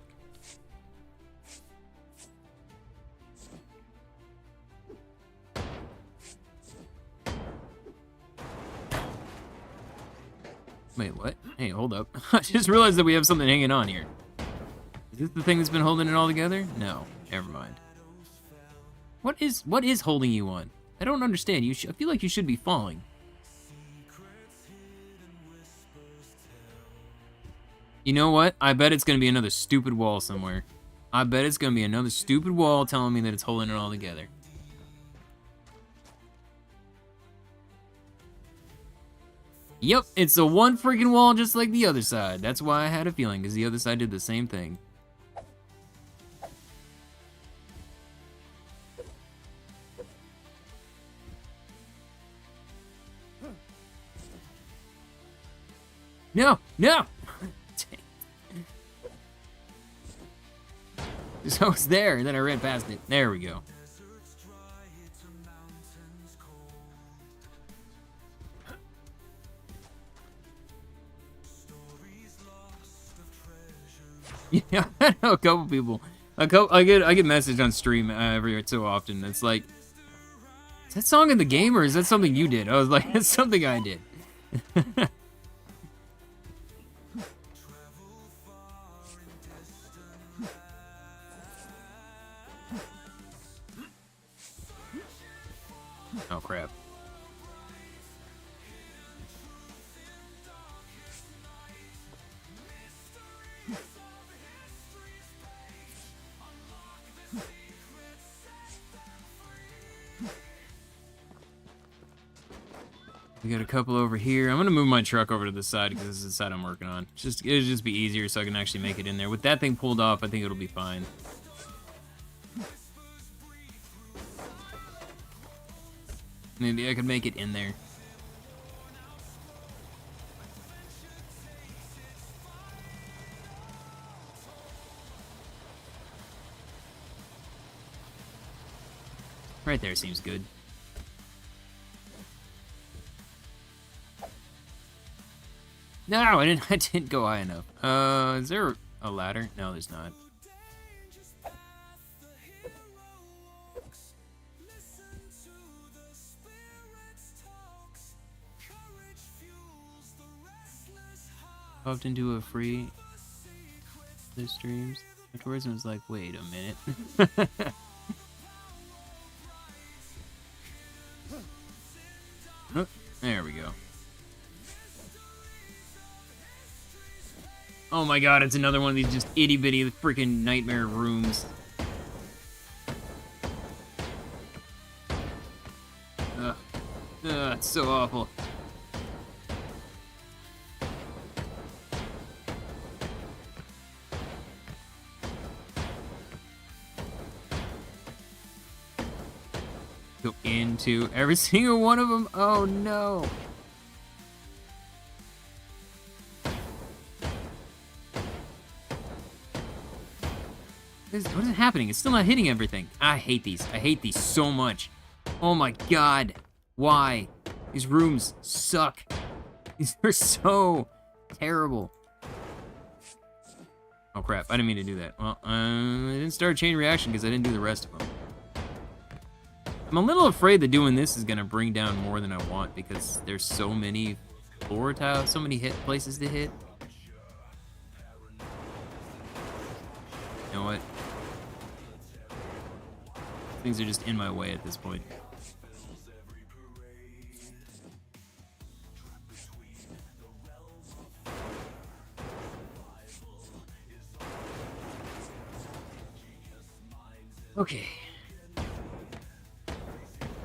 Wait, what? Hey, hold up. I just realized that we have something hanging on here. Is this the thing that's been holding it all together? No, never mind. What is holding you on? I don't understand. I feel like you should be falling. You know what? I bet it's gonna be another stupid wall somewhere. I bet it's gonna be another stupid wall telling me that it's holding it all together. Yep, it's the one freaking wall just like the other side. That's why I had a feeling, because the other side did the same thing. No, no! So it's there, and then I ran past it. There we go. Yeah, I know a couple people. I get message on stream every so often. It's like, is that song in the game or is that something you did? I was like, it's something I did. Oh crap. We got a couple over here. I'm gonna move my truck over to the side because this is the side I'm working on. It'll just be easier so I can actually make it in there. With that thing pulled off, I think it'll be fine. Maybe I could make it in there. Right there seems good. No, I didn't go high enough. Is there a ladder? No, there's not. Popped into a free the streams afterwards and was like, wait a minute. Oh, there we go. Oh my god, it's another one of these just itty bitty freaking nightmare rooms. Ugh. Ugh, it's so awful. Go into every single one of them. Oh no. What is happening? It's still not hitting everything. I hate these. I hate these so much. Oh my god. Why? These rooms suck. These are so terrible. Oh crap. I didn't mean to do that. Well, I didn't start a chain reaction because I didn't do the rest of them. I'm a little afraid that doing this is going to bring down more than I want because there's so many floor tiles, so many places to hit. You know what? Things are just in my way at this point. Okay.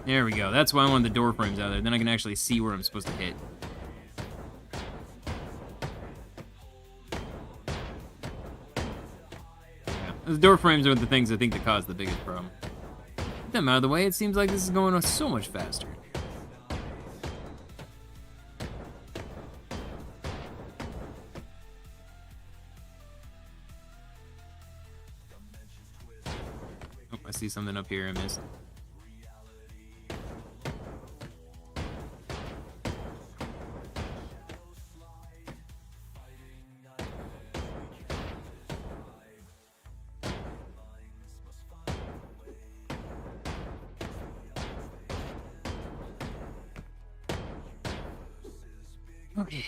There we go. That's why I want the door frames out there. Then I can actually see where I'm supposed to hit. Yeah. The door frames are the things I think that cause the biggest problem. Get them out of the way. It seems like this is going on so much faster. Oh, I see something up here I missed. Okay.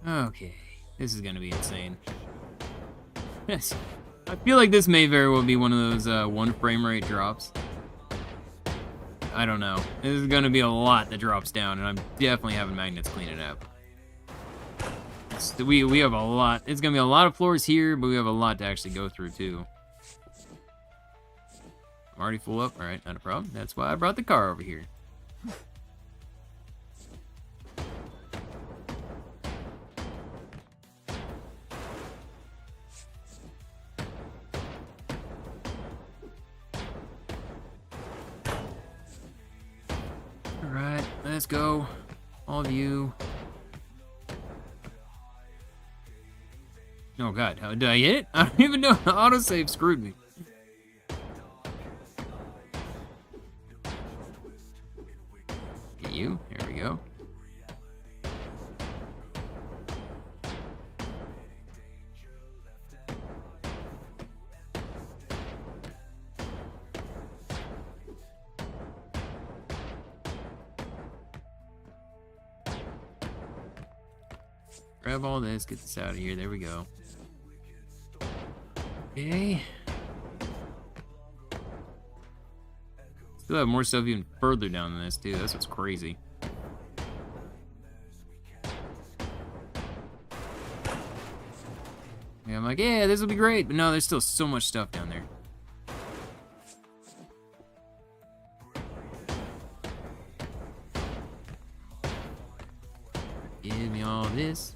Okay. This is gonna be insane. Yes. I feel like this may very well be one of those one frame rate drops. I don't know. This is gonna be a lot that drops down, and I'm definitely having magnets clean it up. We have a lot. It's gonna be a lot of floors here, but we have a lot to actually go through too. I'm already full up. All right, not a problem. That's why I brought the car over here. Alright, let's go. All of you. Oh god, how did I hit it? I don't even know. The autosave screwed me. Get you. There we go. Grab all this, get this out of here. There we go. Okay. Still have more stuff even further down than this, too. That's what's crazy. Yeah, I'm like, yeah, this will be great. But no, there's still so much stuff down there. Give me all this.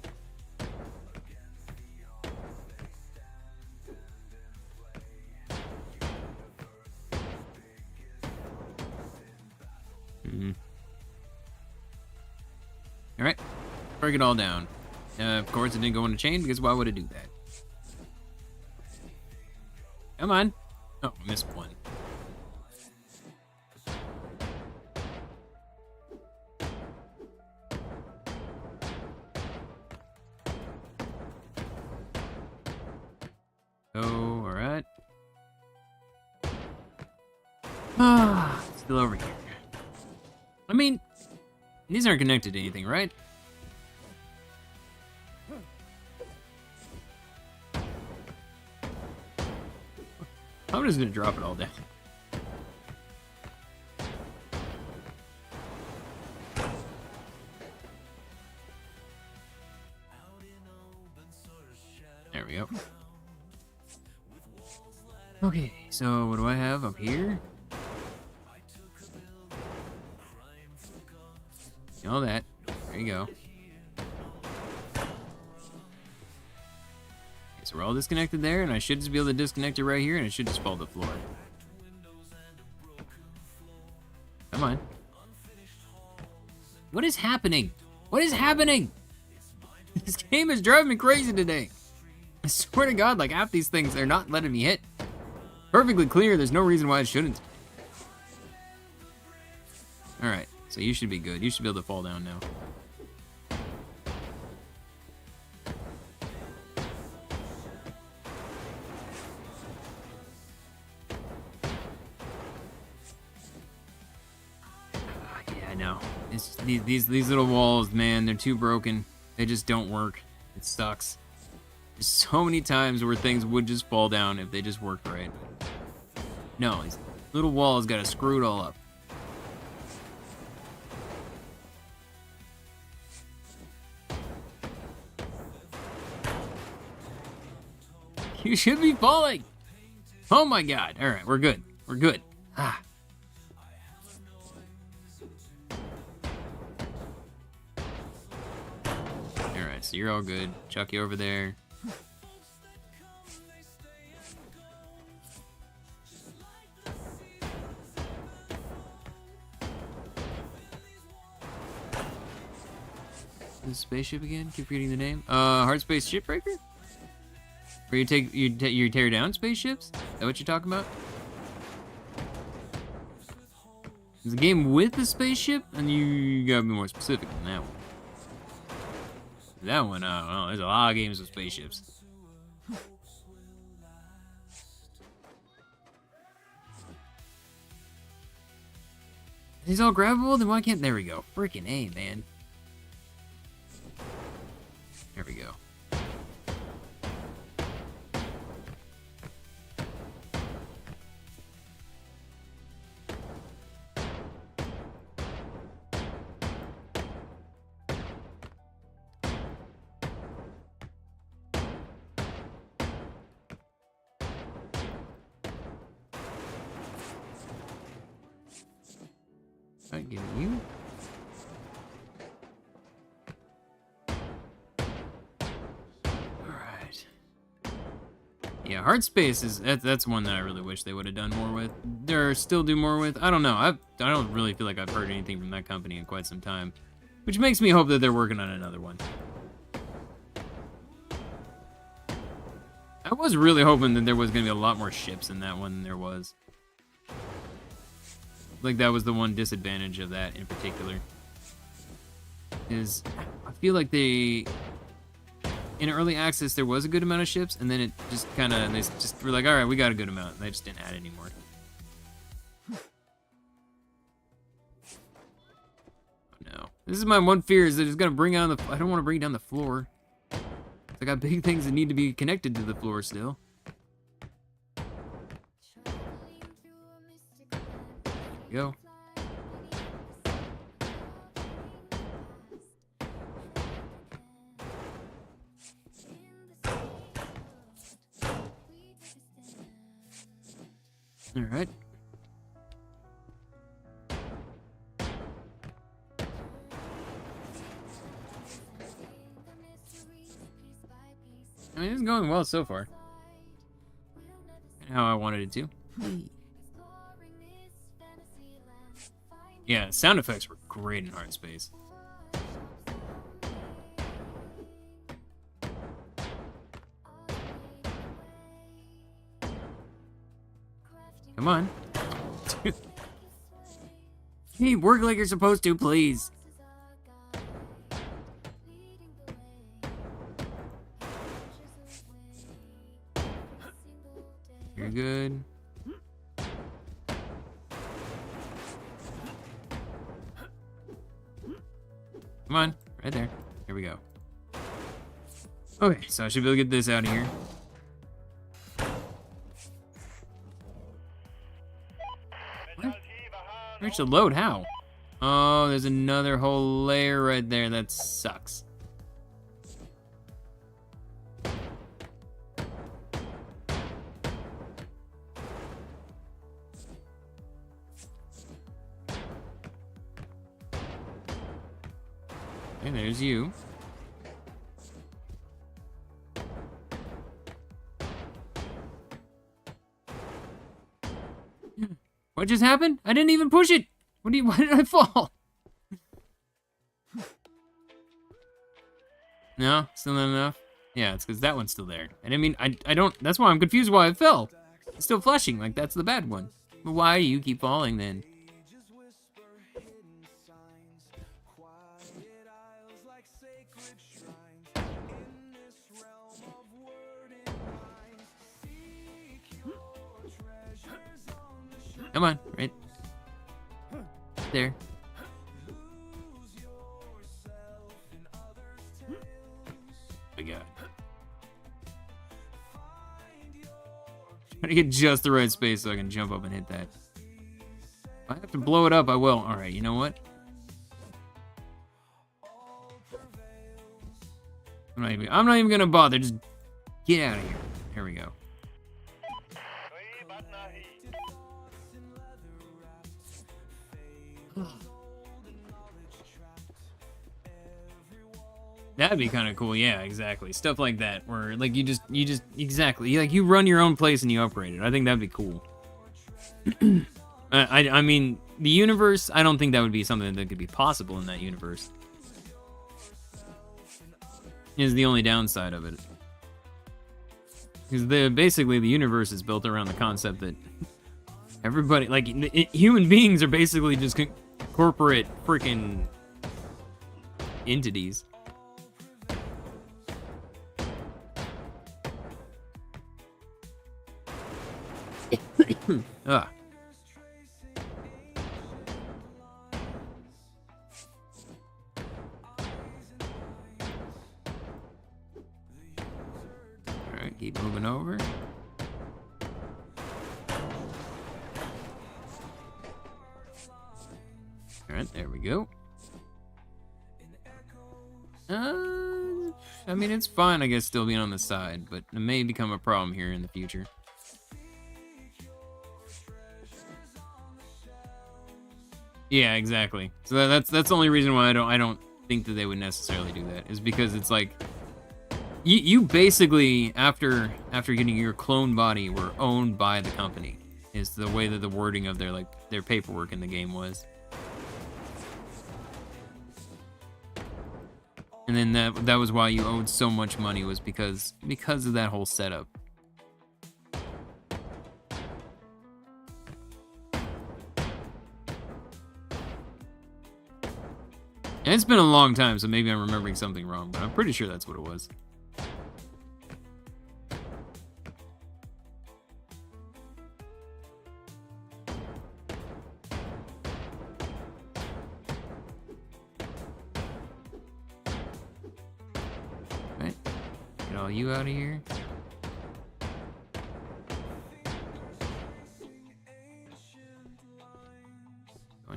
Alright, break it all down. Of course, it didn't go on a chain, because why would it do that? Come on. Oh, I missed one. Oh, alright. Ah, still over here. I mean, these aren't connected to anything, right? I'm just gonna drop it all down. There we go. Okay, so what do I have up here? All that. There you go. Okay, so we're all disconnected there, and I should just be able to disconnect it right here, and it should just fall to the floor. Come on. What is happening? What is happening? This game is driving me crazy today. I swear to God, like half these things, they're not letting me hit. Perfectly clear, there's no reason why it shouldn't. Alright, so you should be good. You should be able to fall down now. Yeah, I know. It's these little walls, man, they're too broken. They just don't work. It sucks. There's so many times where things would just fall down if they just worked right. No, these little walls gotta screw it all up. You should be falling. Oh my God. All right, we're good. We're good. Ah. All right, so you're all good. Chuck you over there. The spaceship again? Keep reading the name. Hard Space Shipbreaker? Where you tear down spaceships? Is that what you're talking about? Is a game with a spaceship? And you gotta be more specific than that one. That one, I don't know. There's a lot of games with spaceships. These all grabbable? Then why can't... There we go. Freaking A, man. There we go. Alright, give it you. Alright. Yeah, hard space is that's one that I really wish they would have done more with. Or still do more with. I don't know. I don't really feel like I've heard anything from that company in quite some time. Which makes me hope that they're working on another one. I was really hoping that there was going to be a lot more ships in that one than there was. Like, that was the one disadvantage of that in particular. Is, I feel like they... In early access, there was a good amount of ships, and then it just kind of... They just were like, alright, we got a good amount. And they just didn't add any more. Oh, no. This is my one fear, is that it's going to bring down the... I don't want to bring down the floor. I got big things that need to be connected to the floor still. Go. All right. I mean, it's going well so far. How I wanted it to. Yeah, sound effects were great in Hard Space. Come on. Hey, work like you're supposed to, please. You're good. Come on, right there. Here we go. Okay, so I should be able to get this out of here. What? Reach the load, how? Oh, there's another whole layer right there. That sucks. And there's you. What just happened? I didn't even push it. Why did I fall? No, still not enough. Yeah, it's because that one's still there. And I mean, I don't, that's why I'm confused why it fell. It's still flashing, like that's the bad one. But why do you keep falling then? Come on, right there. Oh my God. Trying to get just the right space so I can jump up and hit that. If I have to blow it up, I will. All right, you know what? I'm not even gonna bother. Just get out of here. Here we go. That'd be kind of cool, yeah, exactly. Stuff like that, where like you just exactly, like you run your own place and you operate it. I think that'd be cool. I mean, the universe, I don't think that would be something that could be possible in that universe. Is the only downside of it. Because basically the universe is built around the concept that everybody, like human beings are basically just corporate freaking entities. Ah. Alright, keep moving over. Alright, there we go. I mean, it's fine, I guess, still being on the side, but it may become a problem here in the future. Yeah, exactly. So that's the only reason why I don't think that they would necessarily do that, is because it's like you basically after getting your clone body were owned by the company, is the way that the wording of their paperwork in the game was. And then that was why you owed so much money, was because of that whole setup. And it's been a long time, so maybe I'm remembering something wrong, but I'm pretty sure that's what it was. Right, get all you out of here.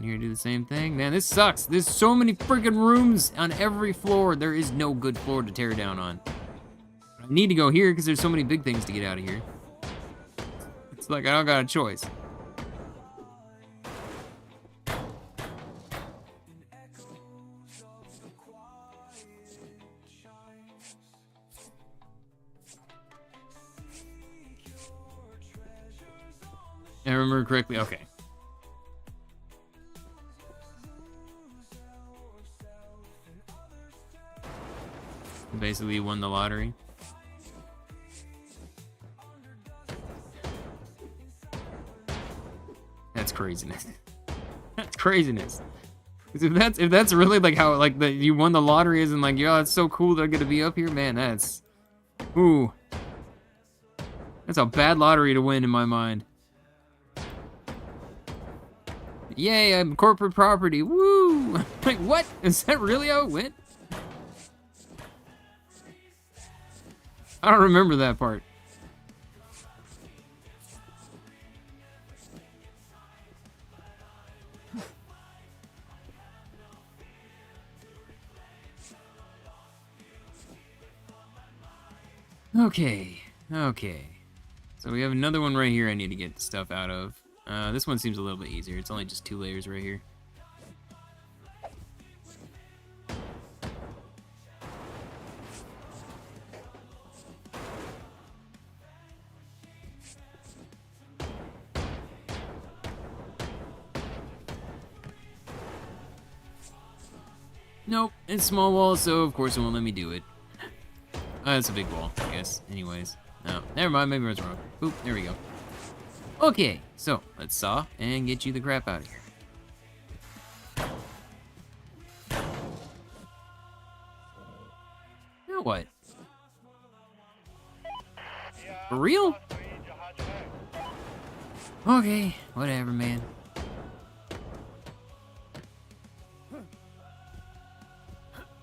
Here, do the same thing. Man, this sucks. There's so many freaking rooms on every floor. There is no good floor to tear down on. I need to go here because there's so many big things to get out of here. It's like I don't got a choice. I remember correctly. Okay. Basically, you won the lottery. That's craziness. That's craziness. 'Cause if that's really like how like you won the lottery isn't like, yo, it's so cool they're gonna be up here, man. That's ooh. That's a bad lottery to win in my mind. Yay, I'm corporate property. Woo! Like, what? Is that really how it went? I don't remember that part. Okay, okay. So we have another one right here I need to get stuff out of. This one seems a little bit easier. It's only just 2 layers right here. Nope, it's small wall, so of course it won't let me do it. That's a big wall, I guess. Anyways, no, never mind. Maybe I was wrong. Oop, there we go. Okay, so let's saw and get you the crap out of here. Now what? For real? Okay, whatever, man.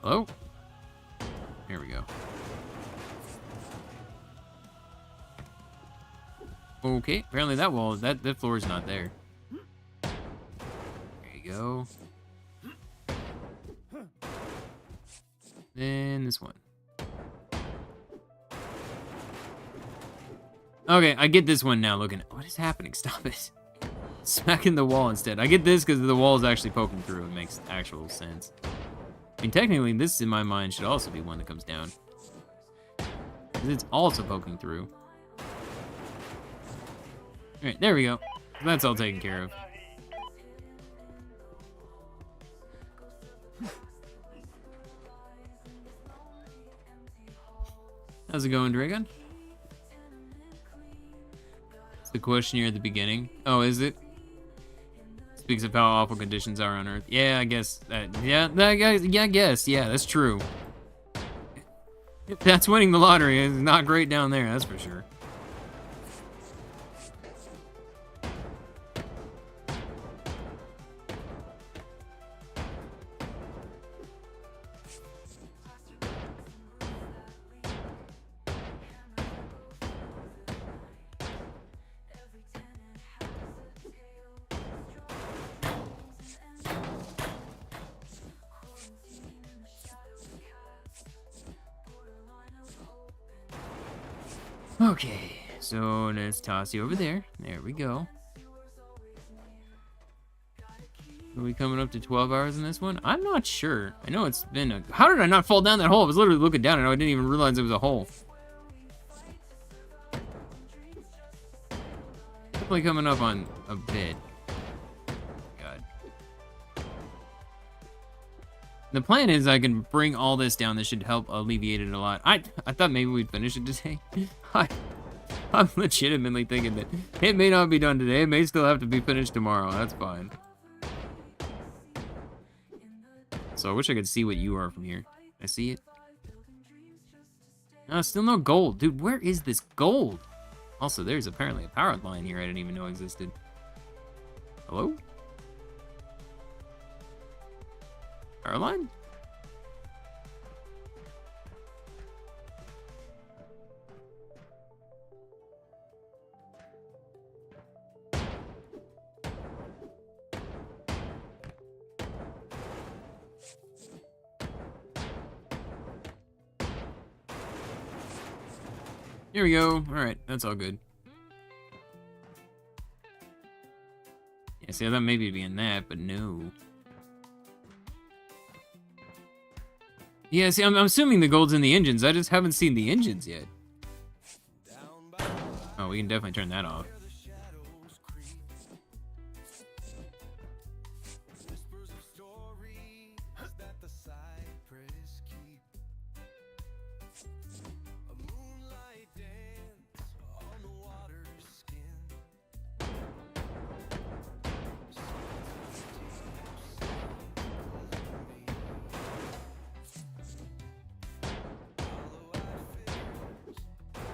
Hello? Here we go. Okay, apparently that wall, that floor is not there. There you go. Then this one. Okay, I get this one now. Looking at what is happening? Stop it! Smacking the wall instead. I get this because the wall is actually poking through. It makes actual sense. I mean, technically, this in my mind should also be one that comes down. Because it's also poking through. Alright, there we go. That's all taken care of. How's it going, Dragon? It's the question here at the beginning. Oh, is it? Speaks of how awful conditions are on Earth. Yeah, I guess that. Yeah, I guess. Yeah, that's true. That's winning the lottery. It's not great down there, that's for sure. Okay, so let's toss you over there. There we go. Are we coming up to 12 hours in this one? I'm not sure. I know it's been a... How did I not fall down that hole? I was literally looking down and I didn't even realize it was a hole. Definitely coming up on a bit. God. The plan is I can bring all this down. This should help alleviate it a lot. I thought maybe we'd finish it today. I'm legitimately thinking that it may not be done today. It may still have to be finished tomorrow. That's fine. So I wish I could see what you are from here. I see it. No, still no gold. Dude, where is this gold? Also, there's apparently a power line here I didn't even know existed. Hello? Power line? Here we go. Alright, that's all good. Yeah, see, I thought maybe it'd be in that, but no. Yeah, see, I'm assuming the gold's in the engines. I just haven't seen the engines yet. Oh, we can definitely turn that off.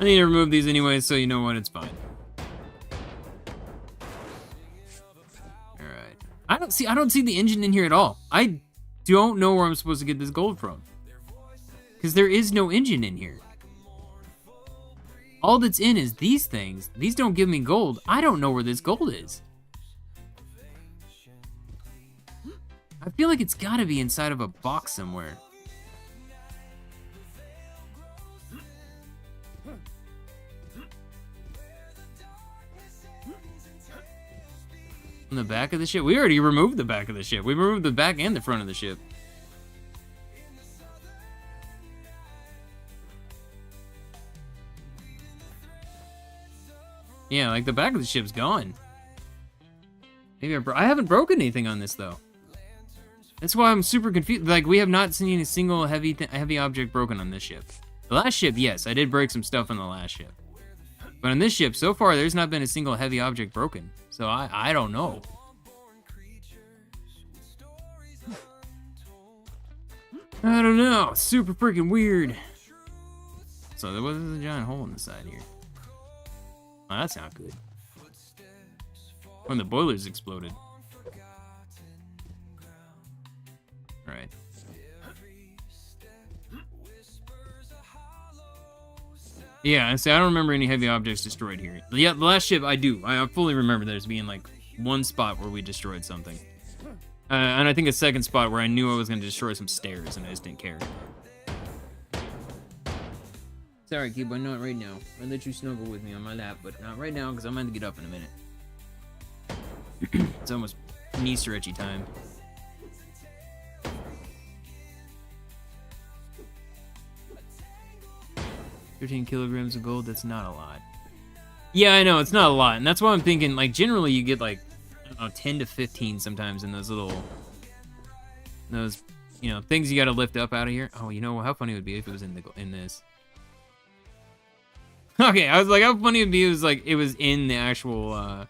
I need to remove these anyway, so you know what, it's fine. Alright. I don't see the engine in here at all. I don't know where I'm supposed to get this gold from. Because there is no engine in here. All that's in is these things. These don't give me gold. I don't know where this gold is. I feel like it's gotta be inside of a box somewhere. On the back of the ship? We already removed the back of the ship. We removed the back and the front of the ship. Yeah, like the back of the ship's gone. Maybe I haven't broken anything on this though. That's why I'm super confused. Like, we have not seen a single heavy object broken on this ship. The last ship, yes, I did break some stuff on the last ship. But on this ship, so far, there's not been a single heavy object broken. So I don't know. I don't know. Super freaking weird. So there was a giant hole in the side here. Oh, that's not good. When the boilers exploded. Alright. Yeah, see, I don't remember any heavy objects destroyed here. Yeah, the last ship, I do. I fully remember there's being, like, one spot where we destroyed something. And I think a second spot where I knew I was going to destroy some stairs, and I just didn't care. Sorry, Cube, I'm not right now. I'll let you snuggle with me on my lap, but not right now, because I'm going to get up in a minute. It's almost knee stretchy time. $13 kilograms of gold, that's not a lot. Yeah, I know, it's not a lot, and that's why I'm thinking, like, generally you get, like, I don't know, 10 to 15 sometimes in those little, you know, things you gotta lift up out of here. Oh, you know, how funny it would be if it was in this. Okay, I was like, how funny it would be if it was, like, it was in the actual,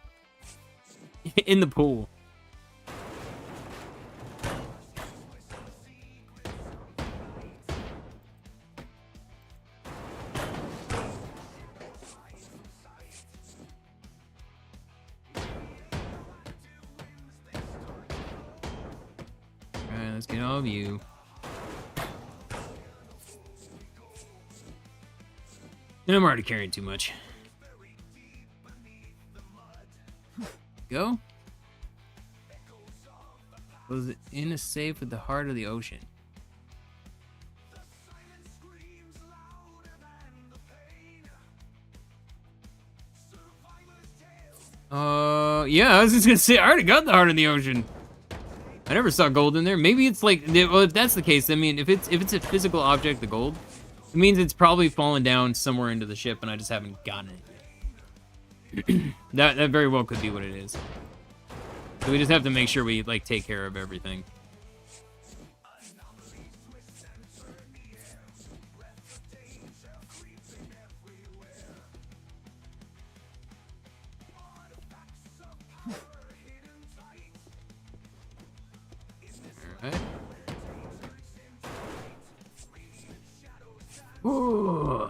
in the pool. Alright, let's get all of you. And I'm already carrying too much. Go. Was it in a safe at the heart of the ocean? Yeah, I was just gonna say, I already got the heart of the ocean. I never saw gold in there. Maybe it's like, well, if that's the case, I mean, if it's a physical object, the gold, it means it's probably fallen down somewhere into the ship, and I just haven't gotten it yet. that very well could be what it is. So we just have to make sure we, like, take care of everything. Alright. Ooh.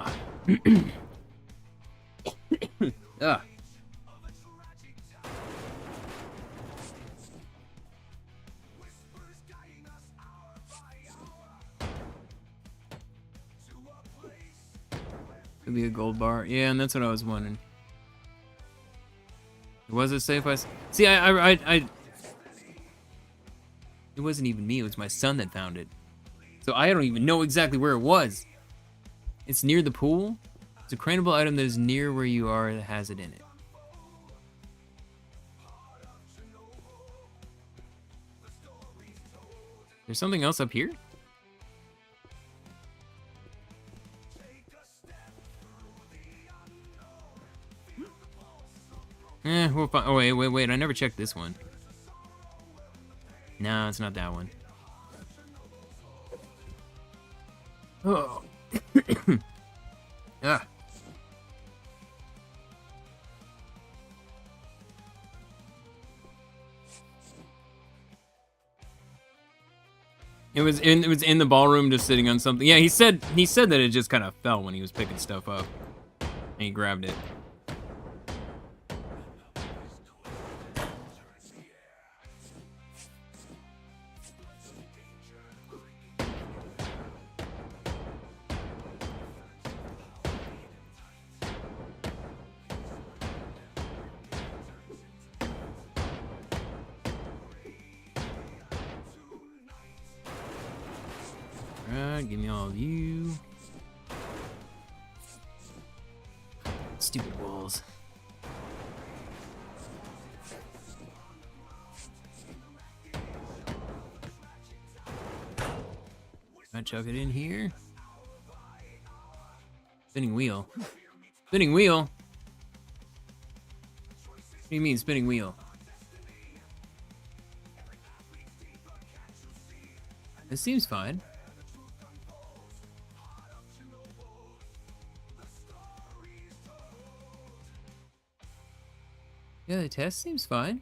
Ah. Could be a gold bar. Yeah, and that's what I was wondering. Was it safe? See, it wasn't even me. It was my son that found it. So I don't even know exactly where it was. It's near the pool. It's a craneable item that is near where you are that has it in it. There's something else up here? We'll find. Oh, wait. I never checked this one. No, it's not that one. Oh. Ah. It was in the ballroom, just sitting on something. Yeah, he said that it just kind of fell when he was picking stuff up. And he grabbed it. Alright, give me all of you. Stupid walls. I chuck it in here. Spinning wheel. Spinning wheel? What do you mean, spinning wheel? This seems fine. Yeah, the test seems fine.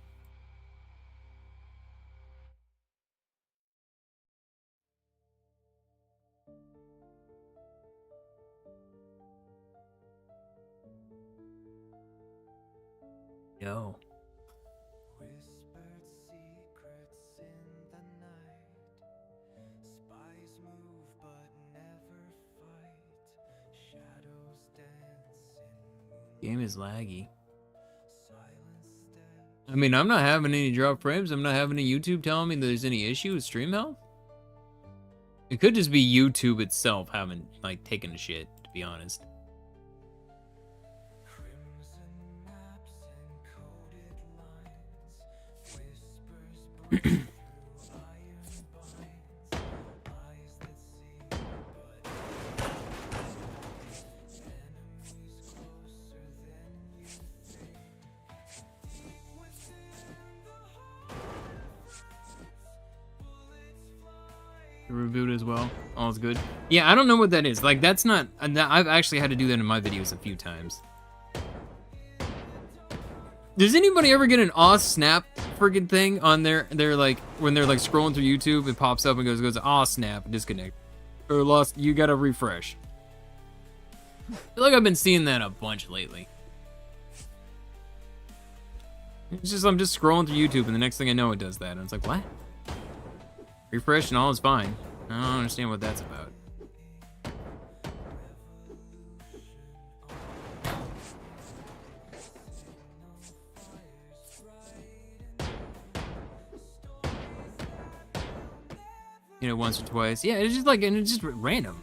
No. Whispered secrets in the night. Spies move but never fight. Shadows dance in Game is laggy. silence steps. I mean, I'm not having any drop frames. I'm not having a YouTube telling me there's any issue with stream health. It could just be YouTube itself having, like, taken a shit, to be honest. Crimson maps and coded lines. Whispers break through iron binds. Eyes that see but enemies closer than you think. Within the hearts, bullets fly. Reboot as well. All's good. Yeah, I don't know what that is. Like, that's not... I've actually had to do that in my videos a few times. Does anybody ever get an aw snap friggin' thing on their like, when they're like scrolling through YouTube, it pops up and goes aw snap, disconnect. Or lost, you gotta refresh. I feel like I've been seeing that a bunch lately. It's just, I'm just scrolling through YouTube and the next thing I know it does that. And it's like, what? Refresh and all is fine. I don't understand what that's about. You know, once or twice. Yeah, it's just like, and it's just random.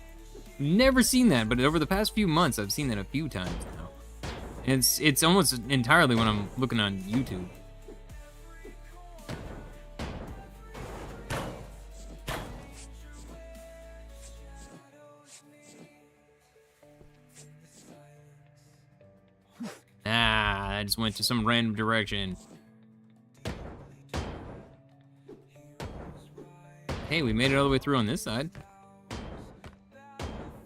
Never seen that, but over the past few months, I've seen that a few times now. And it's almost entirely when I'm looking on YouTube. Ah, I just went to some random direction. Hey, we made it all the way through on this side.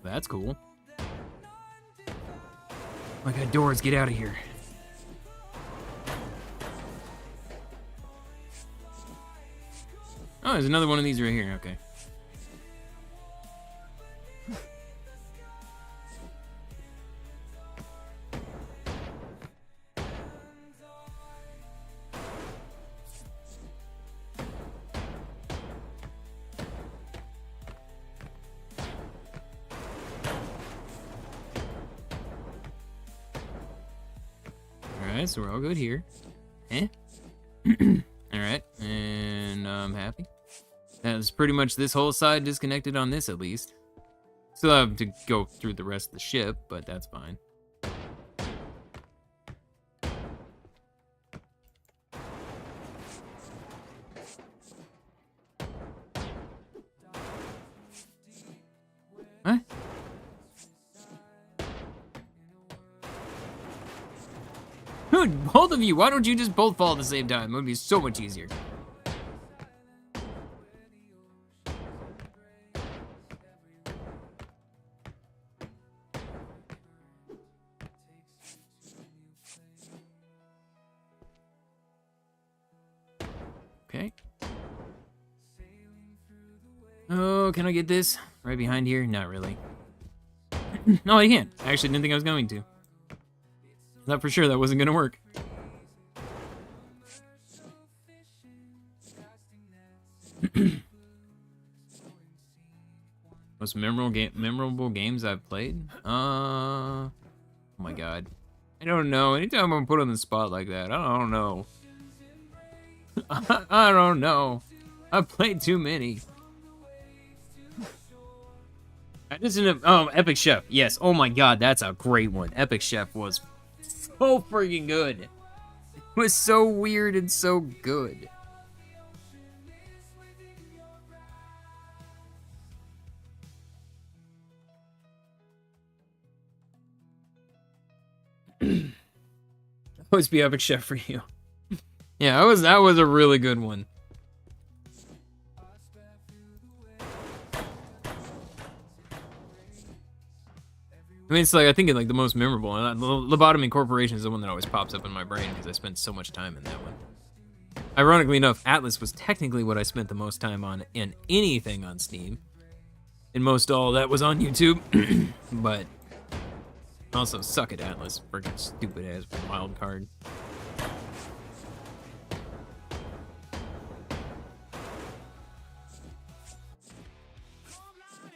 That's cool. I got doors, get out of here. Oh, there's another one of these right here, okay. Alright, so we're all good here. Eh? Alright, and I'm happy. That's pretty much this whole side disconnected on this, at least. Still have to go through the rest of the ship, but that's fine. What? Dude, both of you, why don't you just both fall at the same time? It would be so much easier. Okay. Oh, can I get this? Right behind here? Not really. No, I can't. I actually didn't think I was going to. Thought for sure that wasn't gonna work. Most memorable games I've played? Oh my god. I don't know. Anytime I'm put on the spot like that, I don't know. I don't know. I've played too many. I just ended up, Epic Chef. Yes. Oh my god, that's a great one. Epic Chef was so freaking good. It was so weird and so good. Always be Epic Chef for you. Yeah, that was a really good one. I mean, it's like, I think like the most memorable, and Lobotomy Corporation is the one that always pops up in my brain because I spent so much time in that one. Ironically enough, Atlas was technically what I spent the most time on in anything on Steam. And most all that was on YouTube. But also suck at Atlas, freaking stupid ass wild card.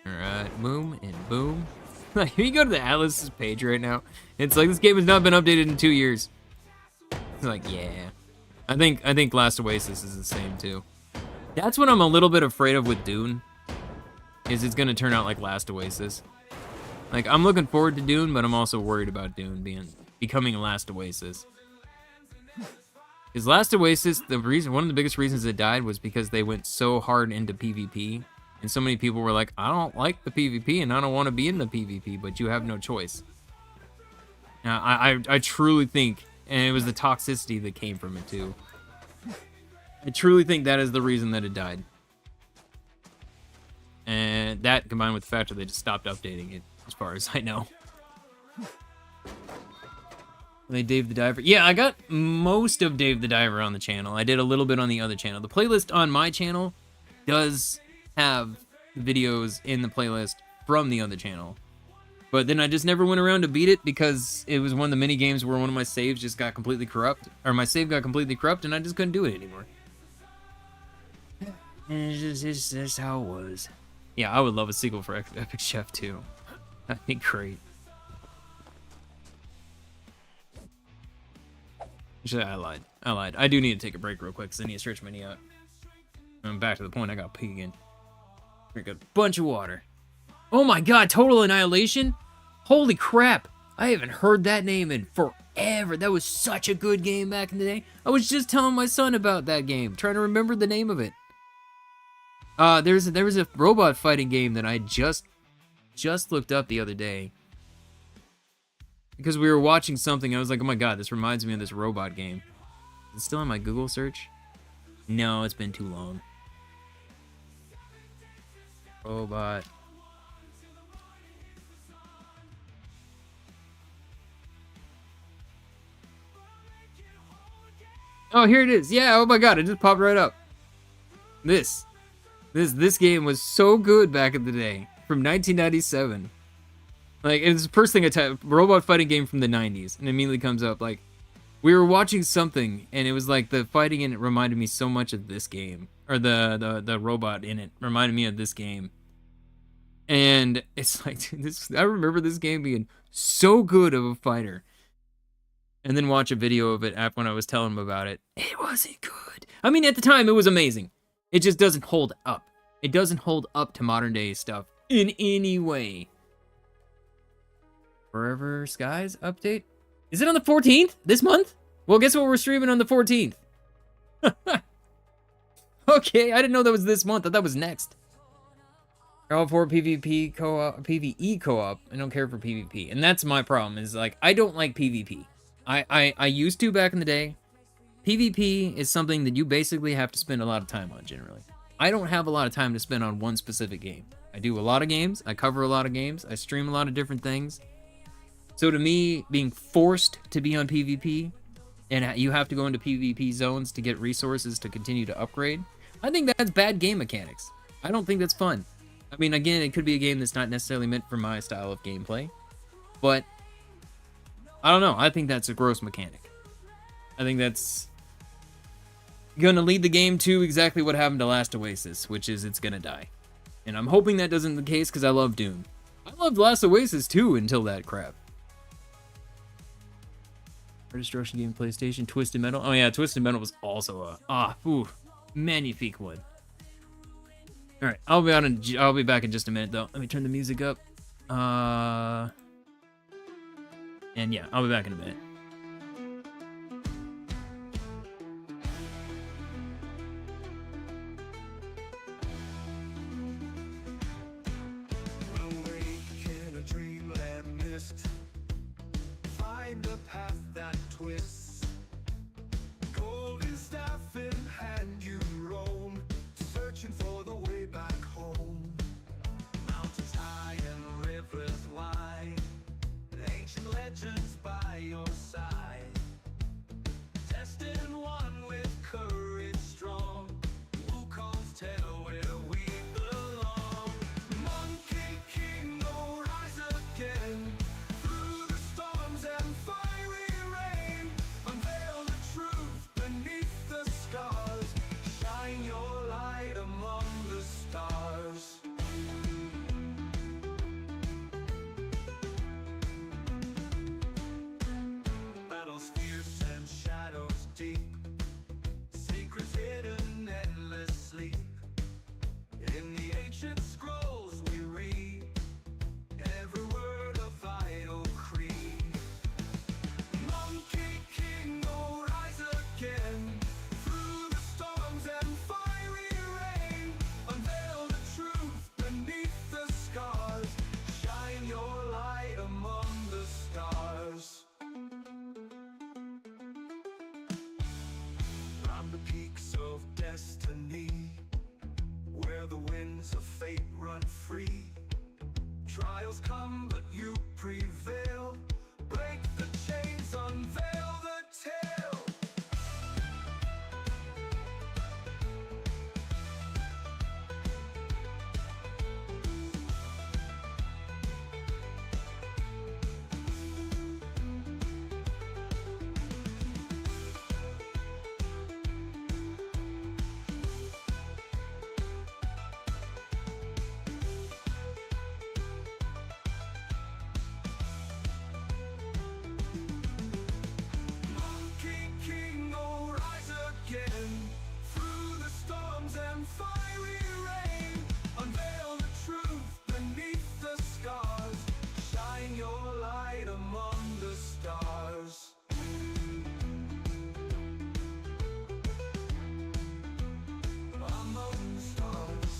Alright, boom and boom. Like, if you go to the Atlas's page right now, it's like, this game has not been updated in 2 years. It's like, yeah. I think Last Oasis is the same too. That's what I'm a little bit afraid of with Dune, is it's gonna turn out like Last Oasis. Like, I'm looking forward to Dune, but I'm also worried about Dune becoming a Last Oasis. Because Last Oasis, one of the biggest reasons it died was because they went so hard into PvP. And so many people were like, I don't like the PvP and I don't want to be in the PvP, but you have no choice. Now, I truly think, and it was the toxicity that came from it too. I truly think that is the reason that it died. And that combined with the fact that they just stopped updating it, as far as I know. They Dave the Diver. Yeah, I got most of Dave the Diver on the channel. I did a little bit on the other channel. The playlist on my channel does have videos in the playlist from the other channel. But then I just never went around to beat it because it was one of the mini games where one of my saves just got completely corrupt. Or my save got completely corrupt and I just couldn't do it anymore. And it's just how it was. Yeah, I would love a sequel for Epic Chef too. That'd be great. Actually, I lied. I do need to take a break real quick because I need to stretch my knee out. I'm back to the point, I got pee again. Drink a bunch of water. Oh my god, Total Annihilation? Holy crap. I haven't heard that name in forever. That was such a good game back in the day. I was just telling my son about that game, trying to remember the name of it. There was a robot fighting game that I just looked up the other day. Because we were watching something, I was like, oh my god, this reminds me of this robot game. Is it still on my Google search? No, it's been too long. Robot. Oh, here it is. Yeah, oh my god, it just popped right up. This game was so good back in the day, from 1997. Like, it's the first thing I typed, robot fighting game from the 90s, and it immediately comes up, like, we were watching something, and it was like, the fighting in it reminded me so much of this game. Or the robot in it reminded me of this game. And it's like, I remember this game being so good of a fighter. And then watch a video of it when I was telling him about it. It wasn't good. I mean, at the time, it was amazing. It just doesn't hold up. It doesn't hold up to modern day stuff in any way. Forever Skies update? Is it on the 14th? This month? Well, guess what we're streaming on the 14th? Okay, I didn't know that was this month. I thought that was next. All for PvP co-op, PvE co-op. I don't care for PvP. And that's my problem, is like, I don't like PvP. I used to back in the day. PvP is something that you basically have to spend a lot of time on, generally. I don't have a lot of time to spend on one specific game. I do a lot of games. I cover a lot of games. I stream a lot of different things. So to me, being forced to be on PvP, and you have to go into PvP zones to get resources to continue to upgrade, I think that's bad game mechanics. I don't think that's fun. I mean, again, it could be a game that's not necessarily meant for my style of gameplay, but I don't know. I think that's a gross mechanic. I think that's gonna lead the game to exactly what happened to Last Oasis, which is it's gonna die. And I'm hoping that doesn't the case because I love Doom. I loved Last Oasis too until that crap. Our destruction game PlayStation, Twisted Metal. Oh yeah, Twisted Metal was also a magnifique one. All right, I'll be back in just a minute though. Let me turn the music up. And yeah, I'll be back in a minute. Awake in a dreamland mist. Find a path that twists. Golden staff in hand you roam, searching for the way back home. Mountains high and rivers wide, ancient legends by your side. Tested and won with courage strong. Who calls tell where we belong? Monkey King, oh rise again. Through the storms and fiery rain, unveil the truth beneath the scars. Shine your light among the stars. Battles fierce and shadows deep, secrets hidden, endless sleep. In the ancient scrolls we read, every word a vital creed. Monkey King, oh rise again. Through the storms and fiery rain, unveil the truth beneath the scars. Shine your light among the stars. Round the peaks of destiny, where the winds of fate run free. Trials come, but you prevail. Break the chains, unveil the tale. Monkey King, oh rise again. Through the storms and fiery rain, unveil the truth beneath the scars. Shine your light among the stars. Among the stars.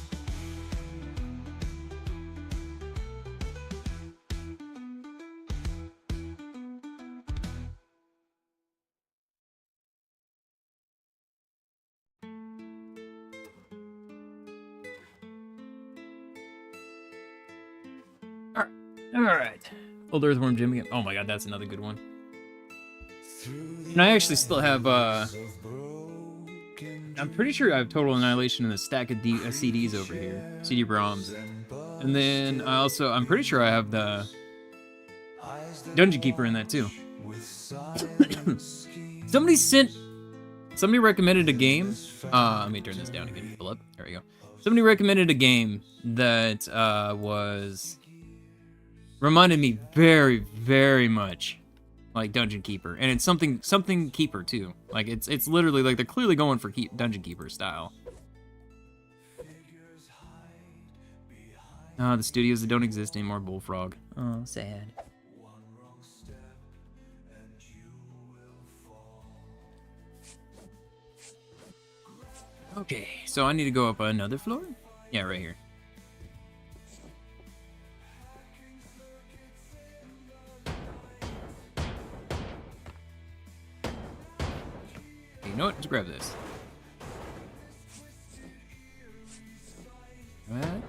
All right. Old Earthworm Jim again. Oh my god, that's another good one. And I actually still have, I'm pretty sure I have Total Annihilation in a stack of CDs over here. CD-ROMs. And then I'm pretty sure I have the Dungeon Keeper in that too. Somebody recommended a game. Let me turn this down again. Pull up. There we go. Somebody recommended a game that reminded me very, very much like Dungeon Keeper, and it's something Keeper too. Like it's literally like they're clearly going for Dungeon Keeper style. The studios that don't exist anymore. Bullfrog. Oh, sad. Okay, so I need to go up another floor? Yeah, right here. You know what? Let's grab this. Right.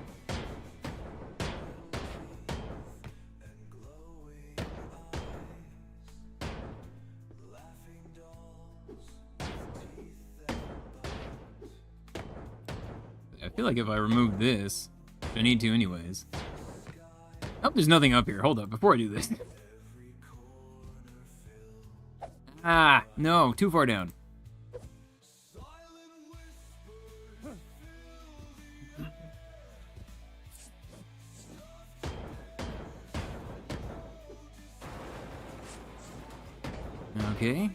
I feel like if I remove this, I need to anyways. I hope there's nothing up here. Hold up, before I do this. Ah, no, too far down. Okay.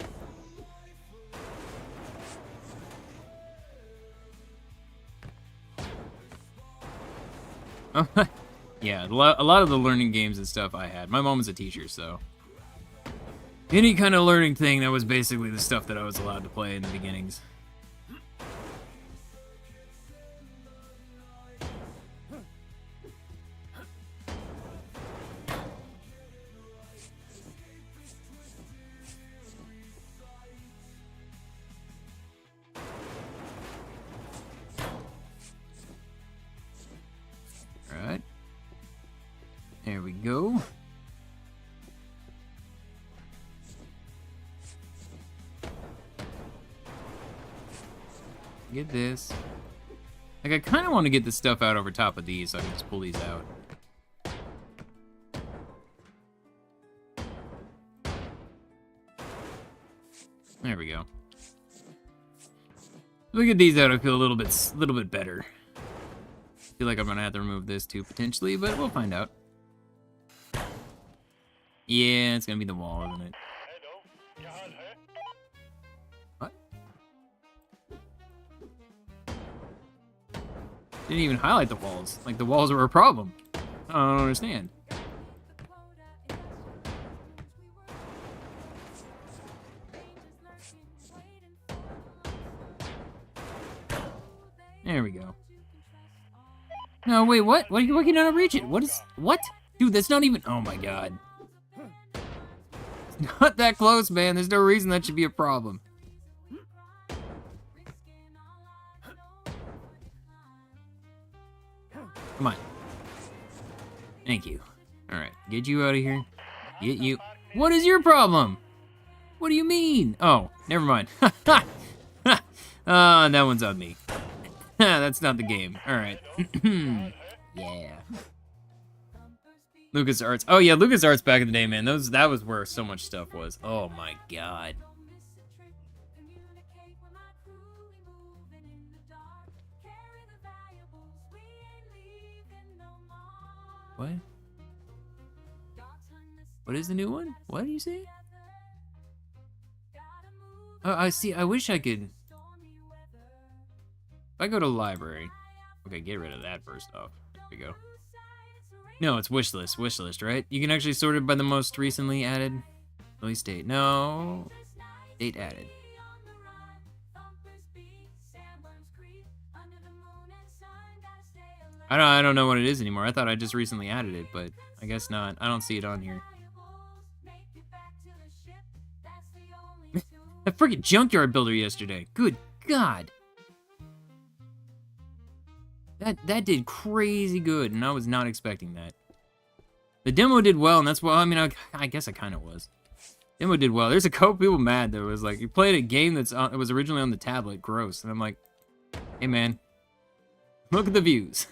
Yeah, a lot of the learning games and stuff I had. My mom was a teacher, so any kind of learning thing, that was basically the stuff that I was allowed to play in the beginnings. Alright. There we go. Get this. Like, I kind of want to get this stuff out over top of these so I can just pull these out. There we go. Look at these out, I feel a little bit better. I feel like I'm gonna have to remove this too, potentially, but we'll find out. Yeah, it's gonna be the wall, isn't it? What? Didn't even highlight the walls. Like, the walls were a problem. I don't understand. There we go. No, wait, what? Why can you not reach it? What? Dude, that's not even, oh my god. It's not that close, man. There's no reason that should be a problem. Come on. Thank you. Alright, get you out of here. Get you. What is your problem? What do you mean? Oh, never mind. That one's on me. That's not the game. Alright. Yeah. LucasArts. Oh yeah, LucasArts back in the day, man. That was where so much stuff was. Oh my god. What? What is the new one? What do you say? Oh, I see. I wish I could. If I go to library. Okay, get rid of that first off. There we go. No, it's wishlist, right? You can actually sort it by the most recently added release date. No, date added. I don't know what it is anymore. I thought I just recently added it, but I guess not. I don't see it on here. That freaking junkyard builder yesterday. Good God. That did crazy good, and I was not expecting that. The demo did well, and that's why, I mean, I guess I kind of was. Demo did well. There's a couple people mad that was like, you played a game it was originally on the tablet, gross. And I'm like, hey man, look at the views.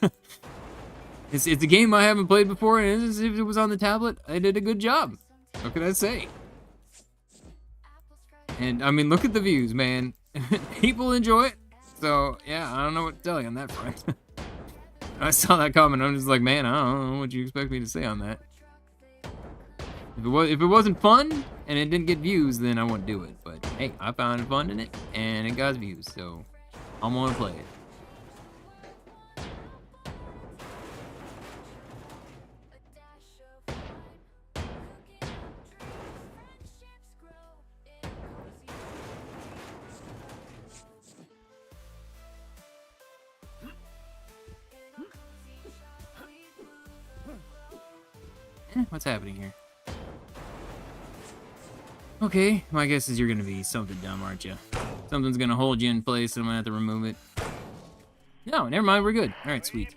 It's a game I haven't played before, and if it was on the tablet, I did a good job. What can I say? And, I mean, look at the views, man. People enjoy it. So, yeah, I don't know what to tell you on that front. I saw that comment, I'm just like, man, I don't know what you expect me to say on that. If it wasn't fun, and it didn't get views, then I wouldn't do it. But, hey, I found fun in it, and it got views, so I'm gonna play it. What's happening here? Okay, my guess is you're gonna be something dumb, aren't you? Something's gonna hold you in place and I'm gonna have to remove it. No, never mind, we're good. Alright, sweet.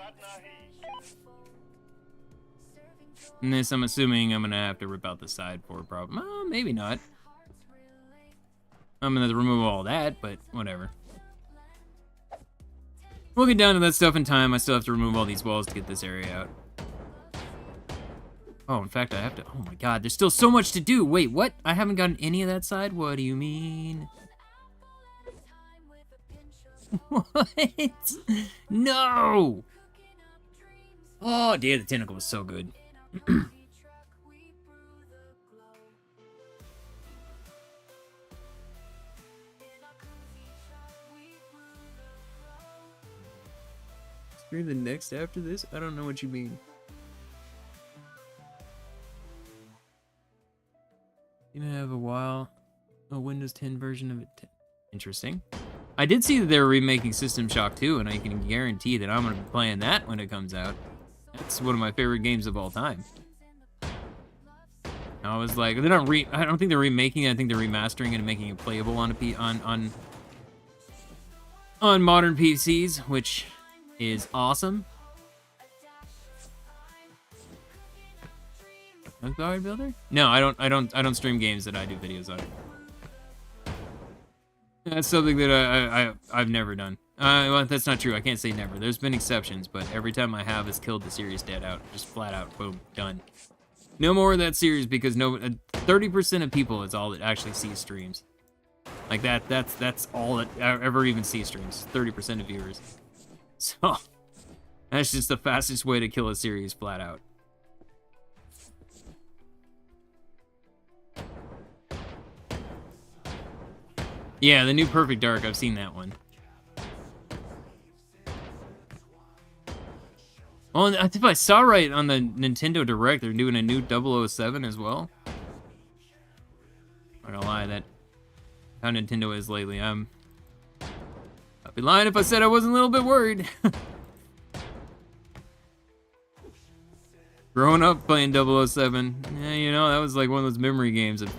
And this, I'm assuming I'm gonna have to rip out the side for a problem. Maybe not. I'm gonna have to remove all that, but whatever. We'll get down to that stuff in time. I still have to remove all these walls to get this area out. Oh, in fact, I have to... Oh my god, there's still so much to do. Wait, what? I haven't gotten any of that side? What do you mean? What? No! Oh, Day of the Tentacle was so good. Stream the next after this? I don't know what you mean. You have a Windows 10 version of it. Interesting. I did see that they were remaking System Shock 2, and I can guarantee that I'm going to be playing that when it comes out. That's one of my favorite games of all time. I was like, they're not I don't think they're remaking it. I think they're remastering it and making it playable on on modern PCs, which is awesome. Guard builder? No, I don't stream games that I do videos on. That's something that I've never done. Well, that's not true. I can't say never. There's been exceptions, but every time I have, it's killed the series dead out. Just flat out, boom, done. No more of that series because 30% of people is all that actually sees streams. Like that's all that ever even see streams. 30% of viewers. So that's just the fastest way to kill a series flat out. Yeah, the new Perfect Dark, I've seen that one. Oh, and if I saw right on the Nintendo Direct, they're doing a new 007 as well. I'm not gonna lie, that how Nintendo is lately. I'd be lying if I said I wasn't a little bit worried. Growing up playing 007, yeah, you know, that was like one of those memory games. It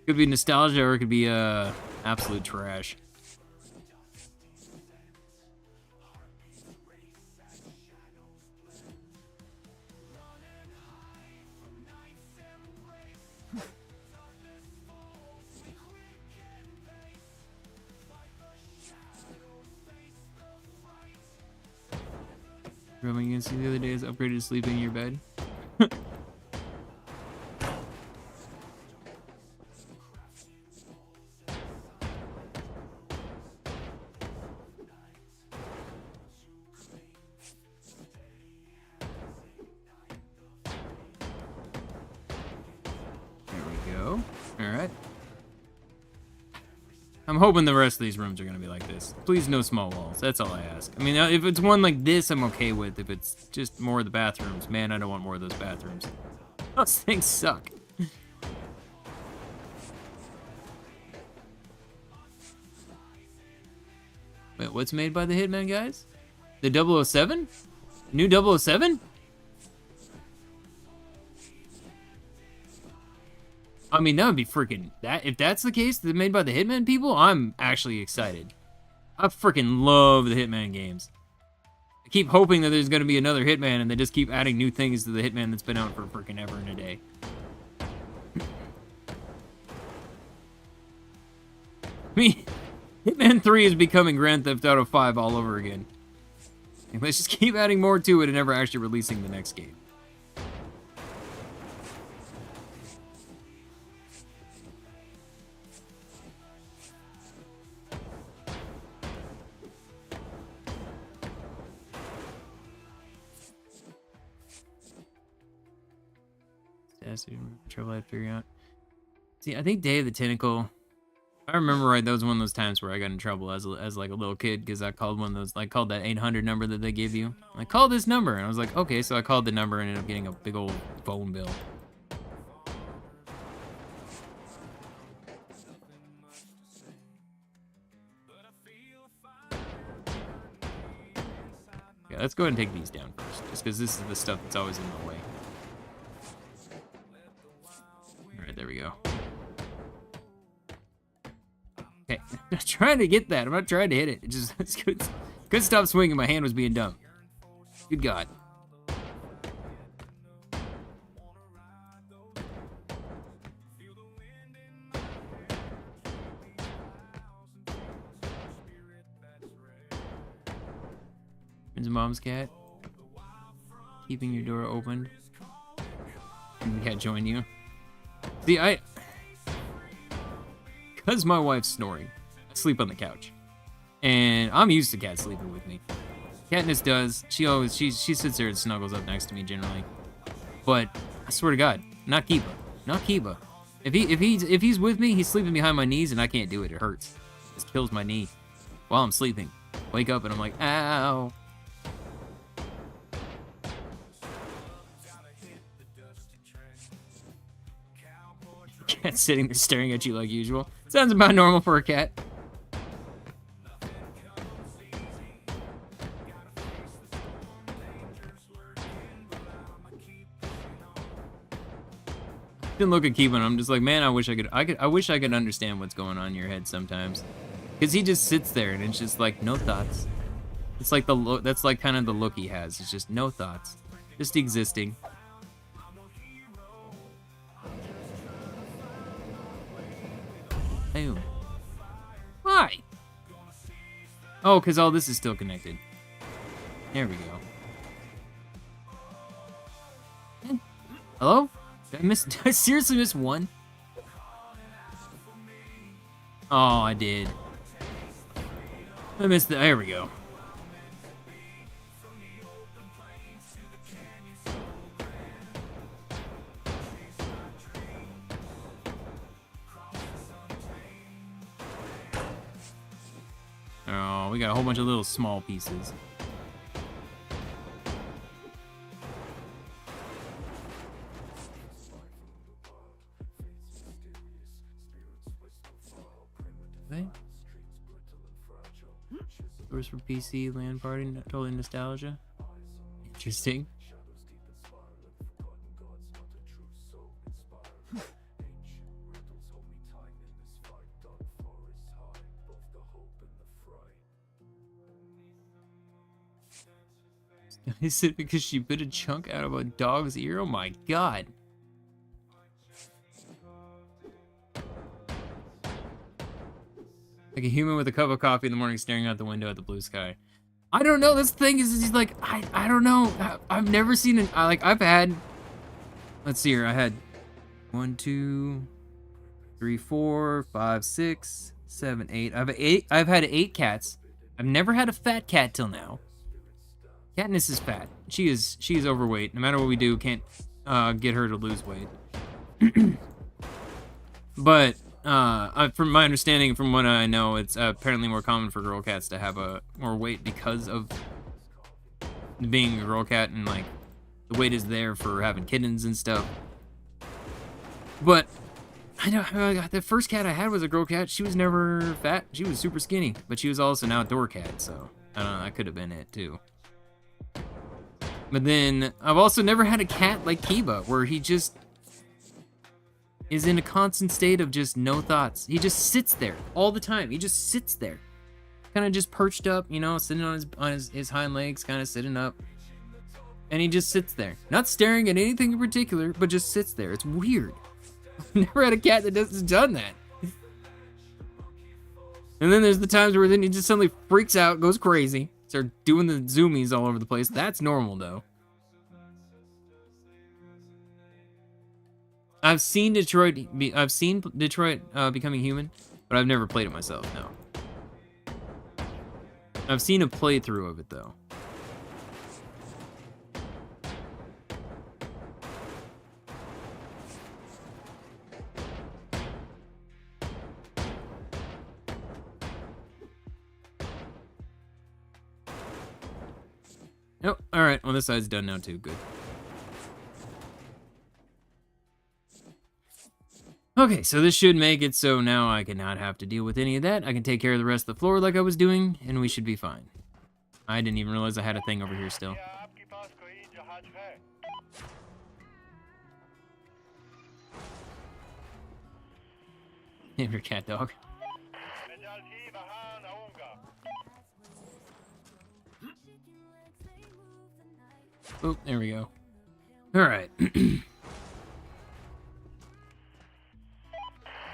could be nostalgia or it could be absolute trash. Rubbing against you the other day is upgraded to sleeping in your bed. I'm hoping the rest of these rooms are gonna be like this. Please, no small walls. That's all I ask. I mean, if it's one like this, I'm okay with. If it's just more of the bathrooms, man, I don't want more of those bathrooms. Those things suck. Wait, what's made by the Hitman guys? The 007? New 007? I mean, that would be freaking... If that's the case, they're made by the Hitman people, I'm actually excited. I freaking love the Hitman games. I keep hoping that there's going to be another Hitman, and they just keep adding new things to the Hitman that's been out for freaking ever and a day. I mean, Hitman 3 is becoming Grand Theft Auto 5 all over again. And let's just keep adding more to it and never actually releasing the next game. Trouble I figure out. See, I think Day of the Tentacle. I remember right. That was one of those times where I got in trouble as like a little kid because I called one of those. I called that 800 number that they give you. I called this number and I was like, okay. So I called the number and ended up getting a big old phone bill. Yeah, let's go ahead and take these down first, just because this is the stuff that's always in my way. There we go. Okay, I'm not trying to get that. I'm not trying to hit it. It just it's good. Couldn't stop swinging. My hand was being dumb. Good God. Friend's mom's cat. Keeping your door open. sleeping cat join you. See, because my wife's snoring, I sleep on the couch. And I'm used to cat sleeping with me. Katniss does. She sits there and snuggles up next to me generally. But I swear to God, not Kiba. Not Kiba. If he's with me, he's sleeping behind my knees and I can't do it. It hurts. It just kills my knee while I'm sleeping. Wake up and I'm like, ow. Cat sitting there staring at you like usual. Sounds about normal for a cat. Didn't look at Kiba and I'm just like, man, I wish I could understand what's going on in your head sometimes. Cause he just sits there and it's just like no thoughts. It's like the look. That's like kind of the look he has. It's just no thoughts, just existing. Ew. Why? Oh, cause all this is still connected. There we go. Hello? Did I seriously miss one? Oh, I did. I missed there we go. Oh, we got a whole bunch of little small pieces. Source for PC, LAN party, totally nostalgia. Interesting. Is it because she bit a chunk out of a dog's ear? Oh my god. Like a human with a cup of coffee in the morning staring out the window at the blue sky. I don't know, this thing is, he's like, I don't know. I've never seen it. I've had, let's see here, I had 1, 2, 3, 4, 5, 6, 7, 8. I've had 8 cats. I've never had a fat cat till now. Katniss is fat. She is overweight. No matter what we do, can't get her to lose weight. But from my understanding, from what I know, it's apparently more common for girl cats to have more weight because of being a girl cat, and like the weight is there for having kittens and stuff. But I know the first cat I had was a girl cat. She was never fat. She was super skinny, but she was also an outdoor cat, so I don't know. That could have been it too. But then I've also never had a cat like Kiba, where he just is in a constant state of just no thoughts. He just sits there all the time. He just sits there, kind of just perched up, you know, sitting on his hind legs, kind of sitting up, and he just sits there, not staring at anything in particular, but just sits there. It's weird. I've never had a cat that has done that. And then there's the times where then he just suddenly freaks out, goes crazy, starts doing the zoomies all over the place. That's normal though. I've seen Detroit Becoming Human, but I've never played it myself, no. I've seen a playthrough of it, though. Nope, alright, well this side's done now too, good. Okay, so this should make it so now I cannot have to deal with any of that. I can take care of the rest of the floor like I was doing, and we should be fine. I didn't even realize I had a thing over here still. Name your cat dog. Oh, there we go. Alright.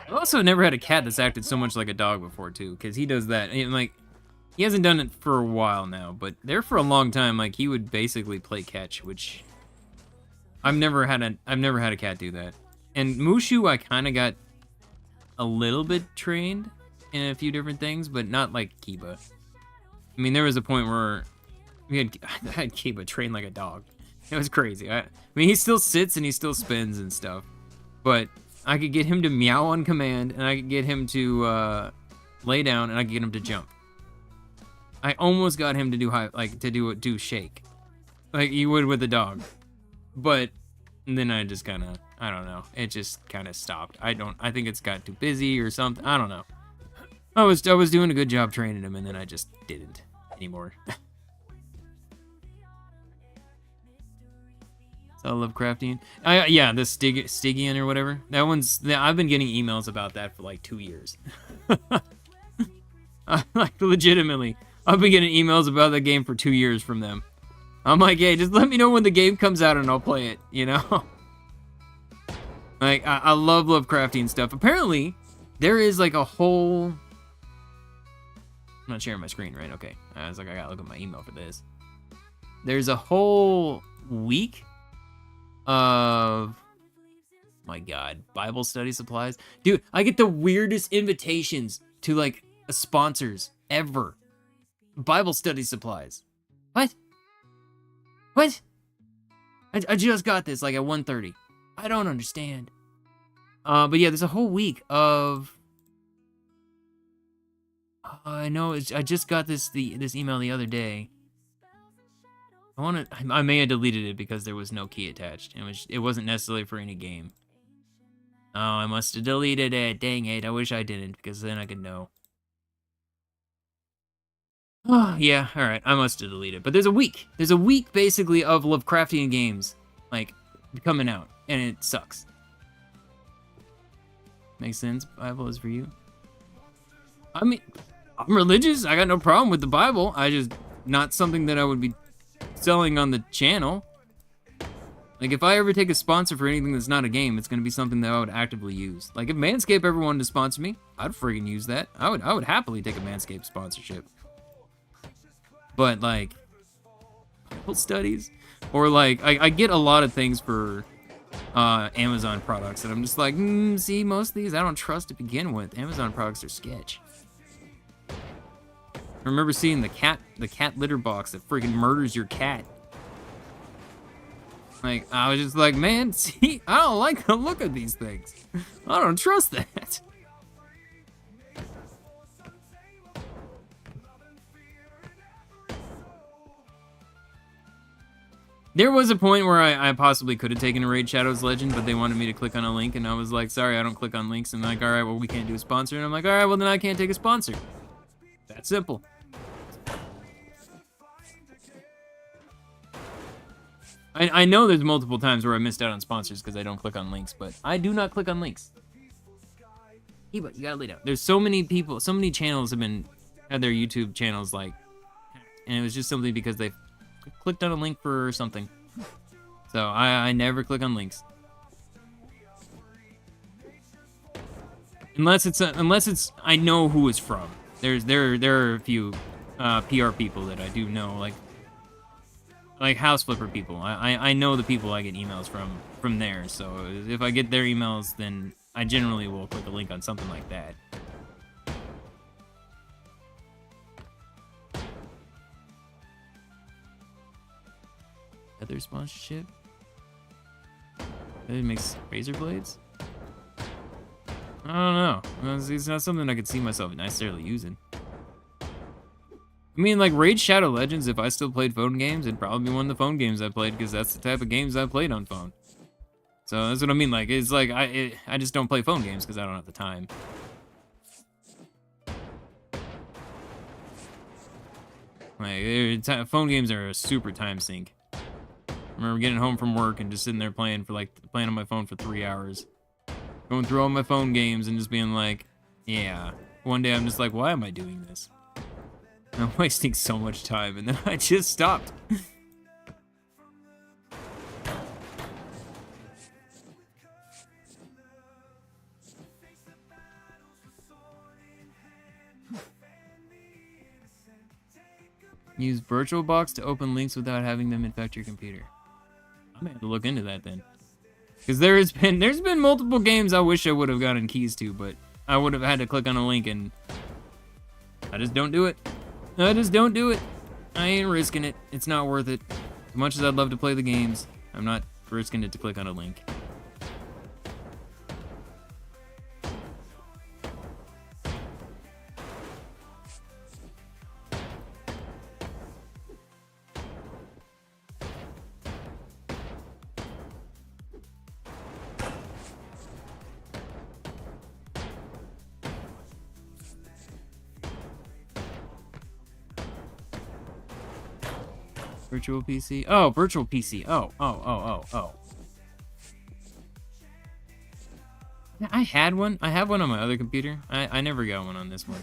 I've also never had a cat that's acted so much like a dog before, too, because he does that. And, like, he hasn't done it for a while now, but there for a long time, like, he would basically play catch, which I've never had a cat do that. And Mushu, I kind of got a little bit trained in a few different things, but not like Kiba. I mean, there was a point where I had Kiba trained like a dog. It was crazy. I mean, he still sits and he still spins and stuff, but I could get him to meow on command, and I could get him to lay down, and I could get him to jump. I almost got him to do do shake, like you would with a dog, but then I just kind of, I don't know, it just kind of stopped. I think it's got too busy or something. I don't know. I was doing a good job training him, and then I just didn't anymore. I love crafting. Yeah, the Stygian or whatever. That one's. I've been getting emails about that for like 2 years. Like legitimately, I've been getting emails about that game for 2 years from them. I'm like, hey, just let me know when the game comes out and I'll play it. You know. Like I love crafting stuff. Apparently, there is like a whole. I'm not sharing my screen, right? Okay. I was like, I gotta look at my email for this. There's a whole week of, my god, Bible study supplies. Dude, I get the weirdest invitations to like sponsors ever. Bible study supplies. What? I just got this like at 1:30. I don't understand. But yeah, there's a whole week of. I know. I just got this email the other day. I may have deleted it because there was no key attached. It wasn't necessarily for any game. Oh, I must have deleted it. Dang it. I wish I didn't, because then I could know. Oh, yeah, alright. I must have deleted it. But there's a week. There's a week, basically, of Lovecraftian games, like, coming out. And it sucks. Makes sense. Bible is for you. I mean, I'm religious. I got no problem with the Bible. I just, not something that I would be selling on the channel. Like, if I ever take a sponsor for anything that's not a game, it's gonna be something that I would actively use. Like, if Manscaped ever wanted to sponsor me, I'd friggin' use that. I would happily take a Manscaped sponsorship. But like, Bible studies, or like, I get a lot of things for Amazon products, and I'm just like, see, most of these I don't trust to begin with. Amazon products are sketch. I remember seeing the cat litter box that freaking murders your cat. Like, I was just like, man, see, I don't like the look of these things. I don't trust that. There was a point where I possibly could have taken a Raid Shadows Legend, but they wanted me to click on a link, and I was like, sorry, I don't click on links. And they're like, all right, well, we can't do a sponsor. And I'm like, all right, well, then I can't take a sponsor. That simple. I know there's multiple times where I missed out on sponsors because I don't click on links, but I do not click on links. Hey, but you gotta lay down. There's so many people, so many channels had their YouTube channels like, and it was just simply because they clicked on a link for something. So I never click on links. Unless it's I know who it's from. There are a few PR people that I do know, like House Flipper people. I know the people I get emails from there. So if I get their emails, then I generally will click a link on something like that. Other sponsorship? It makes razor blades? I don't know. It's not something I could see myself necessarily using. I mean, like, Raid Shadow Legends, if I still played phone games, it'd probably be one of the phone games I played, because that's the type of games I played on phone. So that's what I mean. Like, it's like, I just don't play phone games because I don't have the time. Like, phone games are a super time sink. I remember getting home from work and just sitting there playing on my phone for 3 hours. Going through all my phone games and just being like, yeah. One day I'm just like, why am I doing this? I'm wasting so much time, and then I just stopped. Use VirtualBox to open links without having them infect your computer. I have to look into that then. Because there's been multiple games I wish I would have gotten keys to, but I would have had to click on a link and I just don't do it. I just don't do it. I ain't risking it. It's not worth it. As much as I'd love to play the games, I'm not risking it to click on a link. Virtual PC? Oh, virtual PC. Oh. Yeah, I had one. I have one on my other computer. I never got one on this one.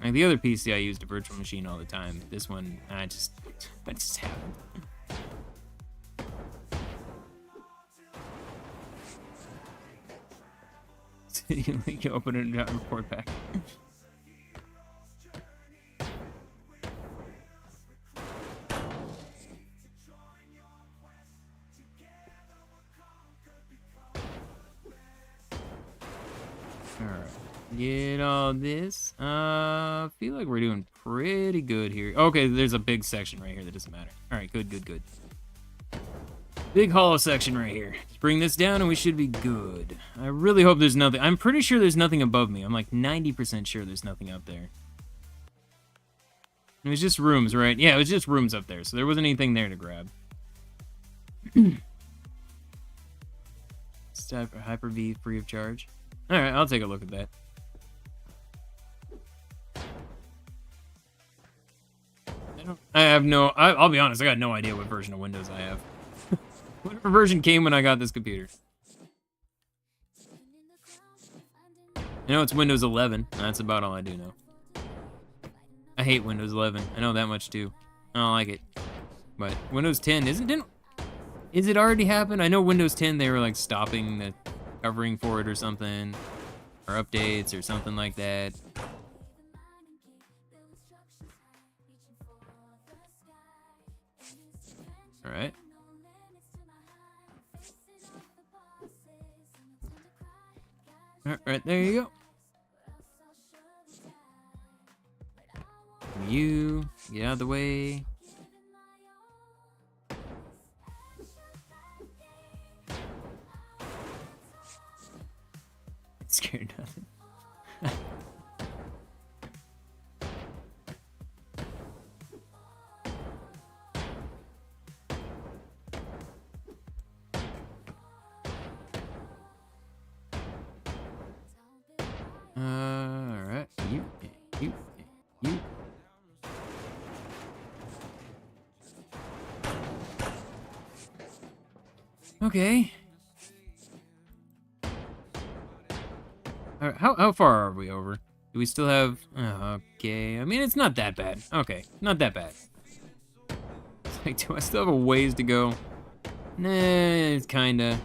Like the other PC I used a virtual machine all the time. This one, I just haven't. You open it and report back. Alright, get all this. I feel like we're doing pretty good here. Okay, there's a big section right here that doesn't matter. Alright, good. Big hollow section right here. Let's bring this down and we should be good. I really hope there's nothing. I'm pretty sure there's nothing above me. I'm like 90% sure there's nothing up there. It was just rooms, right? Yeah, it was just rooms up there, so there wasn't anything there to grab. Step for Hyper-V free of charge. Alright, I'll take a look at that. I'll be honest, I got no idea what version of Windows I have. Whatever version came when I got this computer. I know it's Windows 11. That's about all I do know. I hate Windows 11. I know that much too. I don't like it. But Windows 10 is it already happened? I know Windows 10 they were like stopping the covering for it or something, or updates or something like that. All right. Right, there you go. You get out of the way. Scared nothing. Alright, you. Okay. Alright, how far are we over? Do we still have... okay, I mean, it's not that bad. Okay, not that bad. It's like, do I still have a ways to go? Nah, it's kinda.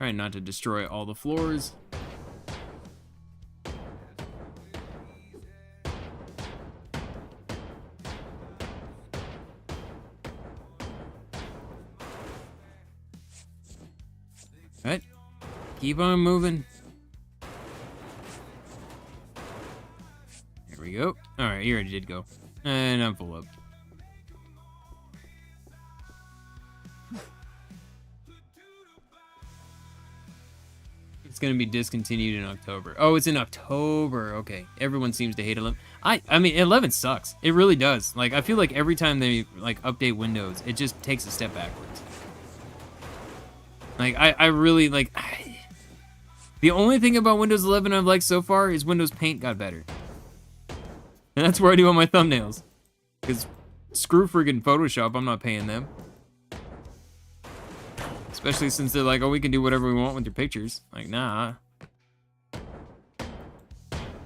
Alright, not to destroy all the floors. Alright, keep on moving. There we go. Alright, you already did go. And I'm full up. It's gonna be discontinued in October. Oh, it's in October. Okay. Everyone seems to hate 11. I mean, 11 sucks. It really does. Like, I feel like every time they like update Windows, it just takes a step backwards. Like, I really like. The only thing about Windows 11 I've liked so far is Windows Paint got better, and that's where I do all my thumbnails. Because screw friggin' Photoshop, I'm not paying them. Especially since they're like, oh, we can do whatever we want with your pictures. Like, nah.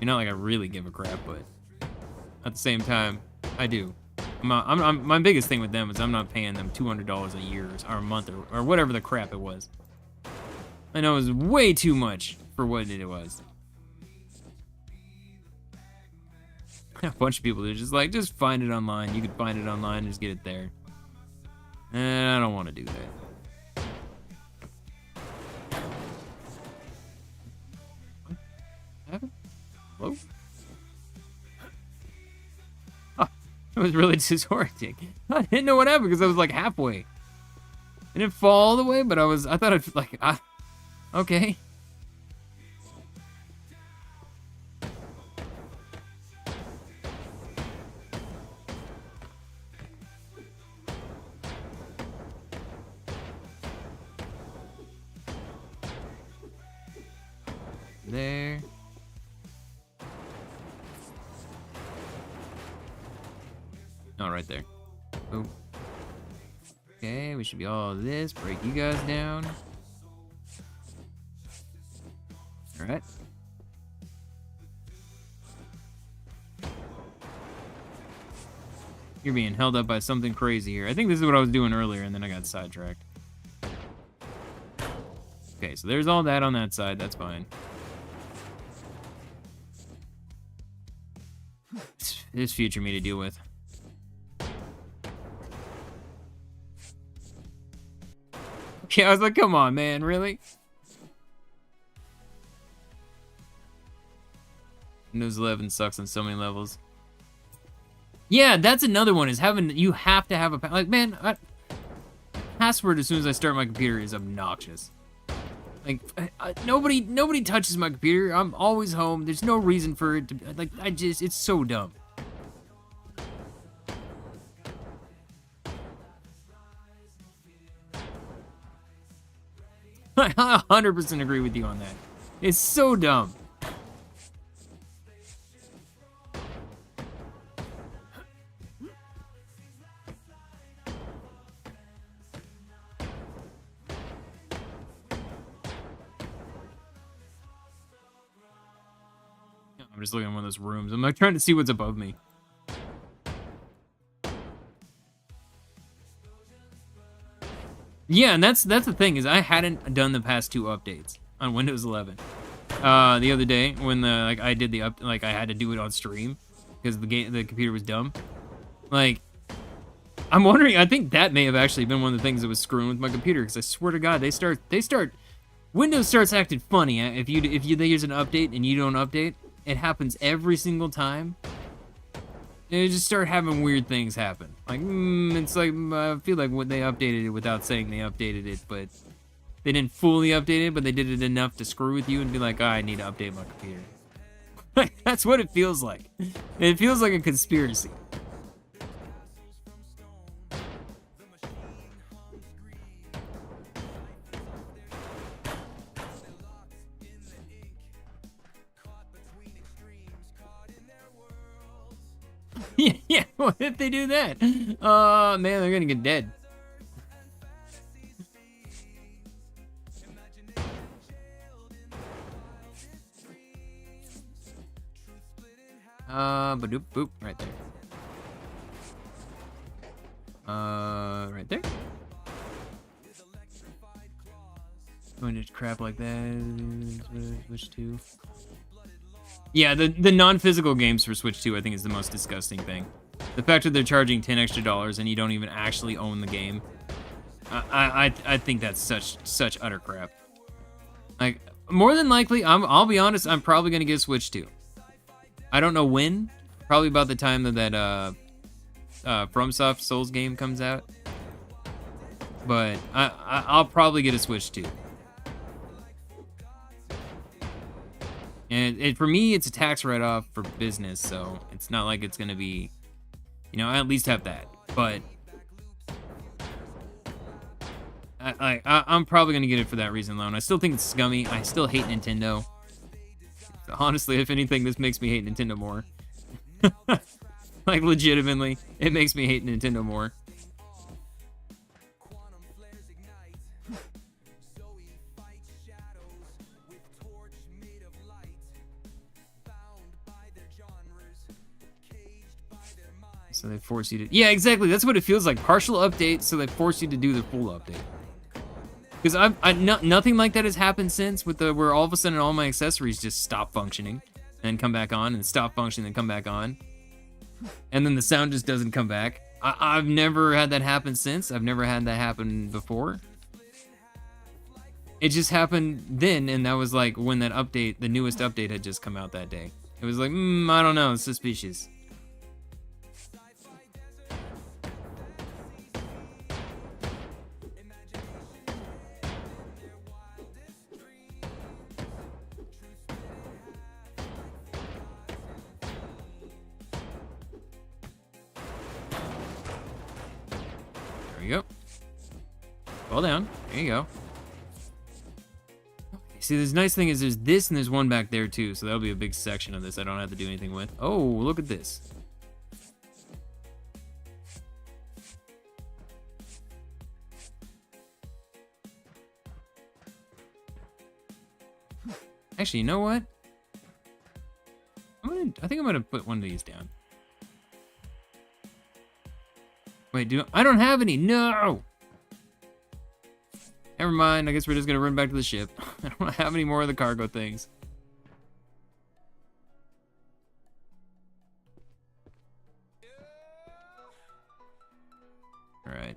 Not like I really give a crap, but at the same time, I do. My biggest thing with them is I'm not paying them $200 a year or a month or whatever the crap it was. I know it was way too much for what it was. A bunch of people are just like, just find it online. You can find it online, just get it there. And I don't want to do that. What happened? Hello? Oh, it was really disorienting. I didn't know what happened because I was like halfway. I didn't fall all the way, but I thought I'd like, okay. There. Oh, right there. Oh. Okay, we should be all of this. Break you guys down. Alright. You're being held up by something crazy here. I think this is what I was doing earlier, and then I got sidetracked. Okay, so there's all that on that side. That's fine. This future me to deal with. Okay, I was like, come on, man, really? Windows 11 sucks on so many levels. Yeah, that's another one, is having, you have to have a, like, man, password as soon as I start my computer is obnoxious. Like, nobody touches my computer. I'm always home. There's no reason for it to, like, it's so dumb. I 100% agree with you on that. It's so dumb. I'm just looking at one of those rooms. I'm like trying to see what's above me. Yeah, and that's the thing, is I hadn't done the past 2 updates on Windows 11. The other day when I did the I had to do it on stream because the computer was dumb. Like, I'm wondering, I think that may have actually been one of the things that was screwing with my computer, because I swear to God, Windows starts acting funny if you use an update and you don't update. It happens every single time. They just start having weird things happen. Like, it's like, I feel like when they updated it without saying they updated it, but they didn't fully update it, but they did it enough to screw with you and be like, oh, I need to update my computer. That's what it feels like. It feels like a conspiracy. Yeah, what if they do that? Man, they're gonna get dead. Badoop boop, right there. Right there. Going to crap like that. Switch 2. Yeah, the non-physical games for Switch 2 I think is the most disgusting thing. The fact that they're charging $10 extra and you don't even actually own the game. I think that's such utter crap. Like, more than likely, I'll be honest, I'm probably gonna get Switch 2. I don't know when. Probably about the time that FromSoft Souls game comes out. But I'll probably get a Switch 2. And for me, it's a tax write-off for business, so it's not like it's going to be, I at least have that. But I'm probably going to get it for that reason alone. I still think it's scummy. I still hate Nintendo. Honestly, if anything, this makes me hate Nintendo more. Like, legitimately, it makes me hate Nintendo more. So they force you to... Yeah, exactly. That's what it feels like. Partial update, so they force you to do the full update. Because nothing like that has happened since, with where all of a sudden all my accessories just stop functioning and come back on, and stop functioning and come back on. and then the sound just doesn't come back. I've never had that happen since. I've never had that happen before. It just happened then, and that was like when that update, the newest update had just come out that day. It was like, I don't know, it's suspicious. There we go. Fall down. There you go. See, the nice thing is there's this and there's one back there too, so that'll be a big section of this I don't have to do anything with. Oh, look at this. Actually, you know what? I think I'm gonna put one of these down. Wait, I don't have any? No! Never mind, I guess we're just gonna run back to the ship. I don't have any more of the cargo things. Alright.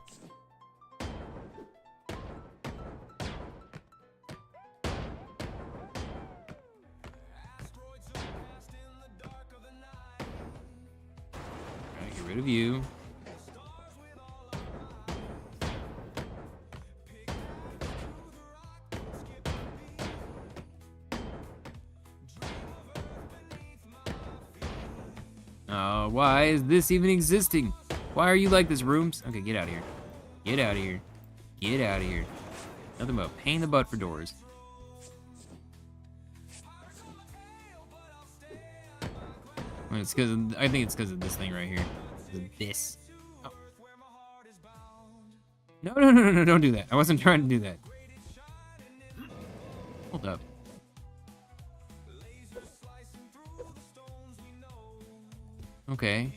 Alright, get rid of you. Why is this even existing? Why are you like this, rooms? Okay, get out of here. Get out of here. Get out of here. Nothing but a pain in the butt for doors. Well, it's because I think it's because of this thing right here. This. Oh. No, don't do that. I wasn't trying to do that. Hold up. Okay.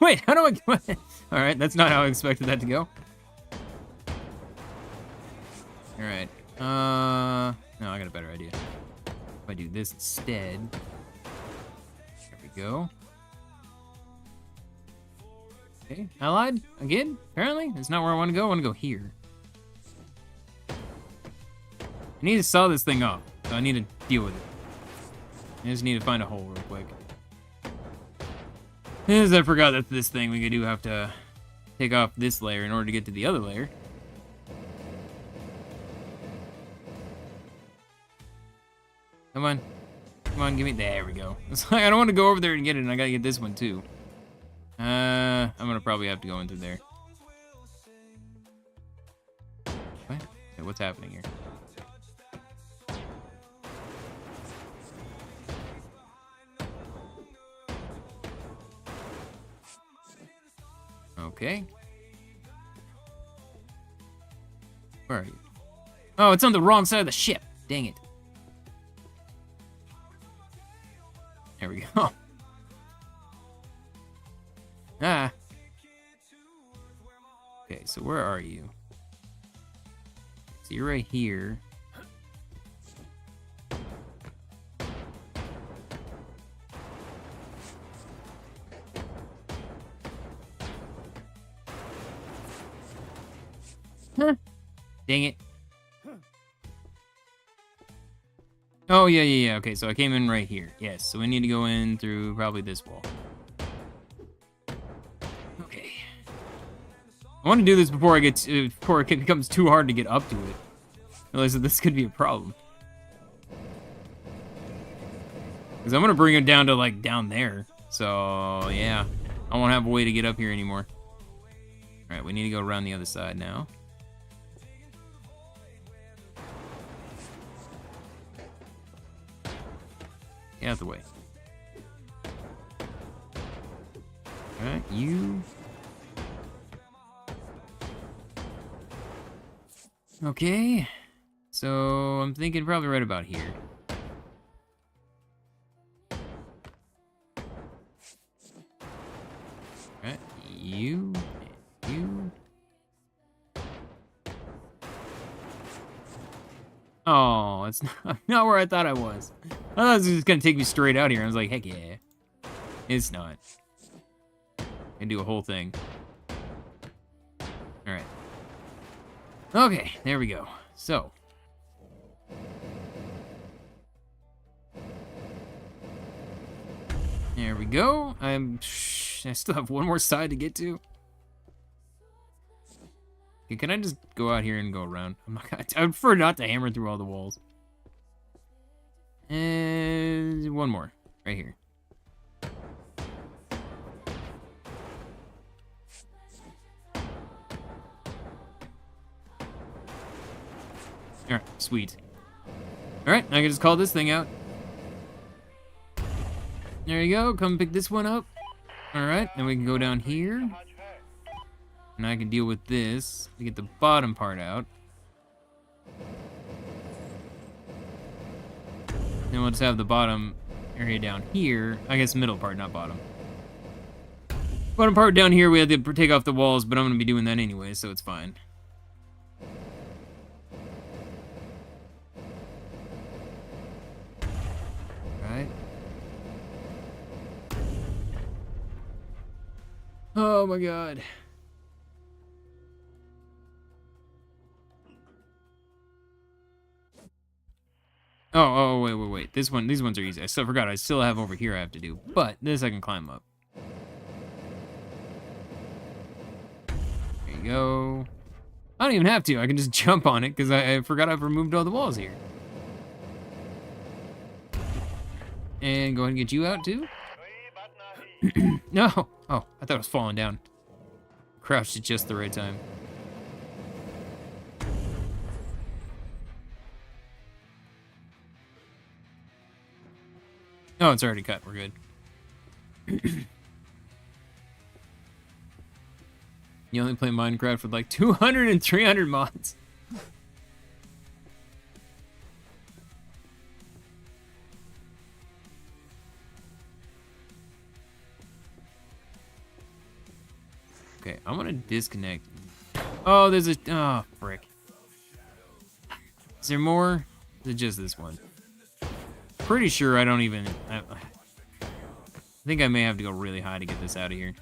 Wait, how do I... Alright, that's not how I expected that to go. Alright. No, I got a better idea. If I do this instead... There we go. Okay, allied? Again? Apparently? That's not where I want to go. I want to go here. I need to saw this thing off, so I need to deal with it. I just need to find a hole real quick. As I forgot that this thing, we do have to take off this layer in order to get to the other layer. Come on. Come on, give me... There we go. It's like, I don't want to go over there and get it, and I gotta get this one, too. I'm gonna probably have to go into there. What? Okay, what's happening here? Okay. Where are you? Oh, it's on the wrong side of the ship. Dang it. There we go. Ah. Okay, so where are you? So you're right here. Huh. Dang it. Oh, yeah. Okay, so I came in right here. Yes, so we need to go in through probably this wall. Okay. I want to do this before before it becomes too hard to get up to it. I realize that this could be a problem. Because I'm going to bring it down to, like, down there. So, yeah. I won't have a way to get up here anymore. Alright, we need to go around the other side now. Get out of the way. Alright, you. Okay. So, I'm thinking probably right about here. Alright, you. Oh, it's not where I thought I was. I thought it was just gonna take me straight out here. I was like, heck yeah. It's not. I do a whole thing. Alright. Okay, there we go. So. There we go. I still have one more side to get to. Okay, can I just go out here and go around? I'm not gonna, I would prefer not to hammer through all the walls. And one more, right here. Alright, sweet. Alright, I can just call this thing out. There you go, come pick this one up. Alright, then we can go down here. And I can deal with this to get the bottom part out. Then we'll just have the bottom area down here. I guess middle part, not bottom. Bottom part down here, we have to take off the walls, but I'm going to be doing that anyway, so it's fine. Alright. Oh my god. Oh, wait. These ones are easy. I still forgot. I still have over here I have to do. But this I can climb up. There you go. I don't even have to. I can just jump on it because I forgot I've removed all the walls here. And go ahead and get you out too. No. Oh, I thought it was falling down. Crouched at just the right time. Oh, it's already cut. We're good. You only play Minecraft with like 200 and 300 mods. Okay, I'm gonna disconnect. Oh, there's a... Oh, frick. Is there more? Is it just this one? Pretty sure I don't even... I think I may have to go really high to get this out of here.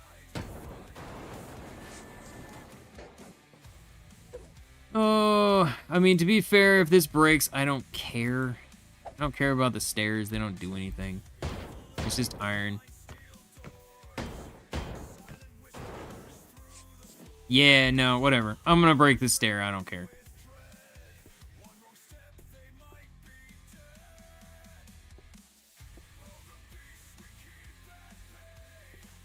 Oh, I mean, to be fair, if this breaks, I don't care. I don't care about the stairs. They don't do anything. It's just iron. Yeah, no, whatever. I'm gonna break this stair. I don't care.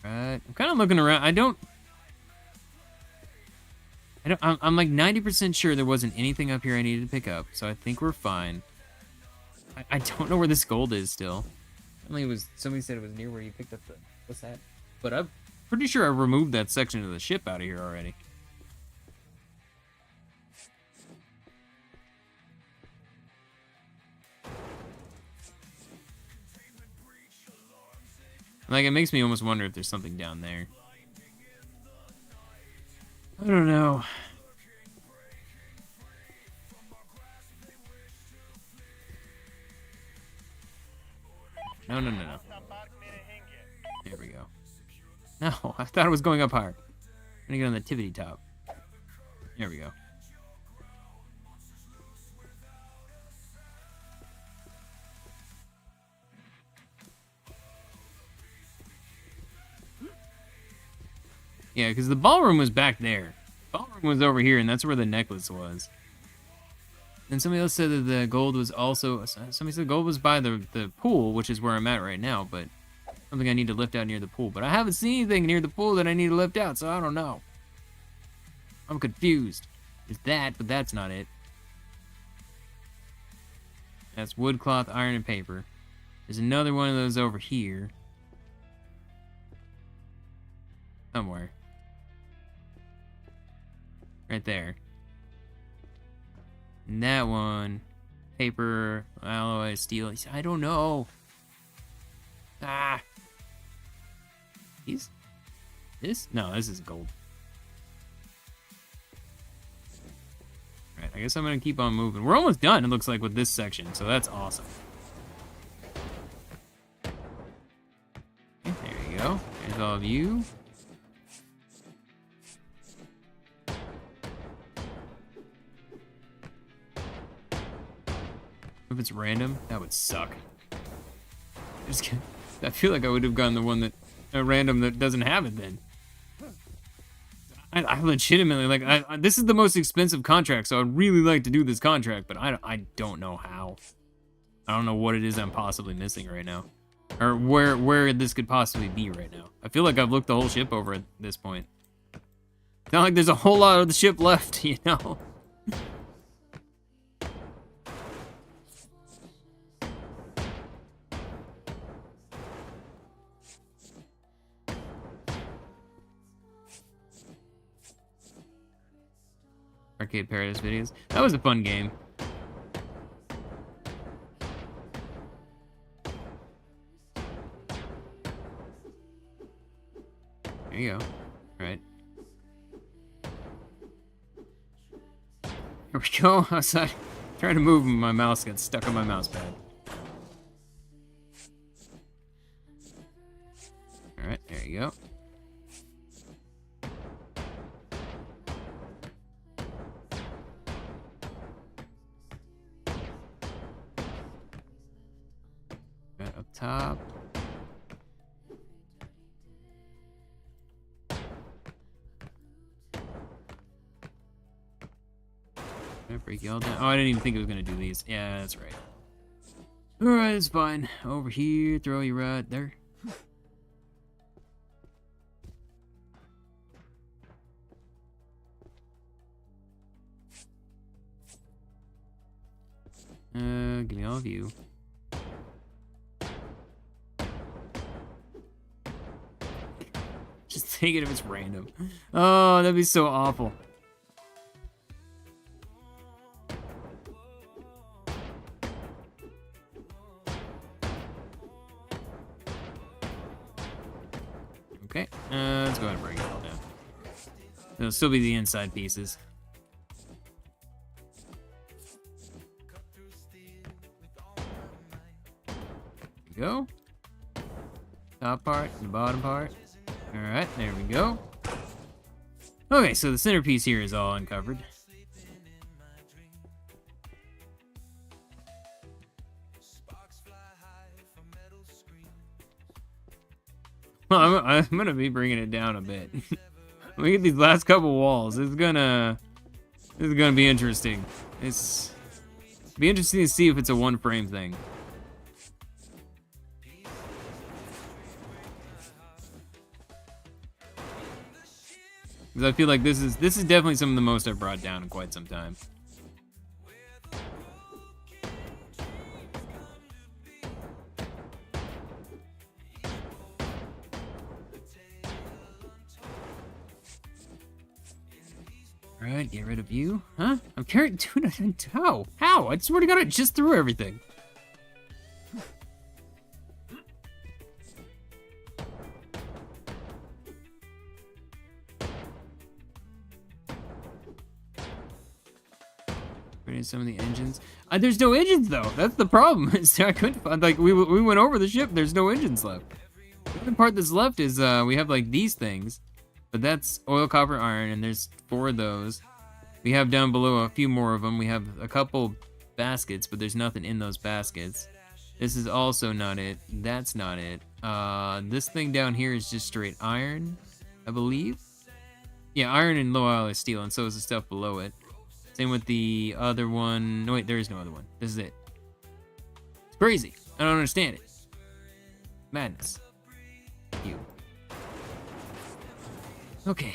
Right. I'm kind of looking around. I'm like 90% sure there wasn't anything up here I needed to pick up, so I think we're fine. I don't know where this gold is still. Only it was, somebody said it was near where you picked up the, what's that? But I'm pretty sure I removed that section of the ship out of here already. Like, it makes me almost wonder if there's something down there. I don't know. No. There we go. No, I thought it was going up higher. I'm gonna get on the tippity top. There we go. Yeah, because the ballroom was back there. Ballroom was over here, and that's where the necklace was. And somebody else said that the gold was also... Somebody said gold was by the pool, which is where I'm at right now, but something I need to lift out near the pool. But I haven't seen anything near the pool that I need to lift out, so I don't know. I'm confused. There's that, but that's not it. That's wood, cloth, iron, and paper. There's another one of those over here. Somewhere. Right there. And that one. Paper, alloy, steel. I don't know. Ah. This? No, this is gold. Alright. I guess I'm gonna keep on moving. We're almost done, it looks like, with this section, so that's awesome. Okay, there you go. There's all of you. If it's random, that would suck. I feel like I would have gotten the one that random that doesn't have it then. I legitimately like this is the most expensive contract, so I'd really like to do this contract, but I don't know how. I don't know what it is I'm possibly missing right now, or where this could possibly be right now. I feel like I've looked the whole ship over at this point. It's not like there's a whole lot of the ship left, you know. Arcade Paradise videos. That was a fun game. There you go. All right. Here we go. I was trying to move and my mouse got stuck on my mouse pad. All right, there you go. Up top. Did I break y'all down? Oh, I didn't even think it was gonna do these. Yeah, that's right. Alright, it's fine. Over here, throw you right there. Give me all of you. Just take it if it's random. Oh, that'd be so awful. Okay, let's go ahead and break it all down. It'll still be the inside pieces. There we go. Top part, the bottom part. Alright, there we go. Okay, so the centerpiece here is all uncovered. Well, I'm gonna be bringing it down a bit. Look at these last couple walls. This is gonna be interesting. It's be interesting to see if it's a one frame thing. Because I feel like this is definitely some of the most I've brought down in quite some time. Alright, get rid of you. Huh? I'm carrying... Dude, how? How? I swear to God, I just threw everything. Some of the engines. There's no engines though. That's the problem. I couldn't find, like, we went over the ship. There's no engines left. The only part that's left is we have like these things, but that's oil, copper, iron, and there's 4 of those. We have down below a few more of them. We have a couple baskets, but there's nothing in those baskets. This is also not it. That's not it. This thing down here is just straight iron, I believe. Yeah, iron and low alloy steel, and so is the stuff below it. Same with the other one. No, wait, there is no other one. This is it. It's crazy. I don't understand it. Madness. You. Okay.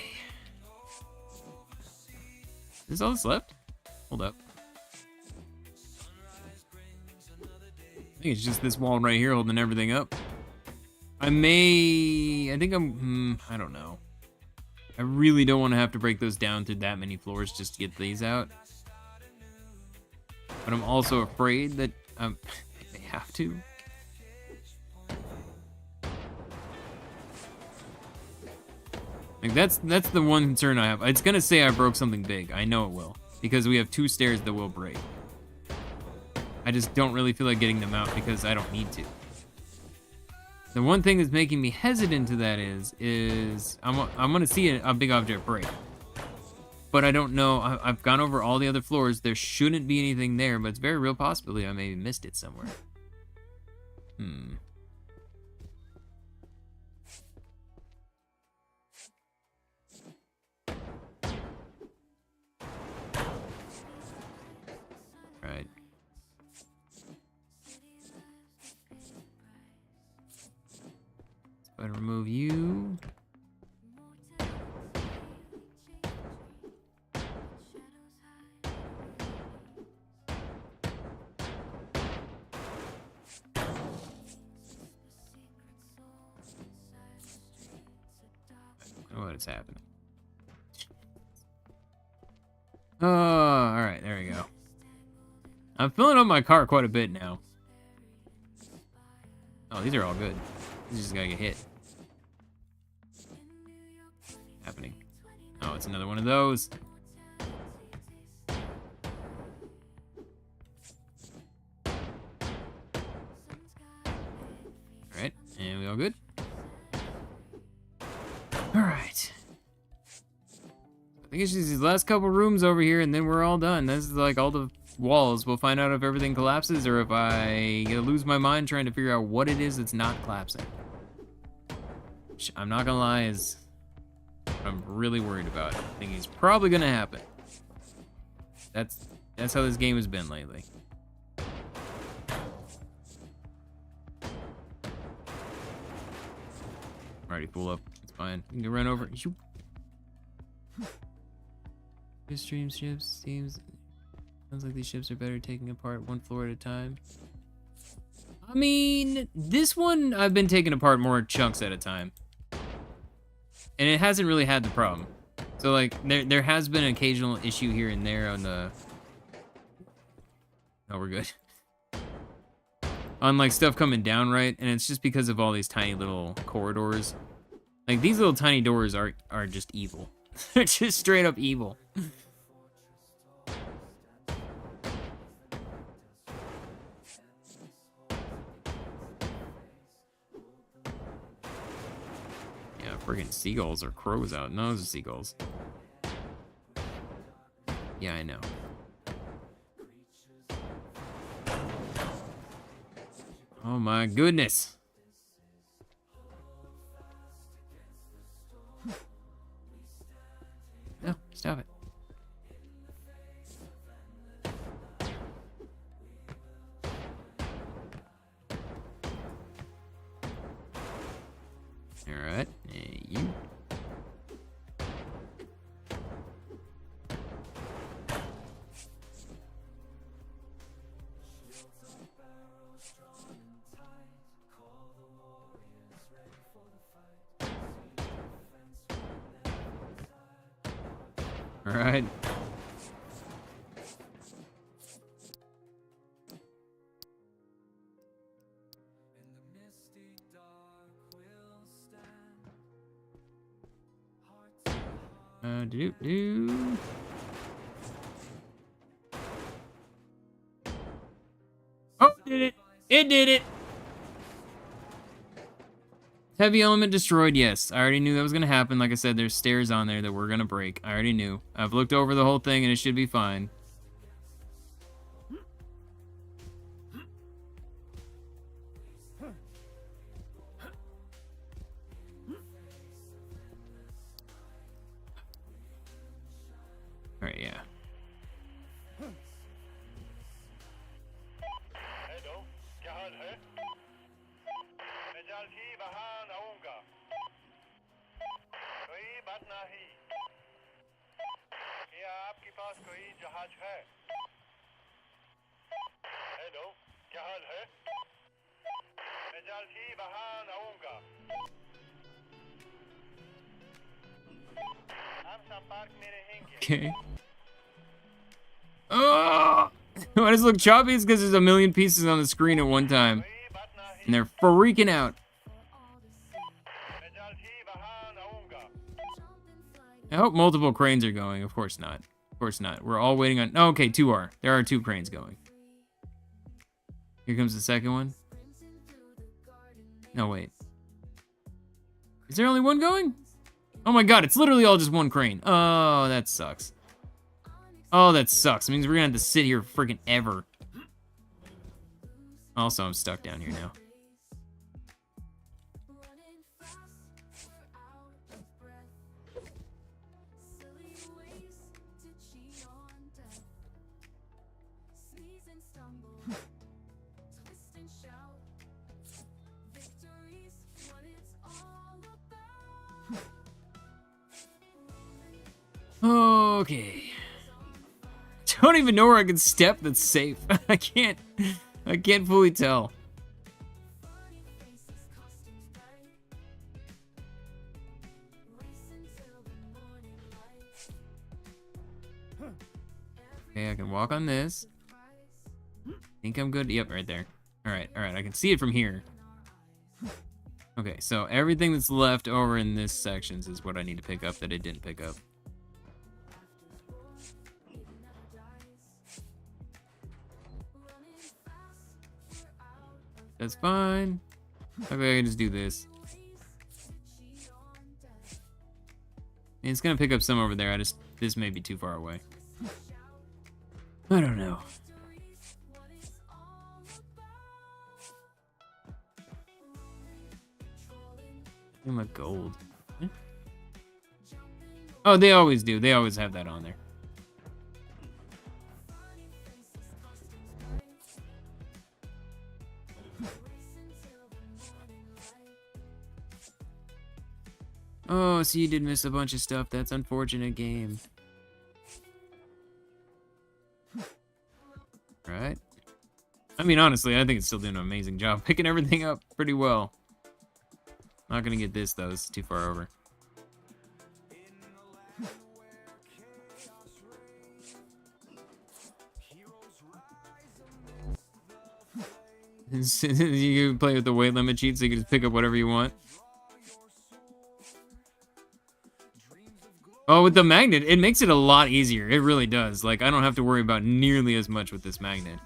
Is this all that's left? Hold up. I think it's just this wall right here holding everything up. I think I'm... I don't know. I really don't want to have to break those down through that many floors just to get these out. But I'm also afraid that I may have to. Like that's the one concern I have. It's gonna say I broke something big. I know it will. because we have 2 stairs that will break. I just don't really feel like getting them out because I don't need to. The one thing that's making me hesitant to that is I'm gonna see a big object break. But I don't know, I've gone over all the other floors. There shouldn't be anything there, but it's very real possibility I maybe missed it somewhere. Right. Let's go ahead and remove you. What is happening? Oh, alright, there we go. I'm filling up my car quite a bit now. Oh, these are all good. These just gotta get hit. Happening. Oh, it's another one of those. Alright, and we all good? Alright. I think it's just these last couple rooms over here, and then we're all done. This is like all the walls. We'll find out if everything collapses or if I lose my mind trying to figure out what it is that's not collapsing. Which, I'm not gonna lie, is what I'm really worried about. I think it's probably gonna happen. That's how this game has been lately. Already full up. It's fine. You can run over. Stream ships seems like these ships are better taking apart one floor at a time. I mean, this one I've been taking apart more chunks at a time, and it hasn't really had the problem. So like there has been an occasional issue here and there on the. Oh, we're good. On like stuff coming down right, and it's just because of all these tiny little corridors. Like these little tiny doors are just evil. They're just straight up evil. Yeah, friggin' seagulls or crows out. No, those are seagulls. Yeah, I know. Oh my goodness. No, stop it. All right, you. All right. Do. Oh, did it! It did it! Heavy element destroyed, yes. I already knew that was gonna happen. Like I said, there's stairs on there that we're gonna break. I already knew. I've looked over the whole thing and it should be fine. Alright, yeah. Okay. Oh! Why does it look choppy? It's because there's a million pieces on the screen at one time. And they're freaking out. I hope multiple cranes are going. Of course not. Of course not. We're all waiting on... Oh, okay, two are. There are two cranes going. Here comes the second one. No, wait. Is there only one going? Oh my god, it's literally all just one crane. Oh, that sucks. Oh, that sucks. It means we're gonna have to sit here freaking ever. Also, I'm stuck down here now. Okay. Don't even know where I can step that's safe. I can't fully tell. Okay, I can walk on this. Think I'm good. Yep, right there. All right, I can see it from here. Okay, so everything that's left over in this sections is what I need to pick up that it didn't pick up. That's fine. Okay, I can just do this. It's gonna pick up some over there. This may be too far away. I don't know. My gold. Eh? Oh, they always do. They always have that on there. Oh, so you did miss a bunch of stuff. That's unfortunate, game. Right? I mean, honestly, I think it's still doing an amazing job picking everything up pretty well. Not gonna get this, though. It's too far over. You can play with the weight limit cheat so you can just pick up whatever you want. Oh, with the magnet, it makes it a lot easier. It really does. Like, I don't have to worry about nearly as much with this magnet.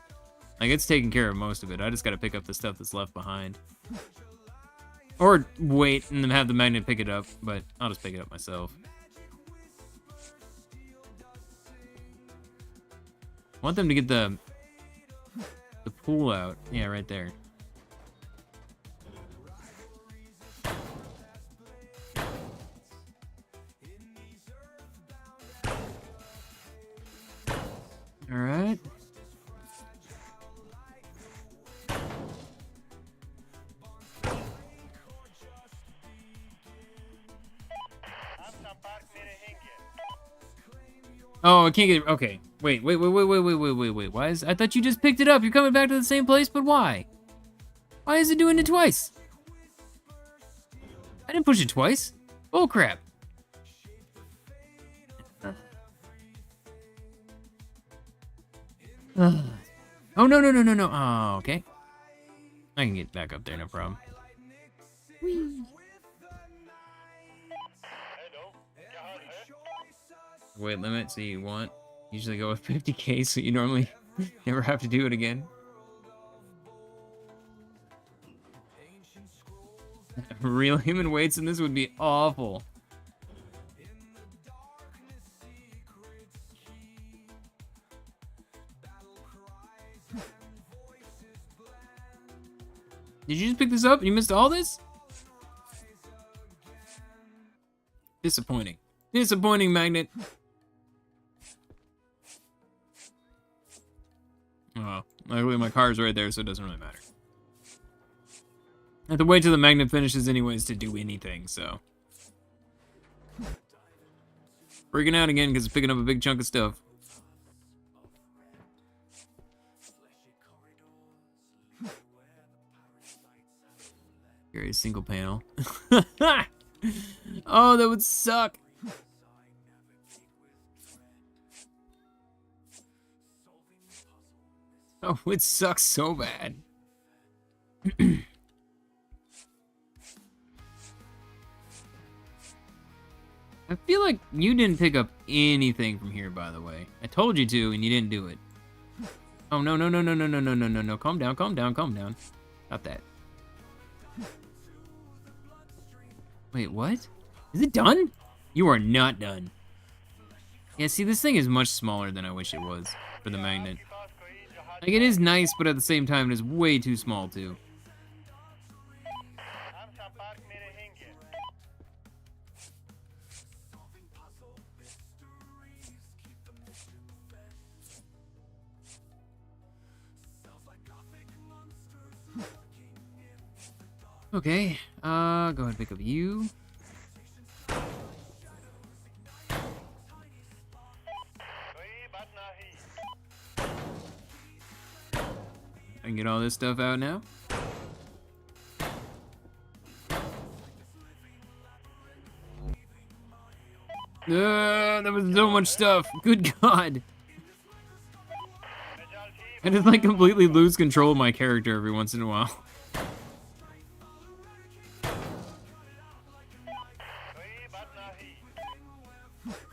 Like, it's taking care of most of it. I just gotta pick up the stuff that's left behind. Or wait and then have the magnet pick it up, but I'll just pick it up myself. I want them to get the pool out. Yeah, right there. All right. Oh, I can't get. Okay, wait. Why is? I thought you just picked it up. You're coming back to the same place, but why? Why is it doing it twice? I didn't push it twice. Bull crap. Oh no. Oh, okay. I can get back up there, no problem. Whee. Weight limit, so you want usually go with 50k, so you normally never have to do it again. Real human weights in this would be awful. Did you just pick this up and you missed all this? Disappointing. Disappointing, magnet. Oh, luckily my car's right there, so it doesn't really matter. I have to wait till the magnet finishes anyways to do anything, so. Freaking out again because it's picking up a big chunk of stuff. Carry a single panel. Oh, that would suck. Oh, it sucks so bad. I feel like you didn't pick up anything from here, by the way. I told you to, and you didn't do it. Oh, no, no, no, no, no, no, no, no, no, no. Calm down, calm down, calm down. Not that. Wait, what? Is it done? You are not done. Yeah, see, this thing is much smaller than I wish it was for the magnet. Like, it is nice, but at the same time, it is way too small, too. Okay, go ahead and pick up you. I can get all this stuff out now. That was so much stuff. Good God. I just like completely lose control of my character every once in a while.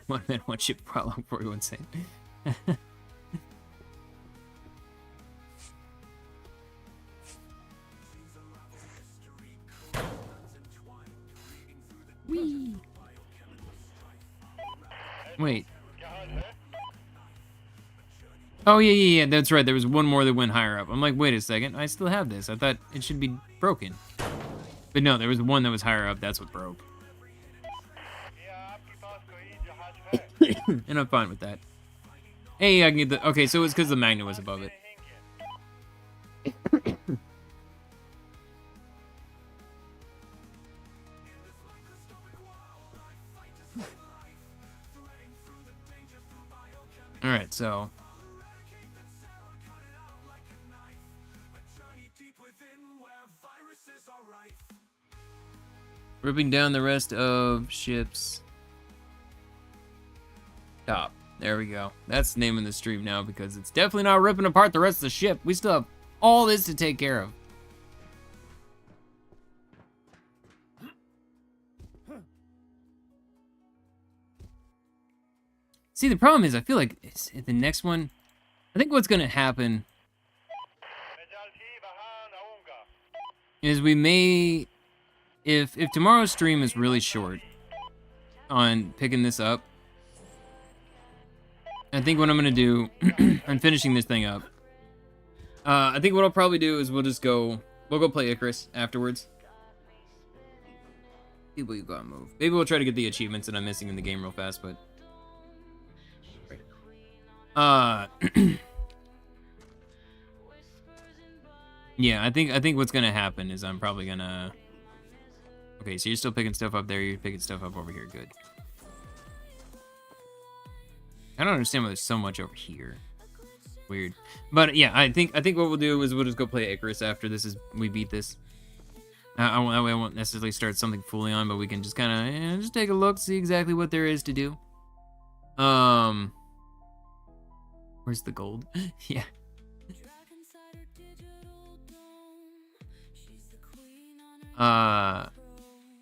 One man, one ship prologue 41 cent. Whee! Wait. Oh, yeah, that's right. There was one more that went higher up. I'm like, wait a second. I still have this. I thought it should be broken. But no, there was one that was higher up. That's what broke. And I'm fine with that. Hey, I can get the... Okay, so it's because the magnet was above it. Alright, so... Ripping down the rest of ship's top. There we go. That's the name of the stream now because it's definitely not ripping apart the rest of the ship. We still have all this to take care of. See, the problem is I feel like it's the next one. I think what's going to happen is we may... If tomorrow's stream is really short on picking this up, I think what I'm gonna do, I'm finishing this thing up. I think what I'll probably do is we'll go play Icarus afterwards. People, you gotta move. Maybe we'll try to get the achievements that I'm missing in the game real fast, but... yeah, I think what's gonna happen is I'm probably gonna... Okay, so you're still picking stuff up there, you're picking stuff up over here, good. I don't understand why there's so much over here. Weird. But yeah, I think what we'll do is we'll just go play Icarus after we beat this. That way I won't necessarily start something fully on, but we can just kind of just take a look, see exactly what there is to do. Where's the gold? Yeah.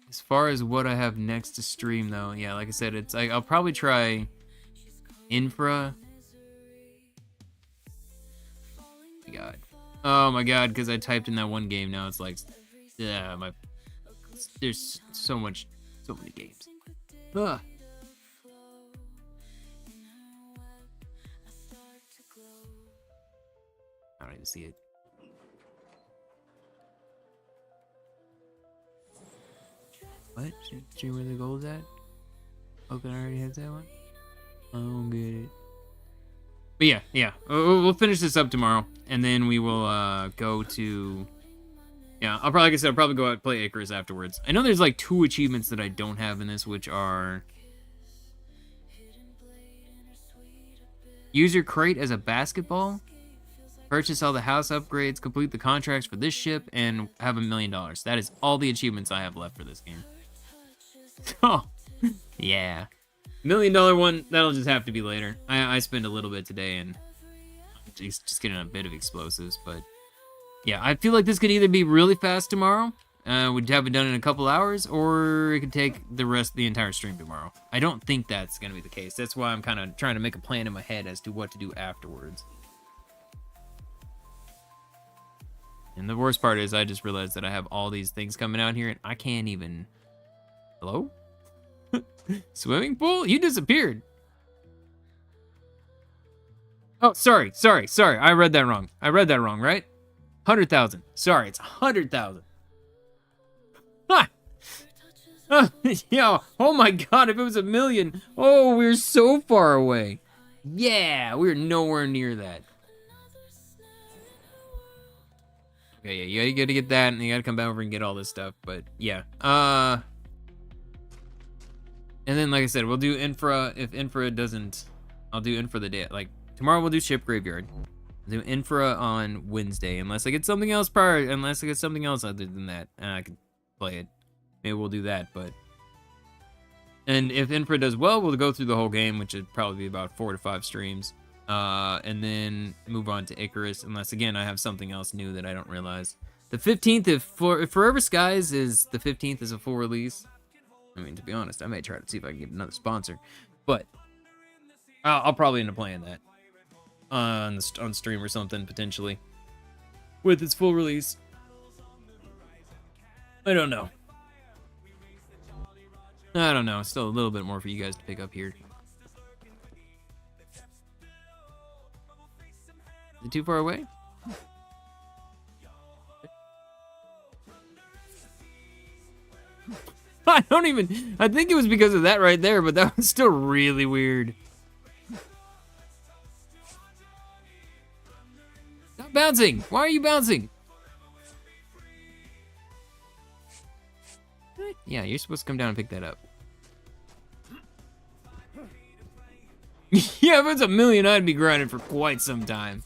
As far as what I have next to stream, though, yeah, like I said, I'll probably try Infra. Oh my god, because I typed in that one game. Now it's like, yeah, there's so many games. Ugh. I don't even see it. What? See where the gold's at? Open already has that one? I don't get it. But yeah. We'll finish this up tomorrow, and then we will go to... Yeah, like I said, I'll probably go out and play Icarus afterwards. I know there's like 2 achievements that I don't have in this, which are... Use your crate as a basketball. Purchase all the house upgrades. Complete the contracts for this ship, and have $1 million. That is all the achievements I have left for this game. Oh, yeah. $1 million one, that'll just have to be later. I spent a little bit today and just getting a bit of explosives, but yeah, I feel like this could either be really fast tomorrow, We'd have it done in a couple hours, or it could take the entire stream tomorrow. I don't think that's gonna be the case. That's why I'm kind of trying to make a plan in my head as to what to do afterwards. And the worst part is I just realized that I have all these things coming out here and I can't even... Hello? Swimming pool? You disappeared. Oh, sorry. I read that wrong. Right? 100,000. Sorry, it's 100,000. Ah! Yeah, oh my god, if it was 1,000,000. Oh, we're so far away. Yeah, we're nowhere near that. Okay, yeah, you gotta get that, and you gotta come back over and get all this stuff, but yeah. And then, like I said, we'll do infra. If infra doesn't, I'll do infra the day. Like, tomorrow we'll do ship graveyard. I'll do infra on Wednesday, unless I get something else prior, unless I get something else other than that, and I can play it. Maybe we'll do that, but... And if infra does well, we'll go through the whole game, which would probably be about 4 to 5 streams. And then move on to Icarus, unless again I have something else new that I don't realize. The 15th, if Forever Skies is the 15th is a full release. I mean, to be honest, I may try to see if I can get another sponsor, but I'll probably end up playing that on stream or something potentially with its full release. I don't know. Still a little bit more for you guys to pick up here. Is it too far away? I think it was because of that right there, but that was still really weird. Stop bouncing! Why are you bouncing? Yeah, you're supposed to come down and pick that up. Yeah, if it's 1,000,000, I'd be grinding for quite some time.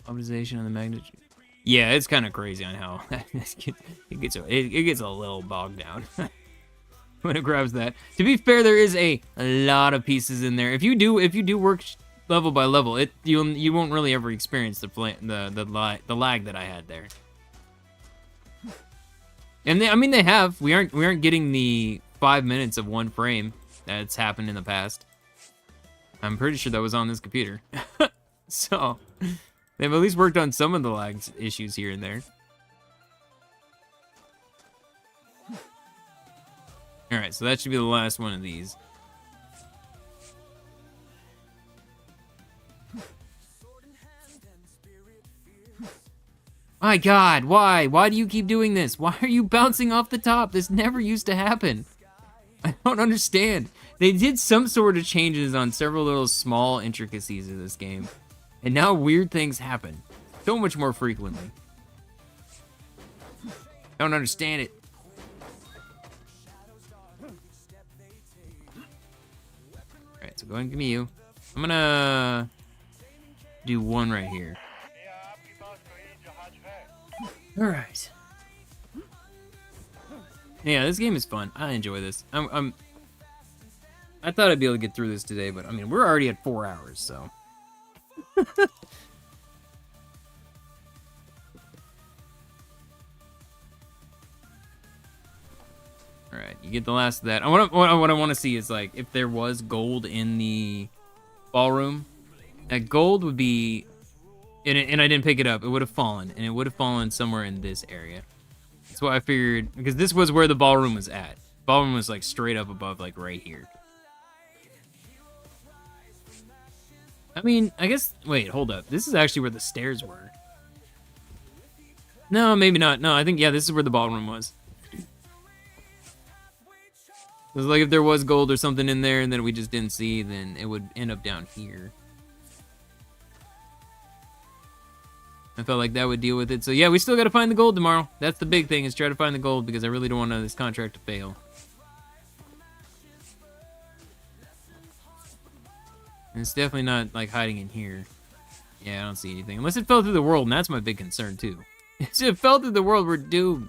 Optimization on the magnitude. Yeah, it's kind of crazy on how it gets a little bogged down when it grabs that. To be fair, there is a lot of pieces in there. If you do work level by level, you won't really ever experience the lag that I had there. And I mean they have. We aren't getting the 5 minutes of one frame that's happened in the past. I'm pretty sure that was on this computer. So they've at least worked on some of the lag issues here and there. Alright, so that should be the last one of these. My god, why? Why do you keep doing this? Why are you bouncing off the top? This never used to happen. I don't understand. They did some sort of changes on several little small intricacies of this game. And now weird things happen. So much more frequently. Don't understand it. Alright, so go ahead and give me you. I'm gonna do one right here. Alright. Yeah, this game is fun. I enjoy this. I thought I'd be able to get through this today, but I mean, we're already at 4 hours, so. Alright, you get the last of that. What I want to see is, like, if there was gold in the ballroom, that gold would be... And I didn't pick it up. It would have fallen, and it would have fallen somewhere in this area. That's what I figured, because this was where the ballroom was at. Ballroom was like straight up above, like right here. I mean, I guess. Wait, hold up. This is actually where the stairs were. No, maybe not. No, I think this is where the ballroom was. It was like if there was gold or something in there, and then we just didn't see, then it would end up down here. I felt like that would deal with it. So yeah, we still got to find the gold tomorrow. That's the big thing, is try to find the gold, because I really don't want this contract to fail. And it's definitely not like hiding in here. Yeah, I don't see anything. Unless it fell through the world, and that's my big concern too. If it fell through the world, we're doomed.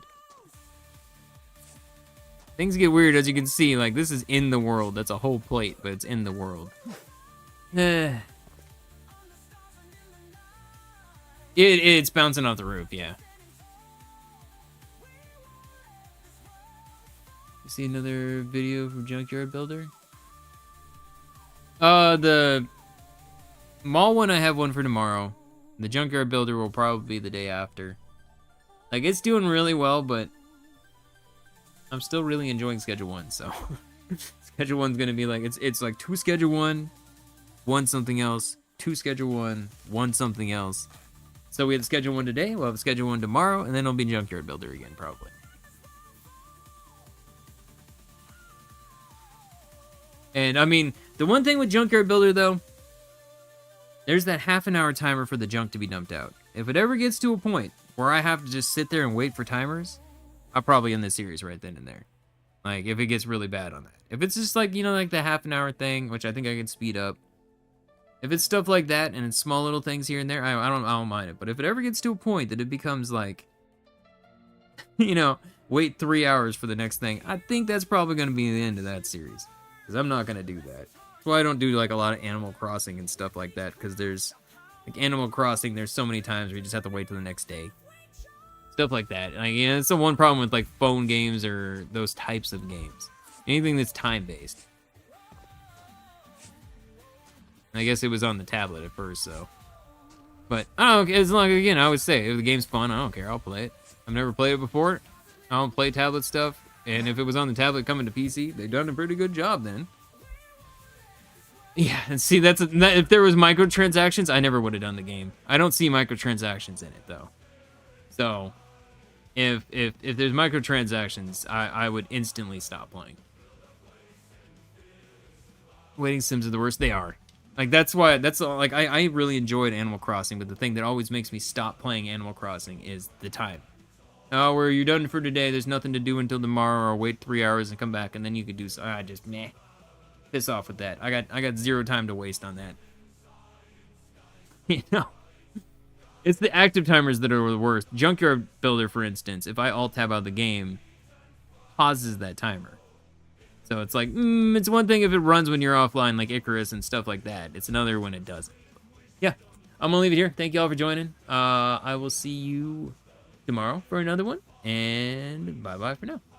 Things get weird, as you can see. Like, this is in the world. That's a whole plate, but it's in the world. It's bouncing off the roof, yeah. You see another video from Junkyard Builder? The mall one, I have one for tomorrow. The Junkyard Builder will probably be the day after. Like, it's doing really well, but I'm still really enjoying Schedule 1, so... Schedule 1's gonna be like, it's like 2 Schedule 1, 1 something else, 2 Schedule 1, 1 something else. So we have Schedule 1 today, we'll have Schedule 1 tomorrow, and then it'll be Junkyard Builder again, probably. And, I mean, the one thing with Junkyard Builder, though, there's that half-an-hour timer for the junk to be dumped out. If it ever gets to a point where I have to just sit there and wait for timers, I'll probably end this series right then and there. Like, if it gets really bad on that. If it's just like, you know, like the half-an-hour thing, which I think I can speed up. If it's stuff like that, and it's small little things here and there, I don't mind it. But if it ever gets to a point that it becomes like, you know, wait 3 hours for the next thing, I think that's probably going to be the end of that series. Because I'm not going to do that. That's why I don't do, like, a lot of Animal Crossing and stuff like that. Because there's, like, Animal Crossing, there's so many times where you just have to wait till the next day. Stuff like that. Like, yeah, it's the one problem with, like, phone games or those types of games. Anything that's time-based. I guess it was on the tablet at first, so. But, I don't care. As long as, again, I would say, if the game's fun, I don't care. I'll play it. I've never played it before. I don't play tablet stuff. And if it was on the tablet coming to PC, they've done a pretty good job then. Yeah, and see, if there was microtransactions, I never would have done the game. I don't see microtransactions in it, though. So, if there's microtransactions, I would instantly stop playing. Waiting sims are the worst. They are. Like, that's why, like, I really enjoyed Animal Crossing, but the thing that always makes me stop playing Animal Crossing is the time. Oh, where you're done for today, there's nothing to do until tomorrow, or wait 3 hours and come back, and then you could do so. I just, meh. Piss off with that. I got zero time to waste on that. You know? It's the active timers that are the worst. Junkyard Builder, for instance, if I alt-tab out of the game, pauses that timer. So it's like, it's one thing if it runs when you're offline, like Icarus and stuff like that. It's another when it doesn't. Yeah, I'm gonna leave it here. Thank you all for joining. I will see you tomorrow for another one, and bye-bye for now.